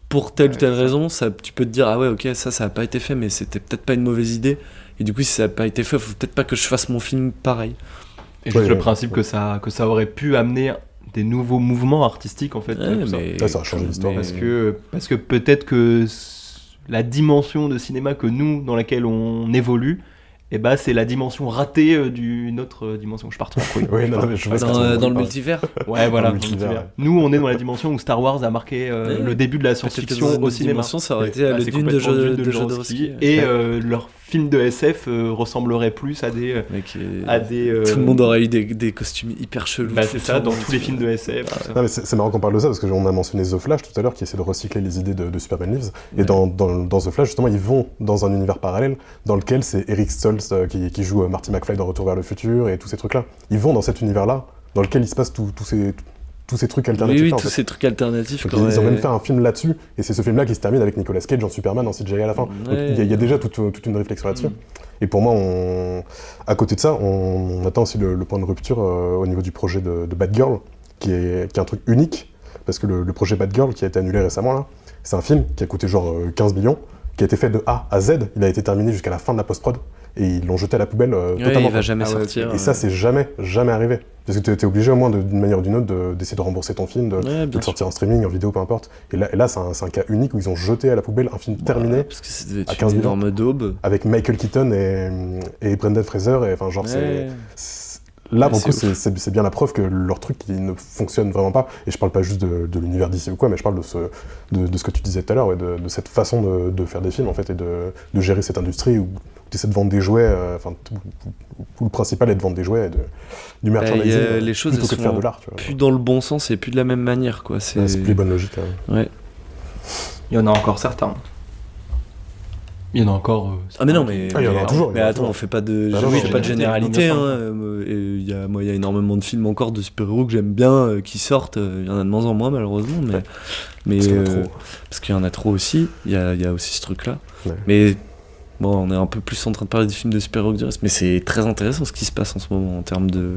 [SPEAKER 3] pour telle ou telle raison, tu peux te dire ça a pas été fait, mais c'était peut-être pas une mauvaise idée, et du coup si ça a pas été fait, faut peut-être pas que je fasse mon film pareil.
[SPEAKER 2] Et juste le principe que ça aurait pu amener des nouveaux mouvements artistiques, en fait.
[SPEAKER 4] Ça a changé l'histoire.
[SPEAKER 2] Parce que peut-être que la dimension de cinéma que nous, dans laquelle on évolue, c'est la dimension ratée d'une autre dimension. Je pars trop.
[SPEAKER 3] Dans le multivers.
[SPEAKER 2] Ouais, voilà. Multivers. Nous, on est dans la dimension où Star Wars a marqué le début de la science-fiction au cinéma.
[SPEAKER 3] Ça aurait été le Dune de Jodorowsky.
[SPEAKER 2] Et leur film de SF ressemblerait plus à des...
[SPEAKER 3] Tout le monde aurait eu des costumes hyper chelous.
[SPEAKER 2] C'est ça, dans tous les films de SF.
[SPEAKER 4] Non, mais c'est marrant qu'on parle de ça, parce qu'on a mentionné The Flash tout à l'heure, qui essaie de recycler les idées de Superman Lives. Et dans The Flash, justement, ils vont dans un univers parallèle dans lequel c'est Eric Stoltz qui joue Marty McFly dans Retour vers le futur, et tous ces trucs-là. Ils vont dans cet univers-là, dans lequel il se passe tous ces trucs alternatifs.
[SPEAKER 3] Oui, tous ces trucs alternatifs.
[SPEAKER 4] Ils ont même fait un film là-dessus, et c'est ce film-là qui se termine avec Nicolas Cage en Superman en CGI à la fin.
[SPEAKER 3] Ouais.
[SPEAKER 4] Il y a déjà toute une réflexion là-dessus. Et pour moi, à côté de ça, on attend aussi le point de rupture au niveau du projet de Batgirl, qui est un truc unique, parce que le projet Batgirl, qui a été annulé récemment, là, c'est un film qui a coûté genre 15 millions, qui a été fait de A à Z, il a été terminé jusqu'à la fin de la post-prod, et ils l'ont jeté à la poubelle totalement.
[SPEAKER 3] Il va jamais sortir.
[SPEAKER 4] Et ça, c'est jamais arrivé. Parce que tu es obligé au moins d'une manière ou d'une autre d'essayer de rembourser ton film, de le sortir en streaming, en vidéo, peu importe. Et là c'est un cas unique où ils ont jeté à la poubelle un film terminé
[SPEAKER 3] parce que c'était
[SPEAKER 4] à 15
[SPEAKER 3] une
[SPEAKER 4] millions,
[SPEAKER 3] énorme daube.
[SPEAKER 4] avec Michael Keaton et Brendan Fraser. Et enfin, genre, là, pour le coup, c'est bien la preuve que leur truc il ne fonctionne vraiment pas. Et je parle pas juste de l'univers d'ici ou quoi, mais je parle de ce que tu disais tout à l'heure, de cette façon de faire des films, en fait, et de gérer cette industrie où tu essaies de vendre des jouets, où le principal est de vendre des jouets, du merchandising,
[SPEAKER 3] les choses
[SPEAKER 4] plutôt que de
[SPEAKER 3] elles
[SPEAKER 4] faire
[SPEAKER 3] sont
[SPEAKER 4] de l'art. Tu vois.
[SPEAKER 3] plus dans le bon sens et plus de la même manière, quoi.
[SPEAKER 4] C'est plus les bonnes logiques. Hein.
[SPEAKER 3] Ouais.
[SPEAKER 2] Il y en a encore certains. Il y en a encore.
[SPEAKER 3] Ah mais non, mais
[SPEAKER 4] il y en a toujours.
[SPEAKER 3] Mais attends, on fait pas de,
[SPEAKER 4] Bah non,
[SPEAKER 3] je fais pas de
[SPEAKER 2] généralité,
[SPEAKER 3] généralité. Il y a énormément de films encore de super-héros que j'aime bien qui sortent. Il y en a de moins en moins malheureusement, mais
[SPEAKER 4] Parce qu'il y en a trop.
[SPEAKER 3] parce qu'il y en a trop aussi. Il y a aussi ce truc-là.
[SPEAKER 4] Ouais.
[SPEAKER 3] Mais bon, on est un peu plus en train de parler des films de super-héros que du reste. Mais c'est très intéressant ce qui se passe en ce moment en termes de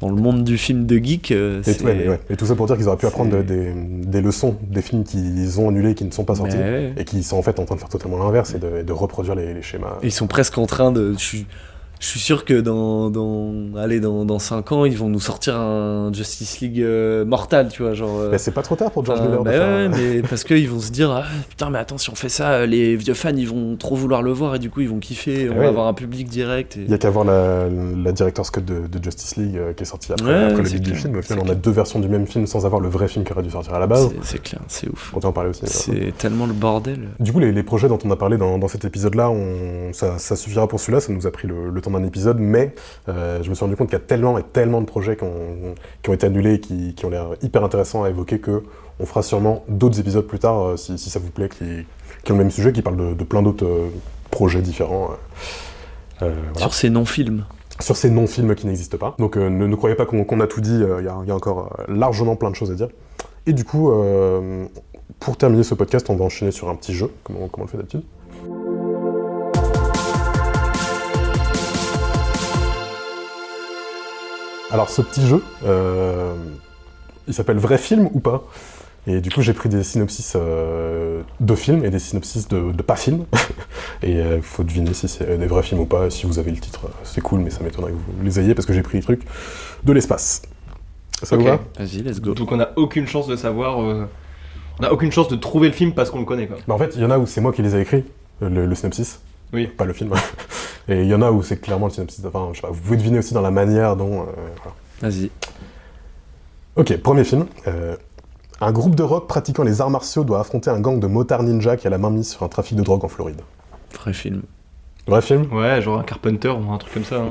[SPEAKER 3] dans le monde du film de geek.
[SPEAKER 4] Et tout ça pour dire qu'ils auraient pu apprendre des leçons des films qu'ils ont annulés et qui ne sont pas sortis, et qui sont en fait en train de faire totalement l'inverse et de reproduire les schémas.
[SPEAKER 3] Ils sont presque en train de... Je suis sûr que dans 5 ans, ils vont nous sortir un Justice League mortal, tu vois, genre...
[SPEAKER 4] Mais c'est pas trop tard pour George Miller de
[SPEAKER 3] bah
[SPEAKER 4] faire...
[SPEAKER 3] ouais, mais parce qu'ils vont se dire, ah, putain, mais attends, si on fait ça, les vieux fans, ils vont trop vouloir le voir, et du coup, ils vont kiffer, on va avoir un public direct. Et...
[SPEAKER 4] Il y a qu'à voir la Director's Cut de Justice League qui est sortie après le début du film. Au final, on a 2 versions du même film sans avoir le vrai film qui aurait dû sortir à la base.
[SPEAKER 3] C'est clair, c'est ouf.
[SPEAKER 4] On peut en parler aussi.
[SPEAKER 3] C'est tellement le bordel.
[SPEAKER 4] Du coup, les projets dont on a parlé dans cet épisode-là, ça suffira pour celui-là, ça nous a pris le temps d'un épisode, mais je me suis rendu compte qu'il y a tellement et tellement de projets qui ont été annulés et qui ont l'air hyper intéressants à évoquer qu'on fera sûrement d'autres épisodes plus tard, si ça vous plaît, qui ont le même sujet, qui parlent de plein d'autres projets différents. Voilà.
[SPEAKER 3] Sur ces non-films.
[SPEAKER 4] Sur ces non-films qui n'existent pas. Donc ne croyez pas qu'on a tout dit, il y a encore largement plein de choses à dire. Et du coup, pour terminer ce podcast, on va enchaîner sur un petit jeu, comme on le fait d'habitude. Alors ce petit jeu, il s'appelle Vrai film ou pas ? Et du coup j'ai pris des synopsis de films et des synopsis de pas films. Et il faut deviner si c'est des vrais films ou pas. Si vous avez le titre, c'est cool, mais ça m'étonnerait que vous les ayez parce que j'ai pris des trucs de l'espace. Ça vous va ?
[SPEAKER 3] Vas-y, let's go.
[SPEAKER 2] Donc on n'a aucune chance de savoir... On n'a aucune chance de trouver le film parce qu'on le connaît, quoi.
[SPEAKER 4] Bah en fait, il y en a où c'est moi qui les ai écrits, le synopsis.
[SPEAKER 2] Oui.
[SPEAKER 4] Pas le film. Et il y en a où c'est clairement le synopsis. Enfin, je sais pas, vous pouvez deviner aussi dans la manière dont... voilà.
[SPEAKER 3] Vas-y.
[SPEAKER 4] Ok, premier film. Un groupe de rock pratiquant les arts martiaux doit affronter un gang de motards ninja qui a la main mise sur un trafic de drogue en Floride.
[SPEAKER 3] Vrai film.
[SPEAKER 4] Vrai film ?
[SPEAKER 2] Ouais, genre un Carpenter ou un truc comme ça. Hein.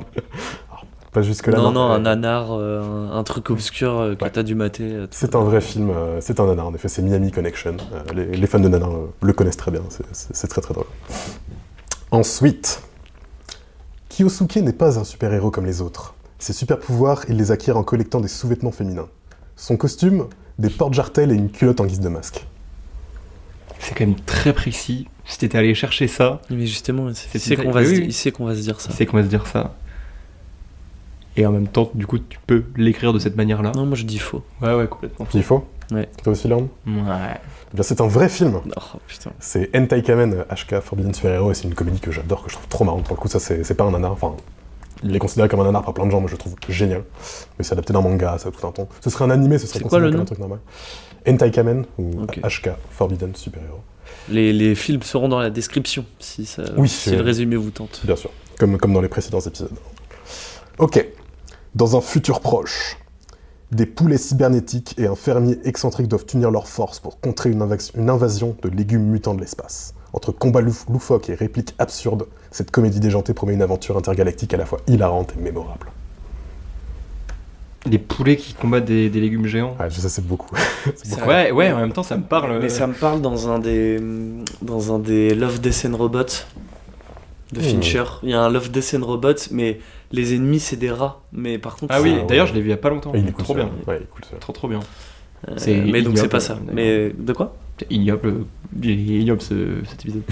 [SPEAKER 4] Pas jusque-là.
[SPEAKER 3] Non, un nanar, un truc obscur que t'as dû mater.
[SPEAKER 4] C'est un vrai film, c'est un nanar. En effet, c'est Miami Connection. Les fans de nanar le connaissent très bien, c'est très très drôle. Ensuite, Kyosuke n'est pas un super-héros comme les autres. Ses super-pouvoirs, il les acquiert en collectant des sous-vêtements féminins. Son costume, des porte-jartelles et une culotte en guise de masque.
[SPEAKER 2] C'est quand même très précis. Si t'étais allé chercher ça...
[SPEAKER 3] Mais justement, il
[SPEAKER 2] C'est
[SPEAKER 3] sait qu'on va se dire ça.
[SPEAKER 2] Il sait qu'on va se dire ça. Et en même temps, du coup, tu peux l'écrire de cette manière-là.
[SPEAKER 3] Non, moi je dis faux.
[SPEAKER 2] Ouais, complètement.
[SPEAKER 4] Il faut ?
[SPEAKER 3] Ouais.
[SPEAKER 4] Toi aussi, Léon ?
[SPEAKER 2] Ouais.
[SPEAKER 4] Eh bien, c'est un vrai film.
[SPEAKER 3] Oh putain.
[SPEAKER 4] C'est Hentai Kamen HK Forbidden Super Hero et c'est une comédie que j'adore, que je trouve trop marrante. Pour le coup, ça, c'est pas un nanar. Enfin, il est considéré comme un nanar par plein de gens, mais je le trouve génial. Mais c'est adapté d'un manga, ça a tout un ton. Ce serait un animé, ce serait considéré comme un truc normal. Hentai Kamen ou HK Forbidden Super Hero.
[SPEAKER 3] Les films seront dans la description si le résumé vous tente.
[SPEAKER 4] Bien sûr, comme dans les précédents épisodes. Ok. Dans un futur proche, des poulets cybernétiques et un fermier excentrique doivent unir leurs forces pour contrer une invasion de légumes mutants de l'espace. Entre combats loufoques et répliques absurdes, cette comédie déjantée promet une aventure intergalactique à la fois hilarante et mémorable.
[SPEAKER 2] Des poulets qui combattent des légumes géants.
[SPEAKER 4] Ouais, je sais, c'est beaucoup.
[SPEAKER 2] Ouais, en même temps, ça me parle.
[SPEAKER 3] Mais ça me parle dans un des Love, Death and Robots de Fincher. Il y a un Love, Death and Robots, mais les ennemis c'est des rats. Mais par contre.
[SPEAKER 2] Ah oui, d'ailleurs je l'ai vu il y a pas longtemps.
[SPEAKER 4] Il est cool,
[SPEAKER 2] trop bien.
[SPEAKER 4] Ouais, il est cool, ça.
[SPEAKER 2] Trop bien.
[SPEAKER 3] Mais donc c'est pas ça.
[SPEAKER 2] d'ailleurs.
[SPEAKER 3] Mais de quoi ?
[SPEAKER 2] C'est ignoble cet épisode.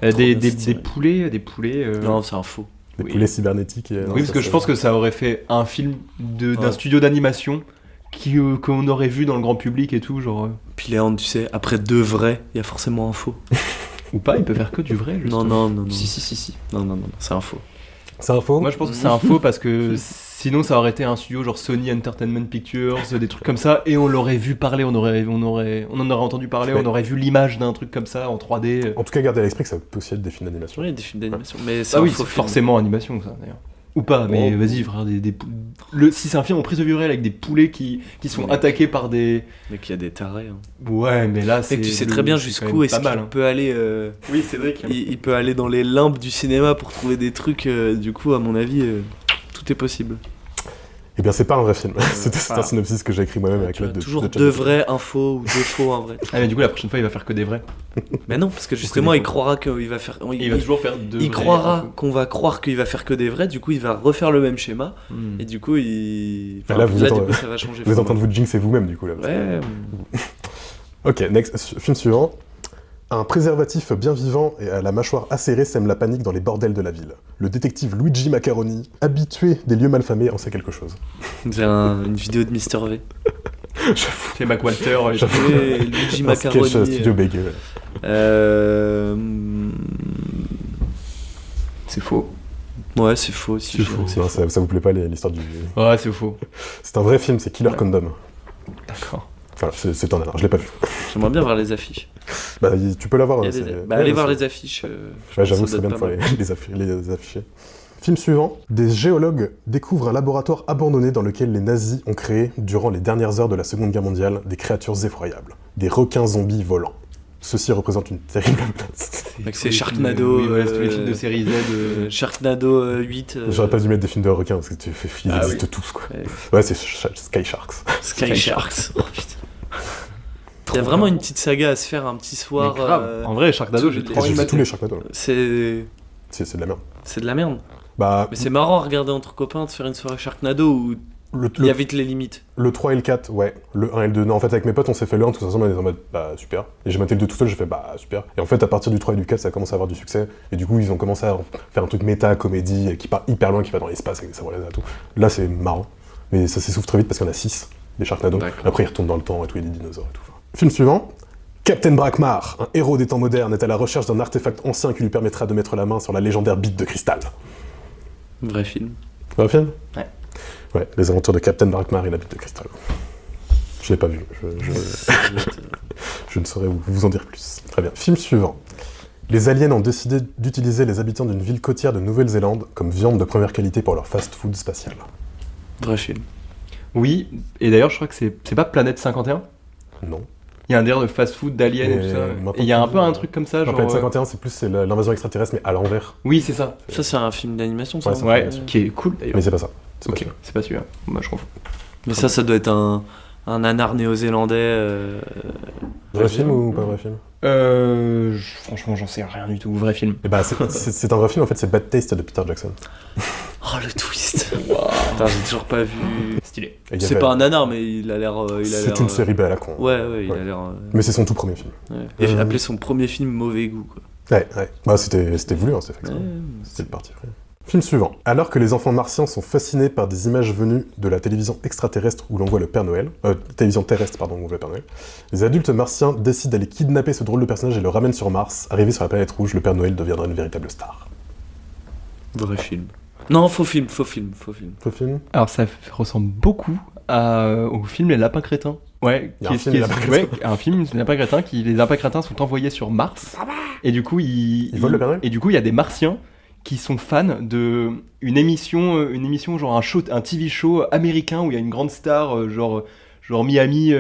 [SPEAKER 2] Des poulets.
[SPEAKER 3] Non, c'est un faux.
[SPEAKER 4] Des
[SPEAKER 2] Oui.
[SPEAKER 4] poulets cybernétiques.
[SPEAKER 2] Oui, parce que je pense que ça aurait fait un film d'un studio d'animation qu'on aurait vu dans le grand public et tout, genre.
[SPEAKER 3] Puis Léon, tu sais, après 2 vrais, il y a forcément un faux.
[SPEAKER 2] Ou pas, il peut faire que du vrai, justement.
[SPEAKER 3] Non.
[SPEAKER 2] Si.
[SPEAKER 3] Non, c'est un faux.
[SPEAKER 4] C'est un faux ?
[SPEAKER 2] Moi, je pense que c'est un faux parce que sinon, ça aurait été un studio genre Sony Entertainment Pictures, des trucs comme ça, et on l'aurait vu parler, on en aurait entendu parler,
[SPEAKER 4] Ouais.
[SPEAKER 2] on aurait vu l'image d'un truc comme ça en 3D.
[SPEAKER 4] En tout cas, gardez à l'esprit que ça peut aussi être des films d'animation.
[SPEAKER 3] Oui, des films d'animation. Mais c'est
[SPEAKER 2] Ah
[SPEAKER 3] un
[SPEAKER 2] oui,
[SPEAKER 3] faux
[SPEAKER 2] c'est
[SPEAKER 3] film.
[SPEAKER 2] forcément animation, ça, d'ailleurs. Ou pas, mais
[SPEAKER 3] Oh.
[SPEAKER 2] vas-y, frère, si c'est un film en prise de vue réelle avec des poulets qui sont attaqués par des...
[SPEAKER 3] Mec, il y a des tarés. Hein.
[SPEAKER 2] Ouais, mais là, c'est...
[SPEAKER 3] Mec, tu sais très bien
[SPEAKER 2] c'est quand
[SPEAKER 3] jusqu'où
[SPEAKER 2] même
[SPEAKER 3] est-ce
[SPEAKER 2] pas mal,
[SPEAKER 3] qu'il
[SPEAKER 2] hein.
[SPEAKER 3] peut aller.
[SPEAKER 2] Oui, c'est vrai que...
[SPEAKER 3] Il peut aller dans les limbes du cinéma pour trouver des trucs. Du coup, à mon avis, tout est possible.
[SPEAKER 4] Eh bien, c'est pas un vrai film. C'est un
[SPEAKER 3] voilà.
[SPEAKER 4] synopsis que j'ai écrit moi-même avec
[SPEAKER 3] Tu
[SPEAKER 4] l'aide
[SPEAKER 3] as
[SPEAKER 4] de
[SPEAKER 3] toujours
[SPEAKER 4] de
[SPEAKER 3] deux
[SPEAKER 4] ChatGPT.
[SPEAKER 3] vraies infos ou deux faux en vrai.
[SPEAKER 2] Ah, mais du coup, la prochaine fois, il va faire que des vrais.
[SPEAKER 3] Mais non, parce que justement,
[SPEAKER 2] des
[SPEAKER 3] il
[SPEAKER 2] faux.
[SPEAKER 3] croira qu'il va faire.
[SPEAKER 2] Et il va toujours faire deux
[SPEAKER 3] Il
[SPEAKER 2] vrais
[SPEAKER 3] croira
[SPEAKER 2] infos.
[SPEAKER 3] qu'on va croire qu'il va faire que des vrais, du coup il va refaire le même schéma,
[SPEAKER 2] Hmm.
[SPEAKER 3] et du coup il.
[SPEAKER 4] Ah, là, vous êtes
[SPEAKER 3] du
[SPEAKER 4] en-
[SPEAKER 3] coup ça va changer.
[SPEAKER 4] Vous êtes en train de vous jinxer vous-même, du coup. Là,
[SPEAKER 3] Ouais,
[SPEAKER 4] Ok, next, film suivant. Un préservatif bien vivant et à la mâchoire acérée sème la panique dans les bordels de la ville. Le détective Luigi Macaroni, habitué des lieux malfamés, en sait quelque chose.
[SPEAKER 3] c'est une vidéo de Mister V.
[SPEAKER 2] C'est Mac Walter.
[SPEAKER 4] J'avoue.
[SPEAKER 3] Et Luigi
[SPEAKER 4] Un sketch
[SPEAKER 3] Macaroni.
[SPEAKER 4] Studio Bagel.
[SPEAKER 2] C'est faux.
[SPEAKER 3] Ouais, c'est faux aussi.
[SPEAKER 2] C'est
[SPEAKER 3] je dirais
[SPEAKER 2] faux.
[SPEAKER 3] que c'est
[SPEAKER 4] Non,
[SPEAKER 3] faux.
[SPEAKER 4] ça vous plaît pas l'histoire du...
[SPEAKER 2] Ouais, c'est faux.
[SPEAKER 4] C'est un vrai film, c'est Killer
[SPEAKER 2] Ouais.
[SPEAKER 4] Condom.
[SPEAKER 2] D'accord.
[SPEAKER 4] Voilà, c'est un nanar, je l'ai pas vu.
[SPEAKER 3] J'aimerais bien voir les affiches.
[SPEAKER 4] Bah, tu peux l'avoir.
[SPEAKER 3] Il y a
[SPEAKER 4] c'est-
[SPEAKER 3] des-
[SPEAKER 4] ouais,
[SPEAKER 3] Bah, allez voir
[SPEAKER 4] c'est-
[SPEAKER 3] les affiches.
[SPEAKER 4] Ouais, j'avoue,
[SPEAKER 3] ça
[SPEAKER 4] c'est bien
[SPEAKER 3] doit
[SPEAKER 4] de
[SPEAKER 3] être
[SPEAKER 4] pouvoir les afficher. Film suivant. Des géologues découvrent un laboratoire abandonné dans lequel les nazis ont créé, durant les dernières heures de la Seconde Guerre mondiale, des créatures effroyables. Des requins zombies volants. Ceci représente une terrible menace.
[SPEAKER 3] Mec,
[SPEAKER 2] tous
[SPEAKER 3] c'est
[SPEAKER 2] les films de-
[SPEAKER 3] Sharknado,
[SPEAKER 2] Oui, voilà, c'est tous les films de série Z.
[SPEAKER 3] Sharknado 8.
[SPEAKER 4] J'aurais pas dû mettre des films de requins parce que ils
[SPEAKER 2] Ah
[SPEAKER 4] existent
[SPEAKER 2] oui.
[SPEAKER 4] tous, quoi.
[SPEAKER 3] Ouais.
[SPEAKER 4] Ouais, c'est Sky Sharks.
[SPEAKER 3] Sky Sharks. Oh, putain. Il y a vraiment une petite saga à se faire un petit soir.
[SPEAKER 2] Mais grave. En vrai, Sharknado, j'ai
[SPEAKER 3] tous
[SPEAKER 2] trop
[SPEAKER 3] les-
[SPEAKER 2] envie de
[SPEAKER 4] J'ai vu tous
[SPEAKER 2] mater.
[SPEAKER 4] les Sharknado.
[SPEAKER 3] C'est
[SPEAKER 4] C'est de la merde.
[SPEAKER 3] c'est de la merde.
[SPEAKER 4] Bah,
[SPEAKER 3] Mais c'est marrant à regarder entre copains de faire une soirée Sharknado où
[SPEAKER 4] le,
[SPEAKER 3] il y a vite les limites.
[SPEAKER 4] le 3 et le 4, ouais. Le 1 et le 2. Non, en fait, avec mes potes, on s'est fait le 1, tout ensemble, on était en mode, bah, super. Et j'ai maté le 2 tout seul, j'ai fait, bah, super. Et en fait, à partir du 3 et du 4, ça a commencé à avoir du succès. Et du coup, ils ont commencé à faire un truc méta, comédie, qui part hyper loin, qui va dans l'espace avec des sabres laser et tout. Là, c'est marrant. Mais ça s'essouffle très vite parce qu'il y en a 6, des Sharknado.
[SPEAKER 3] D'accord.
[SPEAKER 4] Après, ils retournent dans le temps et tout, il y a des dinosaures et tout. Film suivant. Captain Brakmar, un héros des temps modernes, est à la recherche d'un artefact ancien qui lui permettra de mettre la main sur la légendaire bite de cristal.
[SPEAKER 3] Vrai film.
[SPEAKER 4] Un film
[SPEAKER 2] Ouais.
[SPEAKER 4] Ouais, les aventures de Captain Brakmar et la bite de cristal. Je l'ai pas vu, je ne saurais vous en dire plus. Très bien. Film suivant. Les aliens ont décidé d'utiliser les habitants d'une ville côtière de Nouvelle-Zélande comme viande de première qualité pour leur fast-food spatial.
[SPEAKER 3] Vrai film.
[SPEAKER 2] Oui, et d'ailleurs, je crois que c'est pas Planète 51.
[SPEAKER 4] Non.
[SPEAKER 2] Il y a un délire de fast-food, d'aliens et
[SPEAKER 4] Mais
[SPEAKER 2] tout ça.
[SPEAKER 4] maintenant,
[SPEAKER 2] Et il y a un
[SPEAKER 4] tu
[SPEAKER 2] peu
[SPEAKER 4] dis,
[SPEAKER 2] un truc comme ça,
[SPEAKER 4] Non,
[SPEAKER 2] genre...
[SPEAKER 4] Planète 51, c'est l'invasion extraterrestre, mais à l'envers.
[SPEAKER 2] Oui, c'est ça.
[SPEAKER 3] Ça, c'est un film d'animation, ça
[SPEAKER 4] Ouais,
[SPEAKER 3] non
[SPEAKER 4] c'est-
[SPEAKER 2] Ouais, qui est cool d'ailleurs.
[SPEAKER 4] Mais c'est pas ça. C'est pas
[SPEAKER 2] Ok,
[SPEAKER 4] celui-là.
[SPEAKER 2] c'est pas celui-là. Moi, je confonds.
[SPEAKER 3] Mais ça doit être un nanar néo-zélandais.
[SPEAKER 4] Vrai film ou pas vrai film
[SPEAKER 2] Franchement, j'en sais rien du tout. Vrai film.
[SPEAKER 4] Eh bah, c'est un vrai film, en fait, c'est Bad Taste de Peter Jackson.
[SPEAKER 3] Oh, le twist. Putain, j'ai toujours pas vu.
[SPEAKER 2] Stylé.
[SPEAKER 4] Et il y
[SPEAKER 3] C'est
[SPEAKER 4] avait-
[SPEAKER 3] pas un nanar, mais il a l'air.
[SPEAKER 4] C'est une série B à la con.
[SPEAKER 3] Ouais, il
[SPEAKER 4] Ouais.
[SPEAKER 3] a l'air.
[SPEAKER 4] Mais c'est son tout premier film.
[SPEAKER 3] Ouais. Et appelé son premier film Mauvais Goût, quoi.
[SPEAKER 4] Ouais. Bah, c'était voulu, hein, c'était fait exprès.
[SPEAKER 3] Ouais,
[SPEAKER 4] C'était le parti pris. Film suivant. Alors que les enfants martiens sont fascinés par des images venues de la télévision extraterrestre où l'on voit le Père Noël, télévision terrestre, pardon, où on voit le Père Noël, les adultes martiens décident d'aller kidnapper ce drôle de personnage et le ramènent sur Mars. Arrivé sur la planète rouge, le Père Noël deviendra une véritable star.
[SPEAKER 3] Vrai film. Non, faux film.
[SPEAKER 4] Faux film
[SPEAKER 2] Alors, ça ressemble beaucoup au film Les Lapins Crétins. Ouais,
[SPEAKER 4] Il y a un film, Les Lapins
[SPEAKER 2] ouais, un film, Les Lapins Crétins, les Lapins Crétins sont envoyés sur Mars. Et du coup,
[SPEAKER 4] Ils volent le Père Noël
[SPEAKER 2] et du coup, il y a des Martiens qui sont fans de une émission genre un TV show américain où il y a une grande star, genre Miami,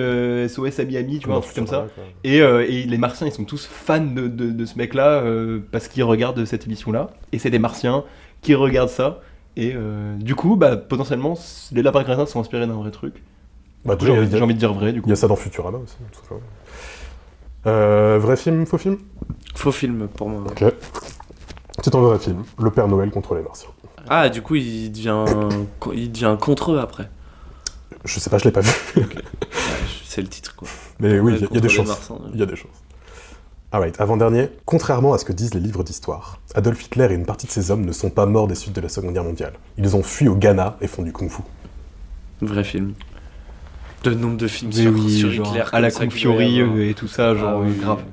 [SPEAKER 2] SOS à Miami, tu vois, un truc comme ça. Et les Martiens, ils sont tous fans de ce mec-là parce qu'ils regardent cette émission-là. Et c'est des Martiens qui regardent ça. Et du coup, bah, potentiellement, les Lapins Crétins sont inspirés d'un vrai truc.
[SPEAKER 4] Bah,
[SPEAKER 2] J'ai envie de dire vrai, du
[SPEAKER 4] il
[SPEAKER 2] coup.
[SPEAKER 4] y a ça dans Futurama aussi. Tout ça. Vrai film, faux film
[SPEAKER 3] Faux film pour moi.
[SPEAKER 4] Ok. C'est un vrai film. Le Père Noël contre les Martiens.
[SPEAKER 3] Ah, du coup, il devient contre eux après.
[SPEAKER 4] Je sais pas, je l'ai pas vu.
[SPEAKER 3] Ouais, c'est le titre, quoi.
[SPEAKER 4] Mais oui,
[SPEAKER 3] Ouais,
[SPEAKER 4] il y a
[SPEAKER 3] contre
[SPEAKER 4] des
[SPEAKER 3] les
[SPEAKER 4] chances.
[SPEAKER 3] Martiens.
[SPEAKER 4] Il y a des choses. Alright, avant-dernier. Contrairement à ce que disent les livres d'histoire, Adolf Hitler et une partie de ses hommes ne sont pas morts des suites de la Seconde Guerre mondiale. Ils ont fui au Ghana et font du kung-fu.
[SPEAKER 3] Vrai film. Le nombre de films
[SPEAKER 2] Mais
[SPEAKER 3] sur,
[SPEAKER 2] oui,
[SPEAKER 3] sur
[SPEAKER 2] genre,
[SPEAKER 3] Hitler.
[SPEAKER 2] à la
[SPEAKER 3] comme ça
[SPEAKER 2] Kung
[SPEAKER 3] qu'il doit y
[SPEAKER 2] Fury
[SPEAKER 3] avoir.
[SPEAKER 2] et tout ça, genre
[SPEAKER 3] Ah oui.
[SPEAKER 2] grave.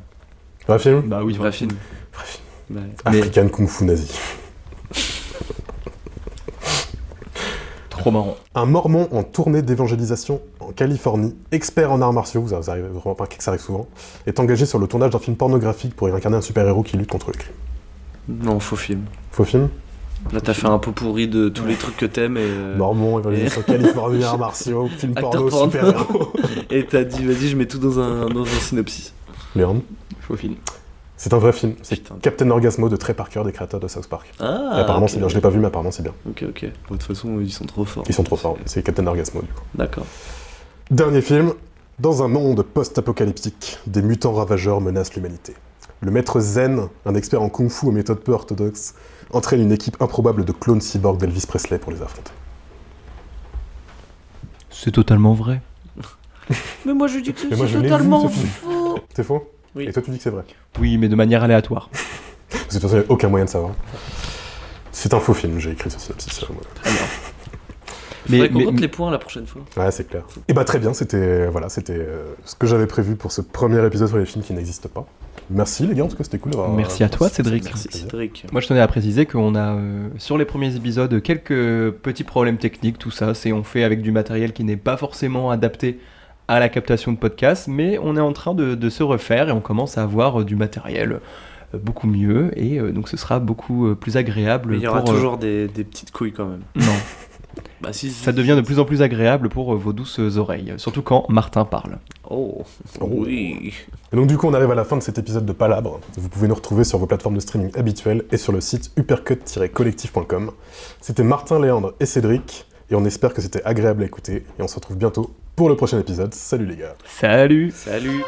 [SPEAKER 4] Vrai film
[SPEAKER 2] Bah oui,
[SPEAKER 3] Vrai film.
[SPEAKER 4] Vrai film.
[SPEAKER 3] Ouais.
[SPEAKER 2] Mais-
[SPEAKER 4] African kung-fu nazi.
[SPEAKER 2] Trop marrant.
[SPEAKER 4] Un mormon en tournée d'évangélisation en Californie, expert en arts martiaux, vous arrivez vraiment pas que ça arrive souvent, est engagé sur le tournage d'un film pornographique pour y incarner un super-héros qui lutte contre le crime.
[SPEAKER 3] Non, faux film.
[SPEAKER 4] Faux film
[SPEAKER 3] Là, t'as fait un pot pourri de tous les trucs que t'aimes et.
[SPEAKER 4] Normand, évaluation californien, arts martiaux, film
[SPEAKER 3] Acteur
[SPEAKER 4] porno,
[SPEAKER 3] porno.
[SPEAKER 4] super-héros.
[SPEAKER 3] Et t'as dit, vas-y, je mets tout dans un synopsis.
[SPEAKER 4] Léon,
[SPEAKER 2] Faux film.
[SPEAKER 4] c'est un vrai film. C'est
[SPEAKER 3] Putain.
[SPEAKER 4] Captain Orgasmo de Trey Parker, des créateurs de South Park.
[SPEAKER 3] Ah,
[SPEAKER 4] Et apparemment,
[SPEAKER 3] ok.
[SPEAKER 4] c'est bien. Je l'ai pas vu, mais apparemment, c'est bien.
[SPEAKER 3] Ok. Bon, de toute façon, ils sont trop forts.
[SPEAKER 4] Ils sont trop forts. C'est Captain Orgasmo, du coup.
[SPEAKER 3] D'accord.
[SPEAKER 4] Dernier film. Dans un monde post-apocalyptique, des mutants ravageurs menacent l'humanité. Le maître Zen, un expert en kung-fu aux méthodes peu orthodoxes, entraîne une équipe improbable de clones cyborgs d'Elvis Presley pour les affronter.
[SPEAKER 2] C'est totalement vrai.
[SPEAKER 3] Mais moi, je dis que
[SPEAKER 4] Mais moi,
[SPEAKER 3] c'est
[SPEAKER 4] je l'ai vu,
[SPEAKER 3] totalement
[SPEAKER 4] ce film.
[SPEAKER 3] faux.
[SPEAKER 4] C'est faux?
[SPEAKER 3] Oui.
[SPEAKER 4] Et toi, tu dis que c'est vrai?
[SPEAKER 2] Oui, mais de manière aléatoire.
[SPEAKER 4] Parce que de toute façon, il n'y a aucun moyen de savoir. C'est un faux film, j'ai écrit ce synopsis. Moi.
[SPEAKER 3] Faudrait qu'on
[SPEAKER 2] mais-
[SPEAKER 3] compte les points la prochaine fois.
[SPEAKER 4] Ouais, c'est clair. Et bah très bien, c'était ce que j'avais prévu pour ce premier épisode sur les films qui n'existent pas. Merci les gars, en tout cas c'était cool d'avoir...
[SPEAKER 2] Merci à toi, Cédric.
[SPEAKER 3] Merci Cédric.
[SPEAKER 2] Moi, je tenais à préciser qu'on a, sur les premiers épisodes, quelques petits problèmes techniques, tout ça. On fait avec du matériel qui n'est pas forcément adapté à la captation de podcast, mais on est en train de se refaire et on commence à avoir du matériel beaucoup mieux. Et donc, ce sera beaucoup plus agréable
[SPEAKER 3] Mais il y aura
[SPEAKER 2] pour...
[SPEAKER 3] toujours des petites couilles quand même.
[SPEAKER 2] Non,
[SPEAKER 3] Bah si.
[SPEAKER 2] ça devient de plus en plus agréable pour vos douces oreilles, surtout quand Martin parle.
[SPEAKER 3] Oh.
[SPEAKER 4] Oh.
[SPEAKER 3] Oui.
[SPEAKER 4] Et donc du coup on arrive à la fin de cet épisode de Palabre. Vous pouvez nous retrouver sur vos plateformes de streaming habituelles et sur le site uppercut-collectif.com. C'était Martin, Léandre et Cédric, et on espère que c'était agréable à écouter, et on se retrouve bientôt pour le prochain épisode. Salut les gars.
[SPEAKER 2] Salut!
[SPEAKER 3] Salut.